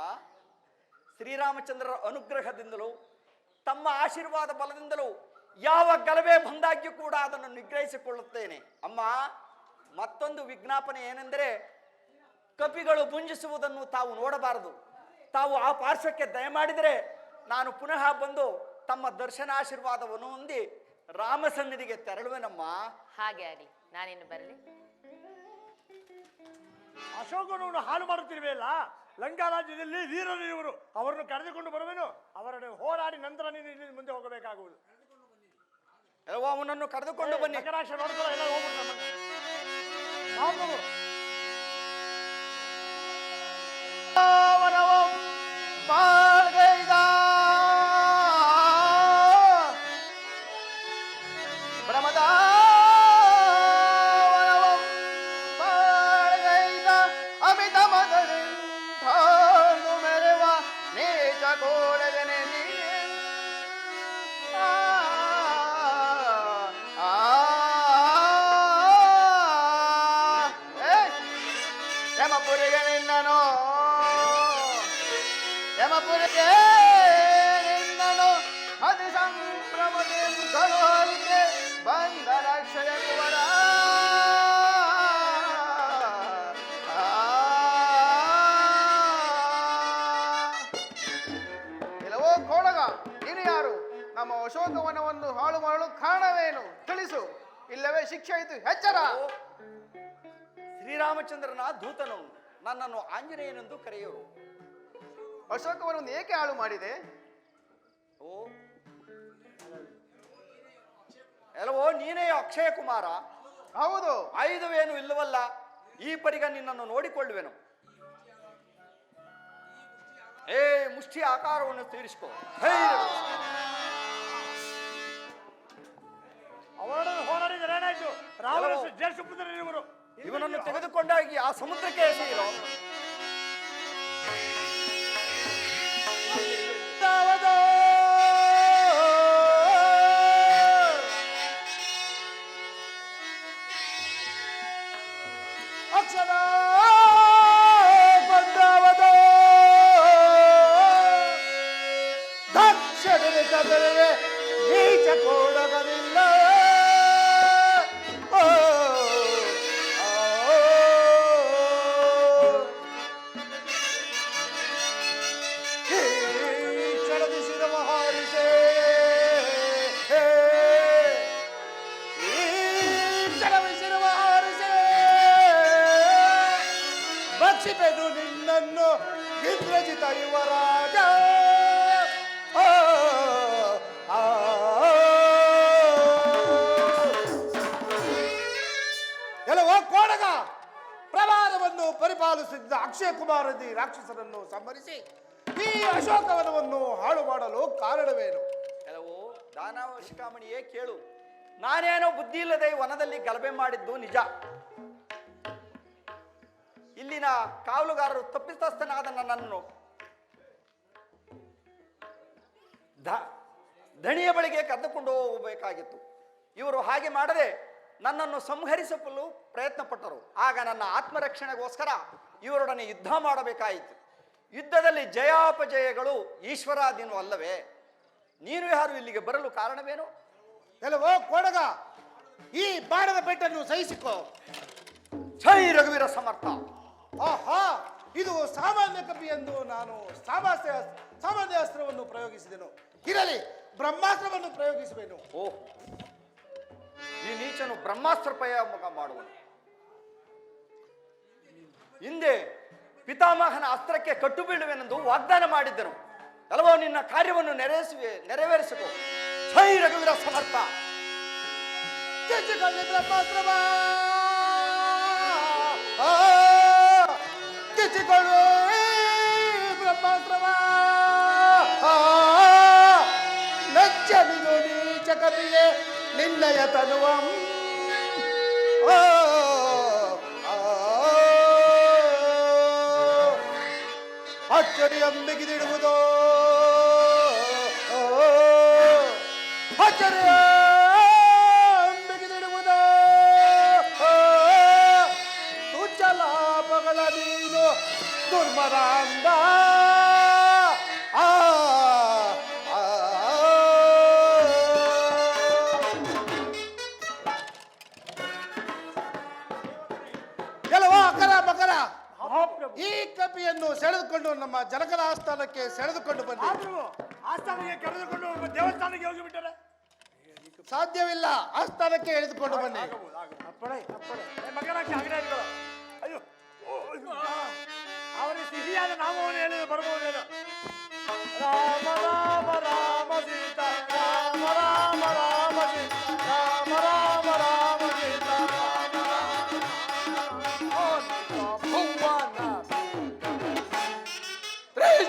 ಶ್ರೀರಾಮಚಂದ್ರರ ಅನುಗ್ರಹದಿಂದಲೂ ತಮ್ಮ ಆಶೀರ್ವಾದ ಬಲದಿಂದಲೂ ಯಾವ ಗಲಭೆ ಬಂದಾಗ್ಯೂ ಕೂಡ ಅದನ್ನು ನಿಗ್ರಹಿಸಿಕೊಳ್ಳುತ್ತೇನೆ. ಅಮ್ಮ, ಮತ್ತೊಂದು ವಿಜ್ಞಾಪನೆ ಏನೆಂದರೆ, ಕಪಿಗಳು ಭುಂಜಿಸುವುದನ್ನು ತಾವು ನೋಡಬಾರದು. ತಾವು ಆ ಪಾರ್ಶ್ವಕ್ಕೆ ದಯಮಾಡಿದರೆ ನಾನು ಪುನಃ ಬಂದು ತಮ್ಮ ದರ್ಶನಾಶೀರ್ವಾದವನ್ನು ಹೊಂದಿ ರಾಮ ಸನ್ನಿಧಿಗೆ ತೆರಳುವೆನಮ್ಮ. ಹಾಗೆ ಆಗಲಿ. ನಾನೇನು ಬರಲಿ? ಅಶೋಕನನ್ನು ಹಾಳು ಮಾಡುತ್ತಿರುವೆಯಲ್ಲ, ಲಂಕಾ ರಾಜ್ಯದಲ್ಲಿ ವೀರರು ಇವರು. ಅವರನ್ನು ಕರೆದುಕೊಂಡು ಬರುವೆನು. ಅವರನ್ನು ಹೋರಾಡಿ ನಂತರ ನೀನು ಇಲ್ಲಿ ಮುಂದೆ ಹೋಗಬೇಕಾಗುವುದು. ಅವನನ್ನು ಕರೆದುಕೊಂಡು ಬನ್ನಿ. ನಗರಾಕ್ಷ ನೋಡ್ಕೊಳ್ಳೋ ಎಲ್ಲ ಹೋಗ್ಬಿಟ್ಟು ನಾವು ಅಮಿತ ಮದರಿಂದು ಪುರಿಗೆ ನಿನ್ನನು ಅತಿ ಸಂಭ್ರಮದಿಂದಲೋಲ್ಕೆ ಬಂದ ರಕ್ಷಯ ಕುವರ ಕೆಲವೋ ಕೋಡಗ ನೀನು ಯಾರು? ನಮ್ಮ ಅಶೋಕವನವನ್ನು ಹಾಳು ಮಾಡಲು ಕಾರಣವೇನು ತಿಳಿಸು, ಇಲ್ಲವೇ ಶಿಕ್ಷೆ ಇದು ಎಚ್ಚರ. ಶ್ರೀರಾಮಚಂದ್ರನ ದೂತನು, ನನ್ನನ್ನು ಆಂಜನೇಯನೆಂದು ಕರೆಯುವರು. ಅಶೋಕವನವನ್ನು ಏಕೆ ಹಾಳು ಮಾಡಿದೆ? ಓ ಎಲ್ಲವೋ ನೀನೇ ಅಕ್ಷಯ ಕುಮಾರ. ಹೌದು. ಆಯುಧವೇನು ಇಲ್ಲವಲ್ಲ, ಈ ಪರಿಗ ನಿನ್ನನ್ನು ನೋಡಿಕೊಳ್ಳುವೆನು. ಏ ಮುಷ್ಟಿ ಆಕಾರವನ್ನು ತೀರಿಸಿಕೋ. ಅವರೊಡನೆ ಹೋರಾಡಿದರೆ ಏನಾಯ್ತು? ರಾವಣ ಜ್ಯೇಷ್ಠಪುತ್ರ ಇವರು. ಇವನನ್ನು ತೆಗೆದುಕೊಂಡಾಗಿ ಆ ಸಮುದ್ರಕ್ಕೆ ಎಸೆಯಿರೋ. ಅಕ್ಷರ ಬಂದವದೋ ದಕ್ಷಿಣೆ ಕದಲಿವೆ ನೀಚ ಕೊಡಗಲಿಲ್ಲ. ಚಡದಿಸಿದ ಮಹಾರಿಷೆ ಚಡವಿಸಿದ ಮಹಾರಿಷೆ ಬಕ್ಷಿಪೆದು ನಿನ್ನನ್ನು ವಿದ್ರಜಿತ ಯುವರಾಜ. ಕೆಲವೋ ಕೋಡಗ ಪ್ರಮಾದವನ್ನು ಪರಿಪಾಲಿಸುತ್ತಿದ್ದ ಅಕ್ಷಯ ಕುಮಾರದಿ ರಾಕ್ಷಸರನ್ನು ಸಂಹರಿಸಿ ಈ ಅಶೋಕವನವನ್ನು ಹಾಳು ಮಾಡಲು ಕಾರಣವೇನು? ಕೆಲವು ದಾನವ ಶಿಖಾಮಣಿಯೇ ಕೇಳು. ನಾನೇನೋ ಬುದ್ಧಿ ಇಲ್ಲದೆ ವನದಲ್ಲಿ ಗಲಭೆ ಮಾಡಿದ್ದು ನಿಜ. ಇಲ್ಲಿನ ಕಾವಲುಗಾರರು ತಪ್ಪಿತಸ್ಥನಾದ ನನ್ನನ್ನು ಧಣಿಯ ಬಳಿಗೆ ಕರೆದುಕೊಂಡು ಹೋಗಬೇಕಾಗಿತ್ತು. ಇವರು ಹಾಗೆ ಮಾಡದೆ ನನ್ನನ್ನು ಸಂಹರಿಸಲು ಪ್ರಯತ್ನ ಪಟ್ಟರು. ಆಗ ನನ್ನ ಆತ್ಮರಕ್ಷಣೆಗೋಸ್ಕರ ಇವರೊಡನೆ ಯುದ್ಧ ಮಾಡಬೇಕಾಯಿತು. ಯುದ್ಧದಲ್ಲಿ ಜಯಾಪಜಯಗಳು ಈಶ್ವರಾಧೀನ ಅಲ್ಲವೇ? ನೀನು ಯಾರು ಇಲ್ಲಿಗೆ ಬರಲು ಕಾರಣವೇನು? ಕೆಲವೋ ಕೋಡಗ ಈ ಬಾಣದ ಪೆಟ್ಟನ್ನು ಸಹಿಸಿಕೋ. ಜೈ ರಘುವೀರ ಸಮರ್ಥ. ಆಹಾ, ಇದು ಸಾಮಾನ್ಯ ಕಪಿ ಎಂದು ನಾನು ಸಾಮಾನ್ಯ ಅಸ್ತ್ರವನ್ನು ಪ್ರಯೋಗಿಸಿದೆನು. ಇರಲಿ, ಬ್ರಹ್ಮಾಸ್ತ್ರವನ್ನು ಪ್ರಯೋಗಿಸುವೆನು. ಓಹ್, ಈ ನೀಚನು ಬ್ರಹ್ಮಾಸ್ತ್ರ ಪ್ರಯೋಗ ಮಾಡುವನು. ಹಿಂದೆ ಪಿತಾಮಹನ ಅಸ್ತ್ರಕ್ಕೆ ಕಟ್ಟು ಬೀಳುವೆನೆಂದು ವಾಗ್ದಾನ ಮಾಡಿದ್ದನು. ಅಲ್ವೋ ನಿನ್ನ ಕಾರ್ಯವನ್ನು ನೆರವೇರಿಸಿಕೋ. ಜೈ ರಘುವೀರ ಸಮರ್ಥ. ಕಿಚ್ಚಿಕೊಳ್ಳಿ ಬ್ರಹ್ಮಾಸ್ತ್ರವ, ಕಿಚ್ಚಿಕೊಳ್ಳಿ ಬ್ರಹ್ಮಾಸ್ತ್ರವ. ನಚ್ಚಲಿದು ನೀಚ ಕಪಿಯೇ ನಿನ್ನಯ ತನುವಂ. ಅಚ್ಚರಿಯಂ ಬಿಗಿದಿಡುವುದೋ, ಅಚ್ಚರಿಯಂ ಬಿಗಿದಿಡುವುದೋ. ತುಚ್ಛ ಲಾಭಗಳ ನೀನು ದುರ್ಮದಾಂಧ. ಕೆಲವು ಅಕರ ಬಕರ ಈ ಕಪಿಯನ್ನು ಸೆಳೆದುಕೊಂಡು ನಮ್ಮ ಜನಕನ ಆಸ್ಥಾನಕ್ಕೆ ಸೆಳೆದುಕೊಂಡು ಬನ್ನಿ. ಆದ್ರೂ ಆಸ್ಥಾನಕ್ಕೆ ಕರೆದುಕೊಂಡು ದೇವಸ್ಥಾನಕ್ಕೆ ಹೋಗಿಬಿಟ್ಟರೆ ಸಾಧ್ಯವಿಲ್ಲ, ಆಸ್ಥಾನಕ್ಕೆ ಎಳೆದುಕೊಂಡು ಬನ್ನಿ. ಮಗನಾಗಿ ಆಗ್ರಹಿಗಳು. ಅಯ್ಯೋ, ಅವರಿಗೆ ಸಿಹಿಯಾದ ನಾಮವನ್ನು ಹೇಳಿ ಬರ್ಬೋದೇನು? ರಾಮ ರಾಮ ರಾಮ ಸೀತಾ, ರಾಮ ರಾಮ ರಾಮ ಸೀತಾ, ರಾಮ ರಾಮ ರಾಮ ಸೀತಾ, ರಾಮ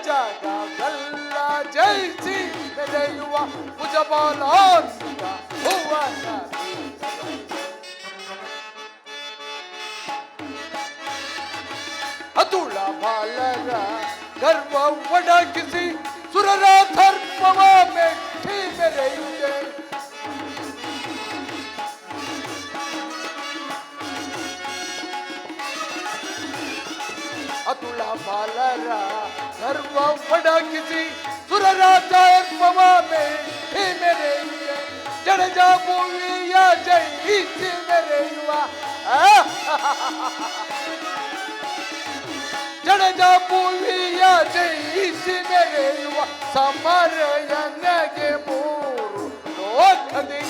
ಜಗವೆಲ್ಲ ಜಯಿಸಿ ಬೆಳೆಯುವ ಭುಜಬಲಾನ್ವಿತ ಭುವನ ಅತುಳ ಬಾಲರ ಗರ್ವ ಒಡಗಿಸಿ ಸುರರ ಧರ್ಮವ ಮೆಟ್ಟಿ ಮೆರೆಯುತ್ತೆ. ಅತುಳ ಬಾಲರ ಸರ್ವ ಒಡಗಿಸಿ ಸುರರಾಜ ಎನ್ನುವ ಮೆರೆಯುವೆ ಜಡಜ ಭೂಮಿಯ ಜಯಿಸಿ ಮೆರೆಯುವ ಜಡಜ ಭೂಮಿಯ ಜಯಿಸಿ ಮೆರೆಯುವ ಸಮರಯನಗೆ ಮೂರು ಲೋಕದಿ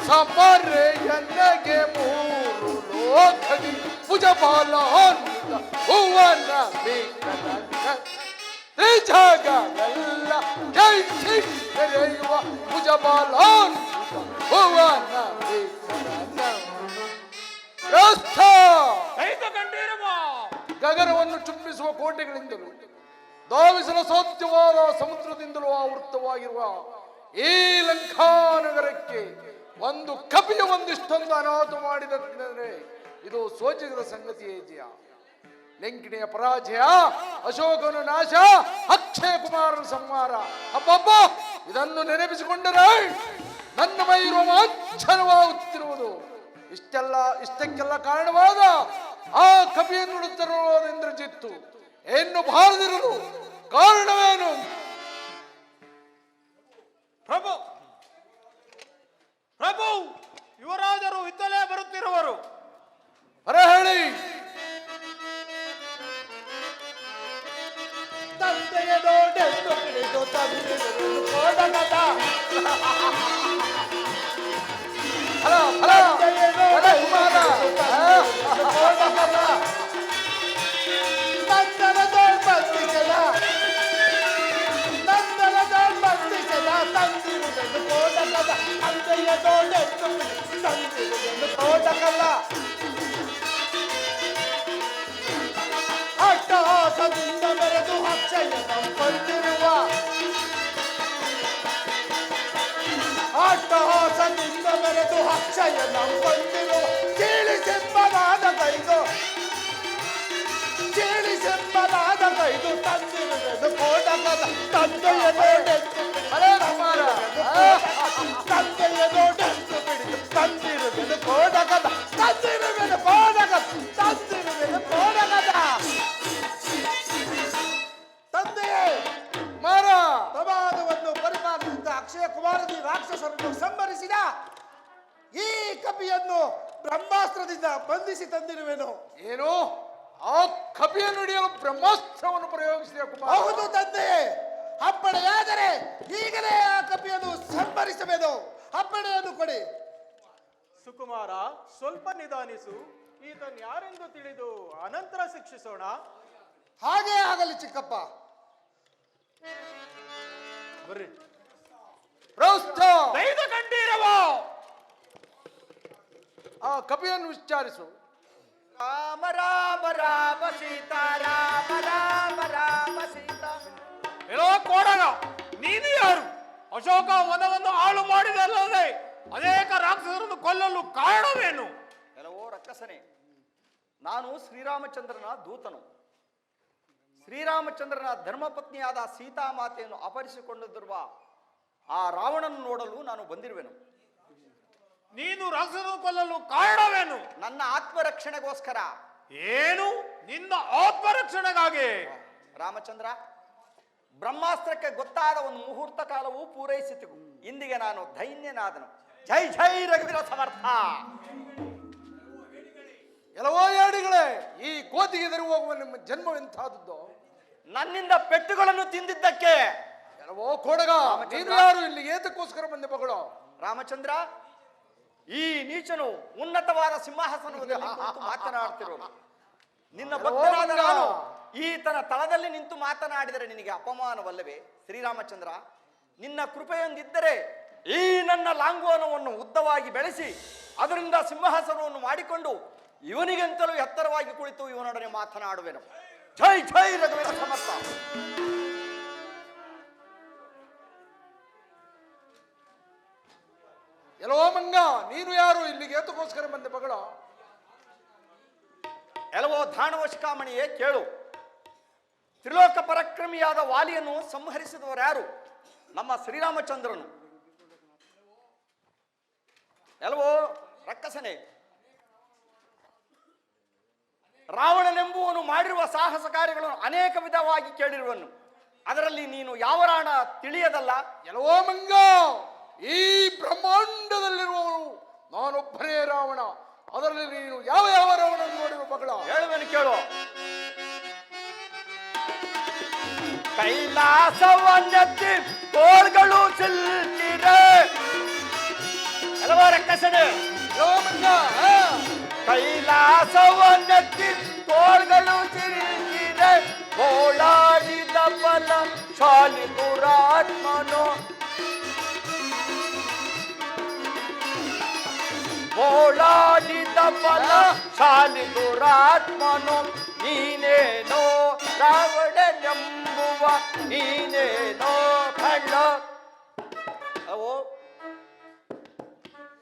ಸಮರಯನಗೆ ಮೂರು ಲೋಕದಿ ಭುಜಬಾಲಾನ್ವಿತ ಭುವನ ಬೇಕನಂದ ತ್ರಿಜಗವೆಲ್ಲ ಜಯಿಸಿ ಮೆರೆಯುವ ಭುಜಬಾಲಾನ್ವಿತ ಭುವನ ಬೇಕನಂದ ಗಗನವನ್ನು ಚುಂಬಿಸುವ ಕೋಟೆಗಳಿಂದಲೂ ಧಾವಿಸಲು ಸಾಧ್ಯವಾದ ಸಮುದ್ರದಿಂದಲೂ ಆವೃತವಾಗಿರುವ ಈ ಲಂಕಾನಗರಕ್ಕೆ ಒಂದು ಕಪಿಯ ಒಂದಿಷ್ಟೊಂದು ಅನಾಹುತ ಮಾಡಿದಂದರೆ ಇದು ಸೋಚಿಸಿದ ಸಂಗತಿಯೇ ಜಯ. ಲಂಕಿಣಿಯ ಪರಾಜಯ, ಅಶೋಕನ ನಾಶ, ಅಕ್ಷಯ ಕುಮಾರನ ಸಂಹಾರ, ಅಬ್ಬಬ್ಬ ಇದನ್ನು ನೆನಪಿಸಿಕೊಂಡರೆ ನನ್ನ ಮೈ ರೋಮಾಂಚನವಾಗುತ್ತಿರುವುದು. ಇಷ್ಟಕ್ಕೆಲ್ಲ ಕಾರಣವಾದ ಆ ಕಪಿಯನ್ನು ನುಡುತ್ತಿರುವ ಇಂದ್ರಜಿತ್ತು ಏನು ಬಾರದಿರಲು ಕಾರಣವೇನು? ಪ್ರಭು ಪ್ರಭು ಯುವರಾಜರು ಇತ್ತಲೇ ಬರುತ್ತಿರುವರು. ಹೊರ ಹೇಳಿ. ತಂದೆಯ ನೋಡೆಂದು ತಿಳಿದು ತಂದಿರುವುದು ಕೋಡಗದ. ಫಲ ಫಲ ಫಲ ಕುಮಾರ ಕೋಡಗದ ನಂದನದ ಬಂದಿಸದ ತಂದಿರುವುದು ಕೋಡಗದ. ತಂದೆಯ ನೋಡೆಂದು ತಂದಿರುವುದು ಕೋಡಗದ. ಅಟ್ಟಹಾಸದಿಂದ ಮೆರೆದು ಅಕ್ಷಯ ಕೊಂದಿರುವ ಅಟ್ಟಹಾಸದಿಂದ ಮೆರೆದು ಅಕ್ಷಯ ಕೊಂದಿರುವ ಕೇಳಿಸೆಂಬನಾದ ಕೈದು ಕೇಳಿಸೆಂಬನಾದ ಕೈದು ತಂದಿರುವುದು ಕೋಡಗದ. ತಂದೆಯ ನೋಡೆಂದು ತಂದೆಯ ನೋಡೆಂದು ಬಿಡಿದು ತಂದಿರುವುದು ಕೋಡಗದ. ತಂದಿರುವುದು ಕೋಡಗದ. ತಂದಿರುವುದು ಕೋಡಗದ. ತಂದೆಯೇ ಮಾರ ಪ್ರಮಾದವನ್ನು ಪರಿಪಾಲಿಸಿದ ಅಕ್ಷಯ ಕುಮಾರದಿ ರಾಕ್ಷಸರನ್ನು ಸಂಹರಿಸಿದ ಈ ಕಪಿಯನ್ನು ಬ್ರಹ್ಮಾಸ್ತ್ರದಿಂದ ಬಂಧಿಸಿ ತಂದಿರುವೆನು. ಏನು ಆ ಕಪಿಯನ್ನು ಹಿಡಿಯಲು ಬ್ರಹ್ಮಾಸ್ತ್ರವನ್ನು ಪ್ರಯೋಗಿಸಿದ ಕುಮಾರ? ಹೌದು ತಂದೆಯೇ. ಅಪ್ಪಣೆಯಾದರೆ ಈಗಲೇ ಆ ಕಪಿಯನ್ನು ಸಂಹರಿಸಬೇಕು. ಅಪ್ಪಣೆಯನ್ನು ಕೊಡಿ. ಸುಕುಮಾರ, ಸ್ವಲ್ಪ ನಿಧಾನಿಸು. ಈತನ್ ಯಾರೆಂದು ತಿಳಿದು ಅನಂತರ ಶಿಕ್ಷಿಸೋಣ. ಹಾಗೇ ಆಗಲಿ ಚಿಕ್ಕಪ್ಪ. ಬರ್ರಿ. ಆ ಕಪಿಯನ್ನು ವಿಚಾರಿಸು. ರಾಮ ರಾಮ ರಾಮ ಸೀತಾ ರಾಮ ರಾಮ ರಾಮ ಸೀತಾ. ಎಲ್ಲೋ ಕೋಡಗ, ನೀನು ಯಾರು? ಅಶೋಕ ವನವನ್ನು ಹಾಳು ಮಾಡಿದಲ್ಲದೆ ಅನೇಕ ರಾಕ್ಷಸರನ್ನು ಕೊಲ್ಲಲು ಕಾರಣವೇನು? ಎಲ್ಲವೋ ರಕ್ಕಸನೆ, ನಾನು ಶ್ರೀರಾಮಚಂದ್ರನ ದೂತನು. ಶ್ರೀರಾಮಚಂದ್ರನ ಧರ್ಮಪತ್ನಿಯಾದ ಸೀತಾಮಾತೆಯನ್ನು ಅಪಹರಿಸಿಕೊಂಡಿರುವ ಆ ರಾವಣನ್ನು ನೋಡಲು ನಾನು ಬಂದಿರುವೆನು. ನೀನು ರಾಕ್ಷಸರನ್ನು ಕೊಲ್ಲಲು ಕಾರಣವೇನು? ನನ್ನ ಆತ್ಮರಕ್ಷಣೆಗೋಸ್ಕರ. ಏನು? ನಿನ್ನ ಆತ್ಮರಕ್ಷಣೆಗಾಗಿ? ರಾಮಚಂದ್ರ, ಬ್ರಹ್ಮಾಸ್ತ್ರಕ್ಕೆ ಗೊತ್ತಾದ ಒಂದು ಮುಹೂರ್ತ ಕಾಲವೂ ಪೂರೈಸಿತು. ಇಂದಿಗೆ ನಾನು ಧೈನ್ಯನಾದನು. ಜೈ ಜೈ ರಘುವೀರ ಸಮರ್ಥ. ಎಲ್ಲವೋ ಏಡಿಗಳೇ, ಈ ಕೋತಿಗೆ ಎದುರು ಹೋಗುವ ನಿಮ್ಮ ಜನ್ಮವೆಂತಾದದ್ದು? ನನ್ನಿಂದ ಪೆಟ್ಟುಗಳನ್ನು ತಿಂದಿದ್ದಕ್ಕೆ. ಎಲ್ಲವೋ ಕೋಡಗ, ನೀನು ಯಾರು? ಇಲ್ಲಿ ಏತಕ್ಕೋಸ್ಕರ ಬಂದೆ ಮಗಳು? ರಾಮಚಂದ್ರ, ಈ ನೀಚನು ಉನ್ನತವಾದ ಸಿಂಹಾಸನದಲ್ಲಿ ಕುಳಿತು ಮಾತನಾಡ್ತಿರೋನು. ನಿನ್ನ ಭಕ್ತನಾದ ನಾನು ಈತನ ತಳದಲ್ಲಿ ನಿಂತು ಮಾತನಾಡಿದರೆ ನಿನಗೆ ಅಪಮಾನವಲ್ಲವೇ? ಶ್ರೀರಾಮಚಂದ್ರ, ನಿನ್ನ ಕೃಪೆಯೊಂದಿದ್ದರೆ ಈ ನನ್ನ ಲಾಂಗೋನವನ್ನು ಉದ್ದವಾಗಿ ಬೆಳೆಸಿ ಅದರಿಂದ ಸಿಂಹಾಸನವನ್ನು ಮಾಡಿಕೊಂಡು ಇವನಿಗೆಂತಲೂ ಎತ್ತರವಾಗಿ ಕುಳಿತು ಇವನೊಡನೆ ಮಾತನಾಡುವೆನು. ಜೈ ಜೈ ರಘುವೀರ ಸಮರ್ಥ. ಎಲ್ಲೋ ಮಂಗ, ನೀನು ಯಾರು? ಇಲ್ಲಿಗೆ ಏತಕ್ಕೋಸ್ಕರ ಬಂದೆ ಮಗಳು? ಎಲ್ಲವೋ ದಾನವಶಿಖಾಮಣಿಯೇ ಕೇಳು. ತ್ರಿಲೋಕ ಪರಾಕ್ರಮಿಯಾದ ವಾಲಿಯನ್ನು ಸಂಹರಿಸಿದವರು ಯಾರು? ನಮ್ಮ ಶ್ರೀರಾಮಚಂದ್ರನು. ಎಲ್ಲವೋ ರಕ್ಕಸನೆ, ರಾವಣನೆಂಬುವನು ಮಾಡಿರುವ ಸಾಹಸ ಕಾರ್ಯಗಳನ್ನು ಅನೇಕ ವಿಧವಾಗಿ ಕೇಳಿರುವನು. ಅದರಲ್ಲಿ ನೀನು ಯಾವ ರಾಣ ತಿಳಿಯದಲ್ಲ. ಎಲ್ಲವೋ ಮಂಗ, ಈ ಬ್ರಹ್ಮಾಂಡದಲ್ಲಿರುವವರು ನಾನೊಬ್ಬನೇ ರಾವಣ. ಅದರಲ್ಲಿ ನೀನು ಯಾವ ಯಾವ ರಾವಣ ನೋಡಿರುವ ಮಗಳ ಹೇಳುವೆನು ಕೇಳು. ಕೈಲಾಸವನ್ನೆತ್ತಿ ತೋಳ್ಗಳು ಚೆಲ್ಲಿರೆ ಹಲವಾರ ಕಸಡೆ. ಎಲ್ಲವೋ ಮಂಗ, ಕೈಲಾಸವನ್ನೆತ್ತಿ ತೋಳ್ಗಳು ಚೆಲ್ಲಿರೆ ಓಡಾಡಿದ ಬಲ ಶಾಲಿ ದುರಾತ್ಮನು. ಓಡಾಡಿದ ಬಲ ಶಾಲಿ ದುರಾತ್ಮನು. ನೀನೇನೋ ರಾವಣನೆಂಬುವ ನೀನೇನೋ ಕಳ್ಳ. ಅವು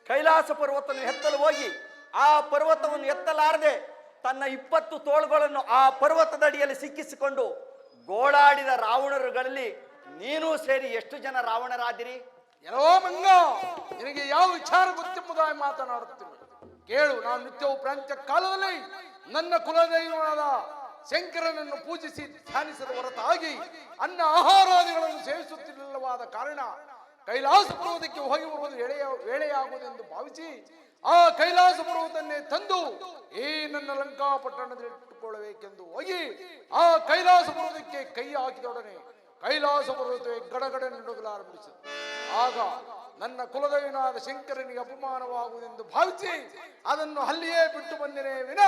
ಕೈಲಾಸ ಪರ್ವತವನ್ನು ಎತ್ತಲು ಹೋಗಿ ಆ ಪರ್ವತವನ್ನು ಎತ್ತಲಾರದೆ ತನ್ನ 20 ತೋಳುಗಳನ್ನು ಆ ಪರ್ವತದ ಅಡಿಯಲ್ಲಿ ಸಿಕ್ಕಿಸಿಕೊಂಡು ಗೋಳಾಡಿದ ರಾವಣರುಗಳಲ್ಲಿ ನೀನೂ ಸೇರಿ ಎಷ್ಟು ಜನ ರಾವಣರಾದಿರಿ? ಎಲ್ಲವೋ ಮಂಗ, ನಿನಗೆ ಯಾವ ವಿಚಾರ ಗೊತ್ತೆಂಬುದಾಗಿ ಮಾತನಾಡುತ್ತಿರುವೆ ಕೇಳು. ನಾನು ನಿತ್ಯವೂ ಪ್ರಾಂತ್ಯ ಕಾಲದಲ್ಲಿ ನನ್ನ ಕುಲದೈವನಾದ ಶಂಕರನನ್ನು ಪೂಜಿಸಿ ಧ್ಯಾನಿಸದ ಹೊರತಾಗಿ ಅನ್ನ ಆಹಾರಾದಿಗಳನ್ನು ಸೇವಿಸುತ್ತಿಲ್ಲವಾದ ಕಾರಣ ಕೈಲಾಸ ಪರ್ವತಕ್ಕೆ ಹೋಗಿ ಬರುವುದು ವೇಳೆಯಾಗುವುದೆಂದು ಭಾವಿಸಿ ಆ ಕೈಲಾಸ ಪರ್ವತನ್ನೇ ತಂದು ಈ ನನ್ನ ಲಂಕಾಪಟ್ಟಣದಲ್ಲಿ ಇಟ್ಟುಕೊಳ್ಳಬೇಕೆಂದು ಹೋಗಿ ಆ ಕೈಲಾಸ ಪರ್ವತಕ್ಕೆ ಕೈ ಹಾಕಿದೊಡನೆ ಕೈಲಾಸ ಪರ್ವತವೇ ಗಡಗಡ ನಡುಗಲಾರಂಭಿಸಿತು. ಆಗ ನನ್ನ ಕುಲದೈವನಾದ ಶಂಕರನಿಗೆ ಅಪಮಾನವಾಗುವುದೆಂದು ಭಾವಿಸಿ ಅದನ್ನು ಅಲ್ಲಿಯೇ ಬಿಟ್ಟು ಬಂದಿನೇ ವಿನ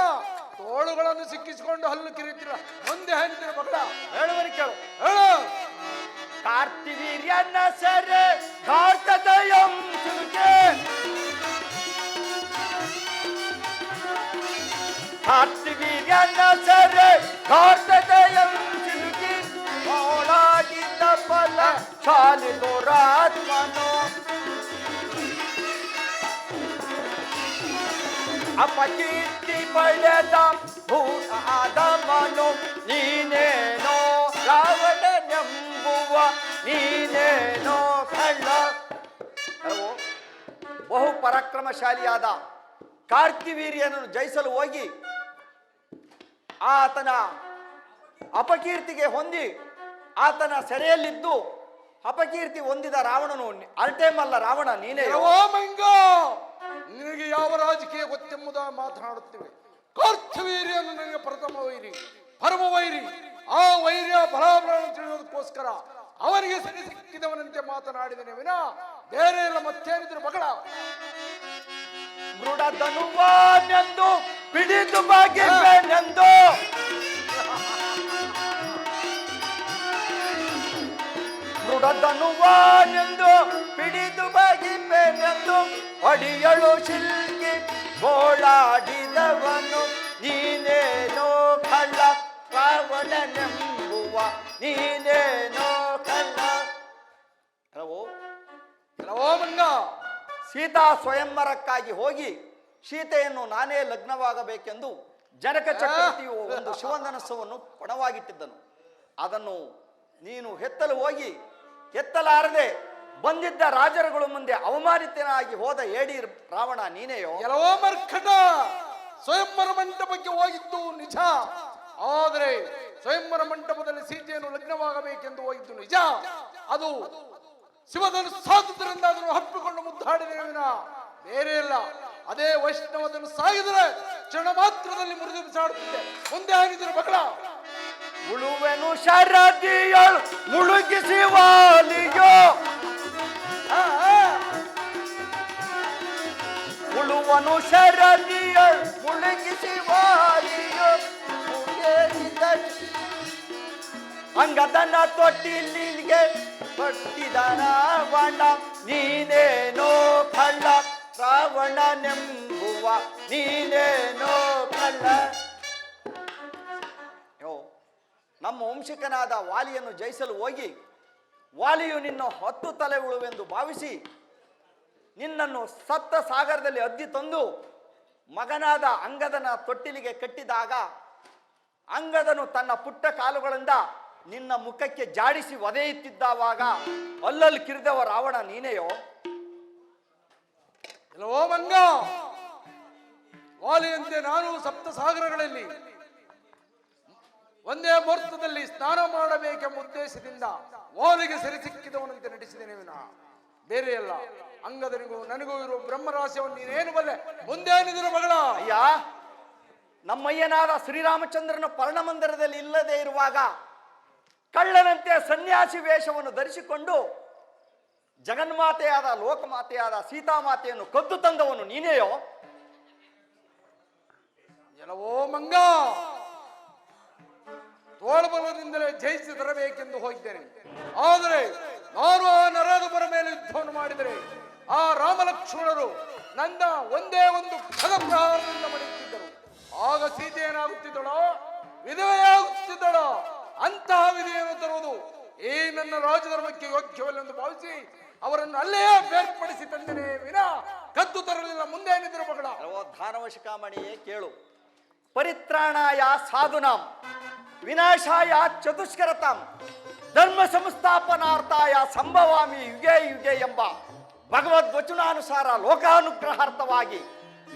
ತೋಳುಗಳನ್ನು ಸಿಕ್ಕಿಸಿಕೊಂಡು ಹಲ್ಲು ಕಿರಿತಿರ ಮುಂದೆ ಹೇಳಿದ ಮಗಳ ಹೇಳುವನು ಕೇಳು. ಹೇಳು. ಕಾರ್ತಿವೀರ್ಯನ ಸೆರೆ ಘಾತದಯಂ ಸುರುಕೆ. ಕಾರ್ತಿವೀರ್ಯನ ಸೆರೆ ಘಾತದಯಂ ಸುರುಕೆ ಓಡಾಡಿದ ಬಲ ಶಾಲಿ ದುರಾತ್ಮನು. ಅಪಕೀರ್ತಿ ಪಡೆದ ಭೂತ ಆದಮನು. ನೀನೇನೋ ರಾವಣನೆಂಬುವ ನೀನೇನೋ ಕಳ್ಳ. ಬಹು ಪರಾಕ್ರಮಶಾಲಿಯಾದ ಕಾರ್ತಿವೀರ್ಯನನ್ನು ಜಯಿಸಲು ಹೋಗಿ ಆತನ ಅಪಕೀರ್ತಿಗೆ ಹೊಂದಿ ಆತನ ಸೆರೆಯಲ್ಲಿದ್ದು ಅಪಕೀರ್ತಿ ಹೊಂದಿದ ರಾವಣನು ಅಲ್ಟೇಮಲ್ಲ ರಾವಣ ನೀನೇ. ಎಲ್ಲವೋ ಮಂಗ, ನಿನಗೆ ಯಾವ ರಾಜಕೀಯ ಗೊತ್ತೆಂಬುದಾಗಿ ಮಾತನಾಡುತ್ತಿವೆ. ಕಾರ್ತಿವೀರ್ಯನು ನನಗೆ ಪ್ರಥಮ ವೈರಿ, ಪರಮ ವೈರಿ. ಆ ವೈರ್ಯ ಬಲಾಬಲವನ್ನು ತಿಳಿಯೋದಕ್ಕೋಸ್ಕರ ಅವನಿಗೆ ಸರಿ ಸಿಕ್ಕಿದವನಂತೆ ಮಾತನಾಡಿದನೆ ವಿನ ಬೇರೆ ಎಲ್ಲ ಮತ್ತೇನಿದ್ರು ಮಗಳ. ಮೃಡಧನುವನೆಂದು ಪಿಡಿದು ಬಾಗಿವೆನೆಂದು ಮೃಡಧನುವನೆಂದು ಪಿಡಿದು ಬಾಗಿವೆನೆಂದು ಅಡಿಯಳು ಶಿಲ್ಕಿ ಗೋಳಾಡಿದವನು. ನೀನೇನೋ ಕಳ್ಳ ರಾವಣನೆಂಬುವ ನೀನೇನೋ ಕಳ್ಳ. ಎಲ್ಲವೋ ಮಂಗ, ಸೀತಾ ಸ್ವಯಂವರಕ್ಕಾಗಿ ಹೋಗಿ ಸೀತೆಯನ್ನು ನಾನೇ ಲಗ್ನವಾಗಬೇಕೆಂದು ಜನಕ ಚಕ್ರವರ್ತಿಯು ಒಂದು ಶಿವಧನಸ್ಸವನ್ನು ಪಣವಾಗಿಟ್ಟಿದ್ದನು. ಅದನ್ನು ನೀನು ಎತ್ತಲು ಹೋಗಿ ಎತ್ತಲಾರದೆ ಬಂದಿದ್ದ ರಾಜರುಗಳ ಮುಂದೆ ಅವಮಾನಿತನಾಗಿ ಹೋದ ಏಡಿ ರಾವಣ ನೀನೆಯೋ. ಎಲ್ಲವೋ ಮರ್ಕಟ, ಸ್ವಯಂವರ ಮಂಟಪಕ್ಕೆ ಹೋಗಿದ್ದು ನಿಜ. ಆದರೆ ಸ್ವಯಂವರ ಮಂಟಪದಲ್ಲಿ ಸೀತೆಯನ್ನು ಲಗ್ನವಾಗಬೇಕೆಂದು ಹೋಗಿದ್ದು ನಿಜ. ಅದು ಶಿವಧನುಸ್ಸಾದುದರಿಂದ ಅದನ್ನು ಹಪ್ಪಿಕೊಂಡು ಮುದ್ದಾಡಿದೇವಿನ ಬೇರೆ ಇಲ್ಲ. ಅದೇ ವೈಷ್ಣವದನ್ನು ಸಾಗಿದರೆ ಕ್ಷಣ ಮಾತ್ರದಲ್ಲಿ ಮುರಿದು ಬಿಸಾಡುತ್ತಿದ್ದೆ. ಮುಂದೆ ಆಗಿದ್ದರು ಮಗಳ. ಉಳುವೆನು ಶರದಿಯಳು ಮುಳುಗಿಸಿ ವಾಲಿಯೋ. ಉಳುವನು ಶರದಿಯಳು ಮುಳುಗಿಸಿ ವಾಲಿಯೋ. ಅಂಗದನ ತೊಟ್ಟಿಲಿಗೆ ಕೊಟ್ಟಿದ ರಾವಣ ನೀನೇನೋ ಕಳ್ಳ ರಾವಣನೆಂಬುವ ನೀನೇನೋ ಕಳ್ಳ. ನಮ್ಮ ವಂಶಿಕನಾದ ವಾಲಿಯನ್ನು ಜಯಿಸಲು ಹೋಗಿ ವಾಲಿಯು ನಿನ್ನ 10 ತಲೆ ಉಳುವೆಂದು ಭಾವಿಸಿ ನಿನ್ನನ್ನು ಸತ್ತ ಸಾಗರದಲ್ಲಿ ಅದ್ದಿ ತಂದು ಮಗನಾದ ಅಂಗದನ ತೊಟ್ಟಿಲಿಗೆ ಕಟ್ಟಿದಾಗ ಅಂಗದನು ತನ್ನ ಪುಟ್ಟ ಕಾಲುಗಳಿಂದ ನಿನ್ನ ಮುಖಕ್ಕೆ ಜಾಡಿಸಿ ಒದೆಯುತ್ತಿದ್ದಾವಾಗ ಅಲ್ಲಲ್ಲಿ ಕಿರಿದವ ರಾವಣ ನೀನೆಯೋ. ಎಲ್ಲವೋ ಮಂಗ, ವಾಲಿಯಂತೆ ನಾನು ಸಪ್ತ ಸಾಗರಗಳಲ್ಲಿ ಒಂದೇ ಮುಹೂರ್ತದಲ್ಲಿ ಸ್ನಾನ ಮಾಡಬೇಕೆಂಬ ಉದ್ದೇಶದಿಂದ ಓಲಿಗೆ ಸೆರೆ ಸಿಕ್ಕಿದವನಂತೆ ನಟಿಸಿದ್ದೇನೆ ವಿನಃ ಬೇರೆಯಲ್ಲ. ಅಂಗದನಿಗೂ ನನಗೂ ಇರುವ ಬ್ರಹ್ಮರಹಸ್ಯವನ್ನು ನೀನೇನು ಬಲ್ಲೆ? ಮುಂದೇನಿದ್ರು ಮಗಳ? ಅಯ್ಯ, ನಮ್ಮಯ್ಯನಾದ ಶ್ರೀರಾಮಚಂದ್ರನ ಪರ್ಣಮಂದಿರದಲ್ಲಿ ಇಲ್ಲದೆ ಇರುವಾಗ ಕಳ್ಳನಂತೆ ಸನ್ಯಾಸಿ ವೇಷವನ್ನು ಧರಿಸಿಕೊಂಡು ಜಗನ್ಮಾತೆಯಾದ ಲೋಕಮಾತೆಯಾದ ಸೀತಾಮಾತೆಯನ್ನು ಕದ್ದು ತಂದವನು ನೀನೇಯೋ? ಎಲ್ಲವೋ ಮಂಗ, ತೋಳ್ಬಲದಿಂದಲೇ ಜಯಿಸಿ ತರಬೇಕೆಂದು ಹೋಗಿದ್ದೇನೆ. ಆದರೆ ನಾನು ಆ ನರದೊಬ್ಬರ ಮೇಲೆ ಯುದ್ಧವನ್ನು ಮಾಡಿದರೆ ಆ ರಾಮಲಕ್ಷ್ಮಣರು ನನ್ನ ಒಂದೇ ಒಂದು ಖಗಪ್ರಹಾರದಿಂದ ಮಡಿಯುತ್ತಿದ್ದರು. ಆಗ ಸೀತೆ ಏನಾಗುತ್ತಿದ್ದಳೋ? ವಿಧವೆಯಾಗುತ್ತಿದ್ದಳೋ? ಅಂತಹ ವಿಧಿಯನ್ನು ತರುವುದು ಈ ನನ್ನ ರಾಜಧರ್ಮಕ್ಕೆ ಯೋಗ್ಯವಲ್ಲೆಂದು ಭಾವಿಸಿ ಅವರನ್ನು ಅಲ್ಲೇ ಬೇರ್ಪಡಿಸಿ ತಂದನೇ ವಿನ ಕದ್ದು ತರಲಿಲ್ಲ. ಮುಂದೇನಿದ್ರು ಮಗಳ? ಧಾನವಶಿಕಾಮಣಿಯೇ ಕೇಳು. ಪರಿತ್ರಾಣಾಯ ಸಾಧುನಾಂ ವಿನಾಶಾಯ ಚತುಷ್ಕರತಾಂ ಧರ್ಮ ಸಂಸ್ಥಾಪನಾರ್ಥಾಯ ಸಂಭವಾಮಿ ಯುಗೆ ಯುಗೆ ಎಂಬ ಭಗವದ್ವಚನಾನುಸಾರ ಲೋಕಾನುಗ್ರಹಾರ್ಥವಾಗಿ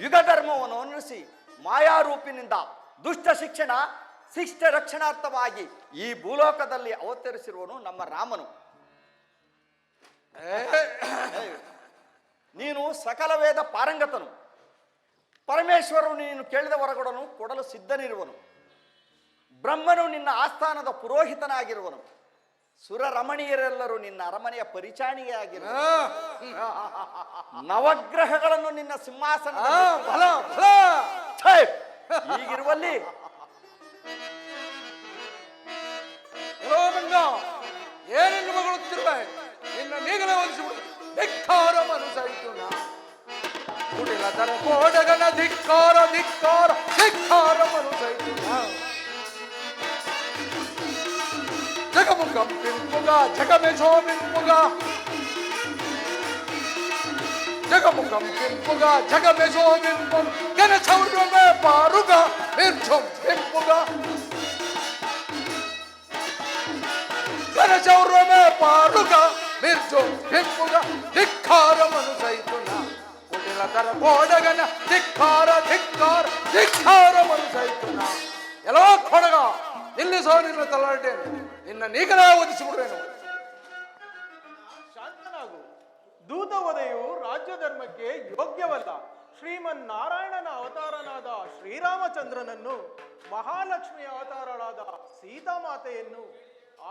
ಯುಗ ಧರ್ಮವನ್ನು ಅನುಸರಿಸಿ ಮಾಯಾರೂಪಿನಿಂದ ದುಷ್ಟ ಶಿಷ್ಟ ರಕ್ಷಣಾರ್ಥವಾಗಿ ಈ ಭೂಲೋಕದಲ್ಲಿ ಅವತರಿಸಿರುವನು ನಮ್ಮ ರಾಮನು. ನೀನು ಸಕಲ ವೇದ ಪಾರಂಗತನು. ಪರಮೇಶ್ವರನು ನೀನು ಕೇಳಿದ ವರಗಳನ್ನು ಕೊಡಲು ಸಿದ್ಧನಿರುವನು. ಬ್ರಹ್ಮನು ನಿನ್ನ ಆಸ್ಥಾನದ ಪುರೋಹಿತನಾಗಿರುವನು. ಸುರರಮಣೀಯರೆಲ್ಲರೂ ನಿನ್ನ ಅರಮನೆಯ ಪರಿಚಾಣಿಕೆಯಾಗಿರುವರು. ನವಗ್ರಹಗಳನ್ನು ನಿನ್ನ ಸಿಂಹಾಸನ ಹೀಗಿರುವಲ್ಲಿ ಏನೆಂದು ಮಗಳುತ್ತಿರುವೆ? ನಿನ್ನ ನೀಗಲೇ ಒಲಿಸಿಬಿಡು. ಧಿಕ್ಕಾರ ಮನುಸೈತು ಕುಡಿಲ ತರ ಕೋಡಗನ ಧಿಕ್ಕಾರ ಧಿಕ್ಕಾರ ಧಿಕ್ಕಾರ ಮನುಸೈತು ಜಗಮುಖಂ ಪಿಂಪುಗ ಜಗಮೆಶೋ ಪಿಂಪುಗ ಜಗಮುಖಂ ಪಿಂಪುಗ ಜಗಮೆಶೋ ಪಿಂಪುಗ ಗನ ಚೌರ್ಯಮೇ ಪಾರುಗ ಮಿರ್ಛಂ ಪಿಂಪುಗ ಗನ ಚೌರ್ಯಮೇ ಪಾರುಗ ಮಿರ್ಛಂ ಪಿಂಪುಗ ಧಿಕ್ಕಾರ ಮನುಸೈತುನ ಕುಟಿಲ ತರ ಕೋಡಗನ ಧಿಕ್ಕಾರ ಧಿಕ್ಕಾರ ಧಿಕ್ಕಾರ ಮನುಸೈತುನ. ಎಲ್ಲೋ ಕೊಡಗ ನಿಲ್ಲಿಸೋ ನಿನ್ನ ತಲಾಟೆ, ನಿನ್ನ ನೀಗಲೇ ಒದಿಸಿಬಿಡ್ರೇನು. ಶಾಂತನಾಗು. ದೂತ ವಧೆಯು ರಾಜ್ಯ ಧರ್ಮಕ್ಕೆ ಯೋಗ್ಯವಲ್ಲ. ಶ್ರೀಮನ್ನಾರಾಯಣನ ಅವತಾರನಾದ ಶ್ರೀರಾಮಚಂದ್ರನನ್ನು, ಮಹಾಲಕ್ಷ್ಮಿಯ ಅವತಾರಳಾದ ಸೀತಾಮಾತೆಯನ್ನು,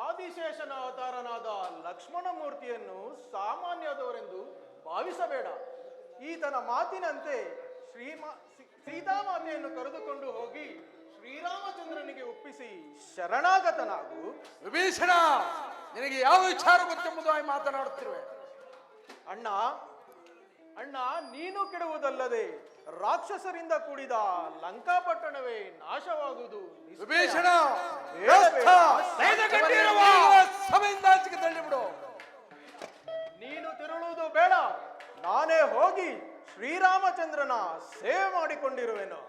ಆದಿಶೇಷನ ಅವತಾರನಾದ ಲಕ್ಷ್ಮಣ ಮೂರ್ತಿಯನ್ನು ಸಾಮಾನ್ಯದವರೆಂದು ಭಾವಿಸಬೇಡ. ಈತನ ಮಾತಿನಂತೆ ಸೀತಾಮಾತೆಯನ್ನು ಕರೆದುಕೊಂಡು ಹೋಗಿ ಶ್ರೀರಾಮಚಂದ್ರನಿಗೆ ಒಪ್ಪಿಸಿ ಶರಣಾಗತನಾಗು. ವಿಭೀಷಣ, ನಿನಗೆ ಯಾವ ವಿಚಾರ ಗೊತ್ತೆಂಬುದಾಗಿ ಮಾತನಾಡುತ್ತಿರುವೆ? ಅಣ್ಣ ಅಣ್ಣ, ನೀನು ಕೆಡುವುದಲ್ಲದೆ ರಾಕ್ಷಸರಿಂದ ಕೂಡಿದ ಲಂಕಾಪಟ್ಟಣವೇ ನಾಶವಾಗುವುದು ನಿಶ್ಚಯ. ವಿಭೀಷಣ, ಸಭೆಯಿಂದ ಆಚೆಗೆ ತಳ್ಳಿಬಿಡು. ನೀನು ತಿರುಳುವುದು ಬೇಡ. ನಾನೇ ಹೋಗಿ ಶ್ರೀರಾಮಚಂದ್ರನ ಸೇವೆ ಮಾಡಿಕೊಂಡಿರುವೆನು.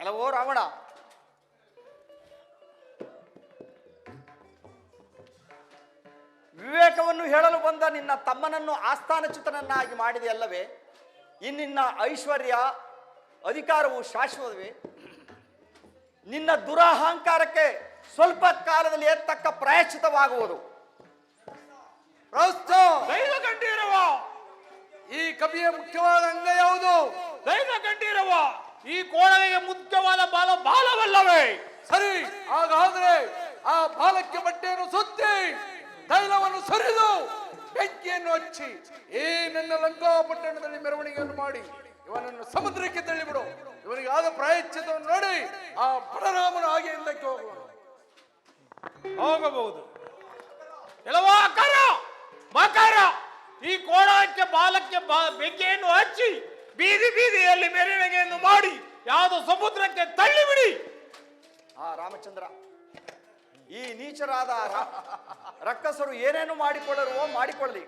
ಅಲ್ಲವೋ ರಾವಣ, ವಿವೇಕವನ್ನು ಹೇಳಲು ಬಂದ ನಿನ್ನ ತಮ್ಮನನ್ನು ಆಸ್ಥಾನಚ್ಯುತನನ್ನಾಗಿ ಮಾಡಿದೆಯಲ್ಲವೇ? ಇನ್ನಿನ್ನ ಐಶ್ವರ್ಯ ಅಧಿಕಾರವು ಶಾಶ್ವತವೇ? ನಿನ್ನ ದುರಹಂಕಾರಕ್ಕೆ ಸ್ವಲ್ಪ ಕಾಲದಲ್ಲಿ ತಕ್ಕ ಪ್ರಾಯಶ್ಚಿತವಾಗುವುದು. ದೈವ ಕಂಠೀರವ, ಈ ಕವಿಯ ಮುಖ್ಯವಾದ ಅಂಗ ಯಾವುದು? ದೈವ ಕಂಠೀರವ, ಈ ಕೋಣವೆಗೆ ಮುಖ್ಯವಾದ ಬಾಲವಲ್ಲವೇ? ಸರಿ, ಹಾಗಾದ್ರೆ ಆ ಬಾಲಕ್ಕೆ ಬಟ್ಟೆಯನ್ನು ಸುತ್ತಿ ತೈಲವನ್ನು ಸುರಿದು ಬೆಂಕಿಯನ್ನು ಹಚ್ಚಿ ಈ ನನ್ನ ಲಂಕಾಪಟ್ಟಣದಲ್ಲಿ ಮೆರವಣಿಗೆಯನ್ನು ಮಾಡಿ ಇವನನ್ನು ಸಮುದ್ರಕ್ಕೆ ತಳ್ಳಿಬಿಡು. ಇವನಿಗೆ ಆದ ಪ್ರಾಯಶ್ಚಿತವನ್ನು ನೋಡಿ ಆ ಬಲರಾಮನ ಹಾಗೆ ಹಿಂದಕ್ಕೆ ಹೋಗುವನು. ಹೋಗಬಹುದು. ಎಲ್ಲವೋ ಅಕಾರ ಮಕಾರ, ಈ ಕೋಣಕ್ಕೆ ಬಾಲಕ್ಕೆ ಬೆಂಕಿಯನ್ನು ಹಚ್ಚಿ ಬೀದಿ ಬೀದಿಯಲ್ಲಿ ಮೆರವಣಿಗೆಯನ್ನು ಮಾಡಿ ಯಾವುದೋ ಸಮುದ್ರಕ್ಕೆ ತಳ್ಳಿಬಿಡಿ. ರಾಮಚಂದ್ರ, ಈ ನೀಚರಾದ ರಕ್ಕಸರು ಏನೇನು ಮಾಡಿಕೊಳ್ಳಲಿ.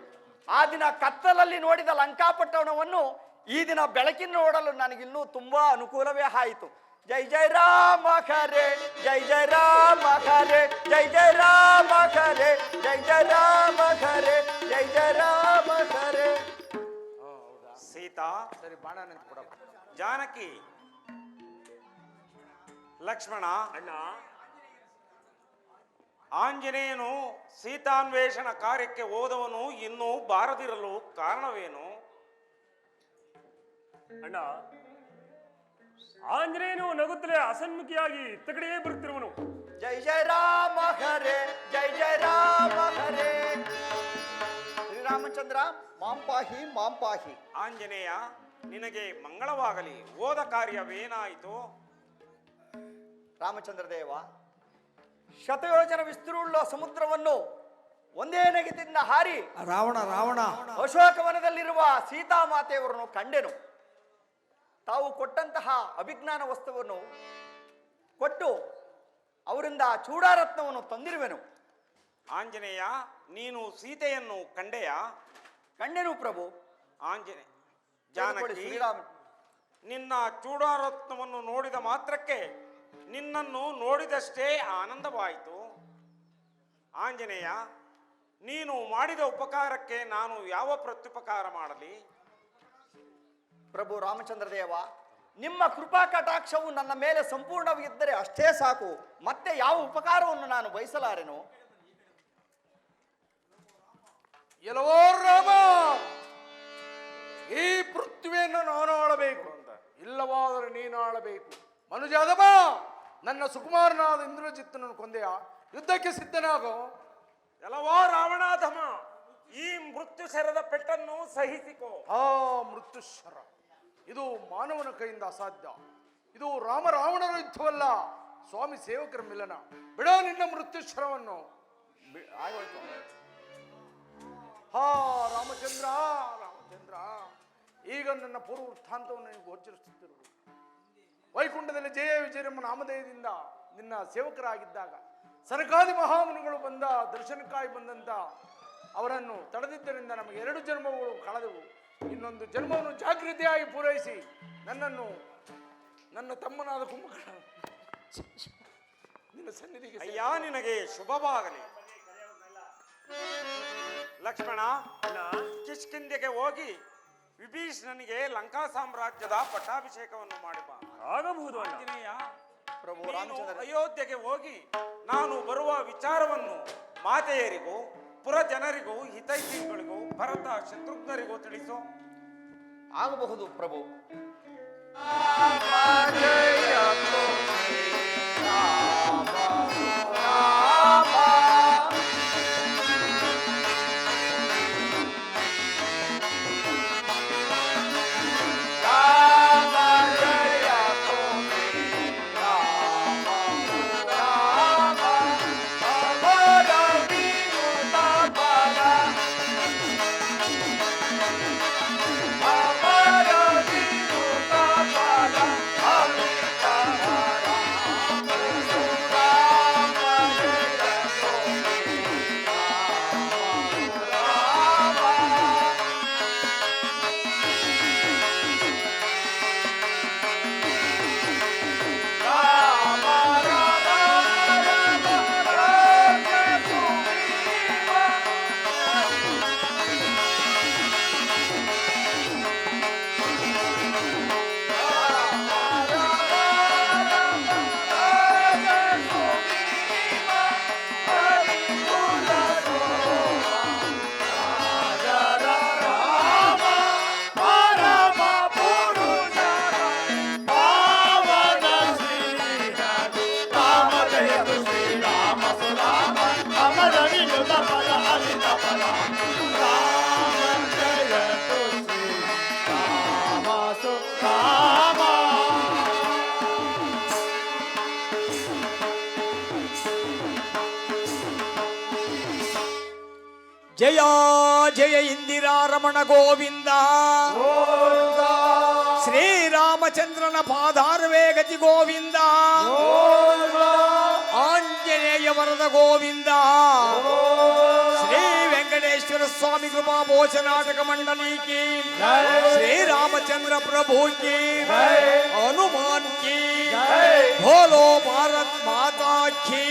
ಆ ದಿನ ಕತ್ತಲಲ್ಲಿ ನೋಡಿದ ಲಂಕಾಪಟ್ಟಣವನ್ನು ಈ ದಿನ ಬೆಳಕಿನ ನೋಡಲು ನನಗಿನ್ನೂ ತುಂಬಾ ಅನುಕೂಲವೇ ಆಯಿತು. ಜೈ ಜೈ ರಾಮ ಖರೆ, ಜೈ ಜೈ ರಾಮ ಖರೆ, ಜೈ ಜೈ ರಾಮ ಖರೆ, ಜೈ ಜೈ ರಾಮ ಖರೆ, ಜೈ ಜೈ ರಾಮ ಖರೆ. ಸೀತಾ, ಸರಿ, ಬಾಣ ನಿಂತು ಕೊಡಪ್ಪ. ಜಾನಕಿ, ಲಕ್ಷ್ಮಣ, ಅಣ್ಣ, ಆಂಜನೇಯನು ಸೀತಾನ್ವೇಷಣ ಕಾರ್ಯಕ್ಕೆ ಹೋದವನು ಇನ್ನೂ ಬಾರದಿರಲು ಕಾರಣವೇನು? ಅಣ್ಣ, ಆಂಜನೇಯನು ನಗುತ್ತಲೇ ಅಸನ್ಮುಖಿಯಾಗಿ ಇತ್ತ ಕಡೆಯೇ ಬರುತ್ತಿರುವನು. ಜೈ ಜೈ ರಾಮ ಹರೇ, ಜೈ ಜೈ ರಾಮ ಹರೇ. ಶ್ರೀರಾಮಚಂದ್ರ ಮಾಂಪಾಹಿ ಮಾಂಪಾಹಿ. ಆಂಜನೇಯ, ನಿನಗೆ ಮಂಗಳವಾಗಲಿ. ಹೋದ ಕಾರ್ಯವೇನಾಯಿತು? ರಾಮಚಂದ್ರ ದೇವ, ಶತಯೋಜನ ವಿಸ್ತೀರ್ಣುಳ್ಳ ಸಮುದ್ರವನ್ನು ಒಂದೇ ನೆಗೆದಿಂದ ಹಾರಿ ರಾವಣ ಅಶೋಕವನದಲ್ಲಿರುವ ಸೀತಾಮಾತೆಯವರನ್ನು ಕಂಡೆನು. ತಾವು ಕೊಟ್ಟಂತಹ ಅಭಿಜ್ಞಾನ ವಸ್ತುವನ್ನು ಕೊಟ್ಟು ಅವರಿಂದ ಚೂಡಾರತ್ನವನ್ನು ತಂದಿರುವೆನು. ಆಂಜನೇಯ, ನೀನು ಸೀತೆಯನ್ನು ಕಂಡೆಯಾ? ಕಂಡೆನು ಪ್ರಭು. ಆಂಜನೇಯ, ಜಾನಕಿ, ಶ್ರೀರಾಮ, ನಿನ್ನ ಚೂಡಾರತ್ನವನ್ನು ನೋಡಿದ ಮಾತ್ರಕ್ಕೆ ನಿನ್ನನ್ನು ನೋಡಿದಷ್ಟೇ ಆನಂದವಾಯಿತು. ಆಂಜನೇಯ, ನೀನು ಮಾಡಿದ ಉಪಕಾರಕ್ಕೆ ನಾನು ಯಾವ ಪ್ರತ್ಯುಪಕಾರ ಮಾಡಲಿ? ಪ್ರಭು ರಾಮಚಂದ್ರ ದೇವ, ನಿಮ್ಮ ಕೃಪಾ ಕಟಾಕ್ಷವು ನನ್ನ ಮೇಲೆ ಸಂಪೂರ್ಣವಿದ್ದರೆ ಅಷ್ಟೇ ಸಾಕು. ಮತ್ತೆ ಯಾವ ಉಪಕಾರವನ್ನು ನಾನು ಬಯಸಲಾರೆನು. ಎಲ್ಲವೋ ರಾಮ, ಈ ಪೃಥ್ವಿಯನ್ನು ನಾನು ಆಳಬೇಕು ಅಂತ, ಇಲ್ಲವಾದರೆ ನೀನು ಆಳಬೇಕು. ಮನುಜಾದವ, ನನ್ನ ಸುಕುಮಾರನಾದ ಇಂದ್ರಜಿತ್ತನನ್ನು ಕೊಂದೆಯ, ಯುದ್ಧಕ್ಕೆ ಸಿದ್ಧನಾಗೋ. ಎಲ್ಲವೋ ರಾವಣಾಧಮ, ಈ ಮೃತ್ಯು ಶರದ ಪೆಟ್ಟನ್ನು ಸಹಿಸಿಕೋ. ಆ ಮೃತ್ಯುಶರ ಇದು ಮಾನವನ ಕೈಯಿಂದ ಅಸಾಧ್ಯ. ಇದು ರಾಮ ರಾವಣರ ಯುದ್ಧವಲ್ಲ, ಸ್ವಾಮಿ ಸೇವಕರ ಮಿಲನ. ಬಿಡೋ ನಿನ್ನ ಮೃತ್ಯುಶರವನ್ನು. ಆಗೋಯ್ತು. ಹಾ ರಾಮಚಂದ್ರ, ರಾಮಚಂದ್ರ, ಈಗ ನನ್ನ ಪೂರ್ವ ವೃತ್ತಾಂತವನ್ನು ನೀವು ಗೋಚರಿಸುತ್ತಿರುವುದು. ವೈಕುಂಠದಲ್ಲಿ ಜಯ ವಿಜಯರಮ್ಮ ನಾಮಧೇಯದಿಂದ ನಿನ್ನ ಸೇವಕರಾಗಿದ್ದಾಗ ಸನಕಾದಿ ಮಹಾಮುನಿಗಳು ಬಂದ ದರ್ಶನಕ್ಕಾಗಿ ಬಂದಂತ ಅವರನ್ನು ತಡೆದಿದ್ದರಿಂದ ನಮಗೆ 2 ಜನ್ಮಗಳು ಕಳೆದವು. ಇನ್ನೊಂದು ಜನ್ಮವನ್ನು ಜಾಗೃತಿಯಾಗಿ ಪೂರೈಸಿ ನನ್ನನ್ನು ನನ್ನ ತಮ್ಮನಾದ ಕುಂಭಕರ್ಣ ನಿನ್ನ ಸನ್ನಿಧಿಗೆ ಅಯ್ಯ, ನಿನಗೆ ಶುಭವಾಗಲಿ. ಲಕ್ಷ್ಮಣ, ಕಿಷ್ಕಿಂಧೆಗೆ ಹೋಗಿ ವಿಭೀಷಣನಿಗೆ ಲಂಕಾ ಸಾಮ್ರಾಜ್ಯದ ಪಟ್ಟಾಭಿಷೇಕವನ್ನು ಮಾಡಿ ಬಾ. ಆಗಬಹುದು ಅಣ್ಣ. ಆಂಜನೇಯ, ಪ್ರಭು ನೀನು ರಾಮಚಂದ್ರ, ಅಯೋಧ್ಯೆಗೆ ಹೋಗಿ ನಾನು ಬರುವ ವಿಚಾರವನ್ನು ಮಾತೆಯರಿಗೂ ಪುರ ಜನರಿಗೂ ಹಿತೈಷಿಗಳಿಗೂ ಭರತ ಶತ್ರುಘ್ನರಿಗೂ ತಿಳಿಸು. ಆಗಬಹುದು ಪ್ರಭು. ಜಯ ಜಯ ಇಂದಿರಾ ರಮಣ ಗೋವಿಂದ, ಶ್ರೀರಾಮಚಂದ್ರನ ಪಾದಾರವೇ ಗತಿ ಗೋವಿಂದ, ಆಂಜನೇಯ ವರದ ಗೋವಿಂದ, ಶ್ರೀ ವೆಂಕಟೇಶ್ವರ ಸ್ವಾಮಿ ಕೃಪಾ ಭೋಜ ನಾಟಕ ಮಂಡಲಿ की, श्री रामचंद्र प्रभु की, हनुमान की, बोलो भारत माता की।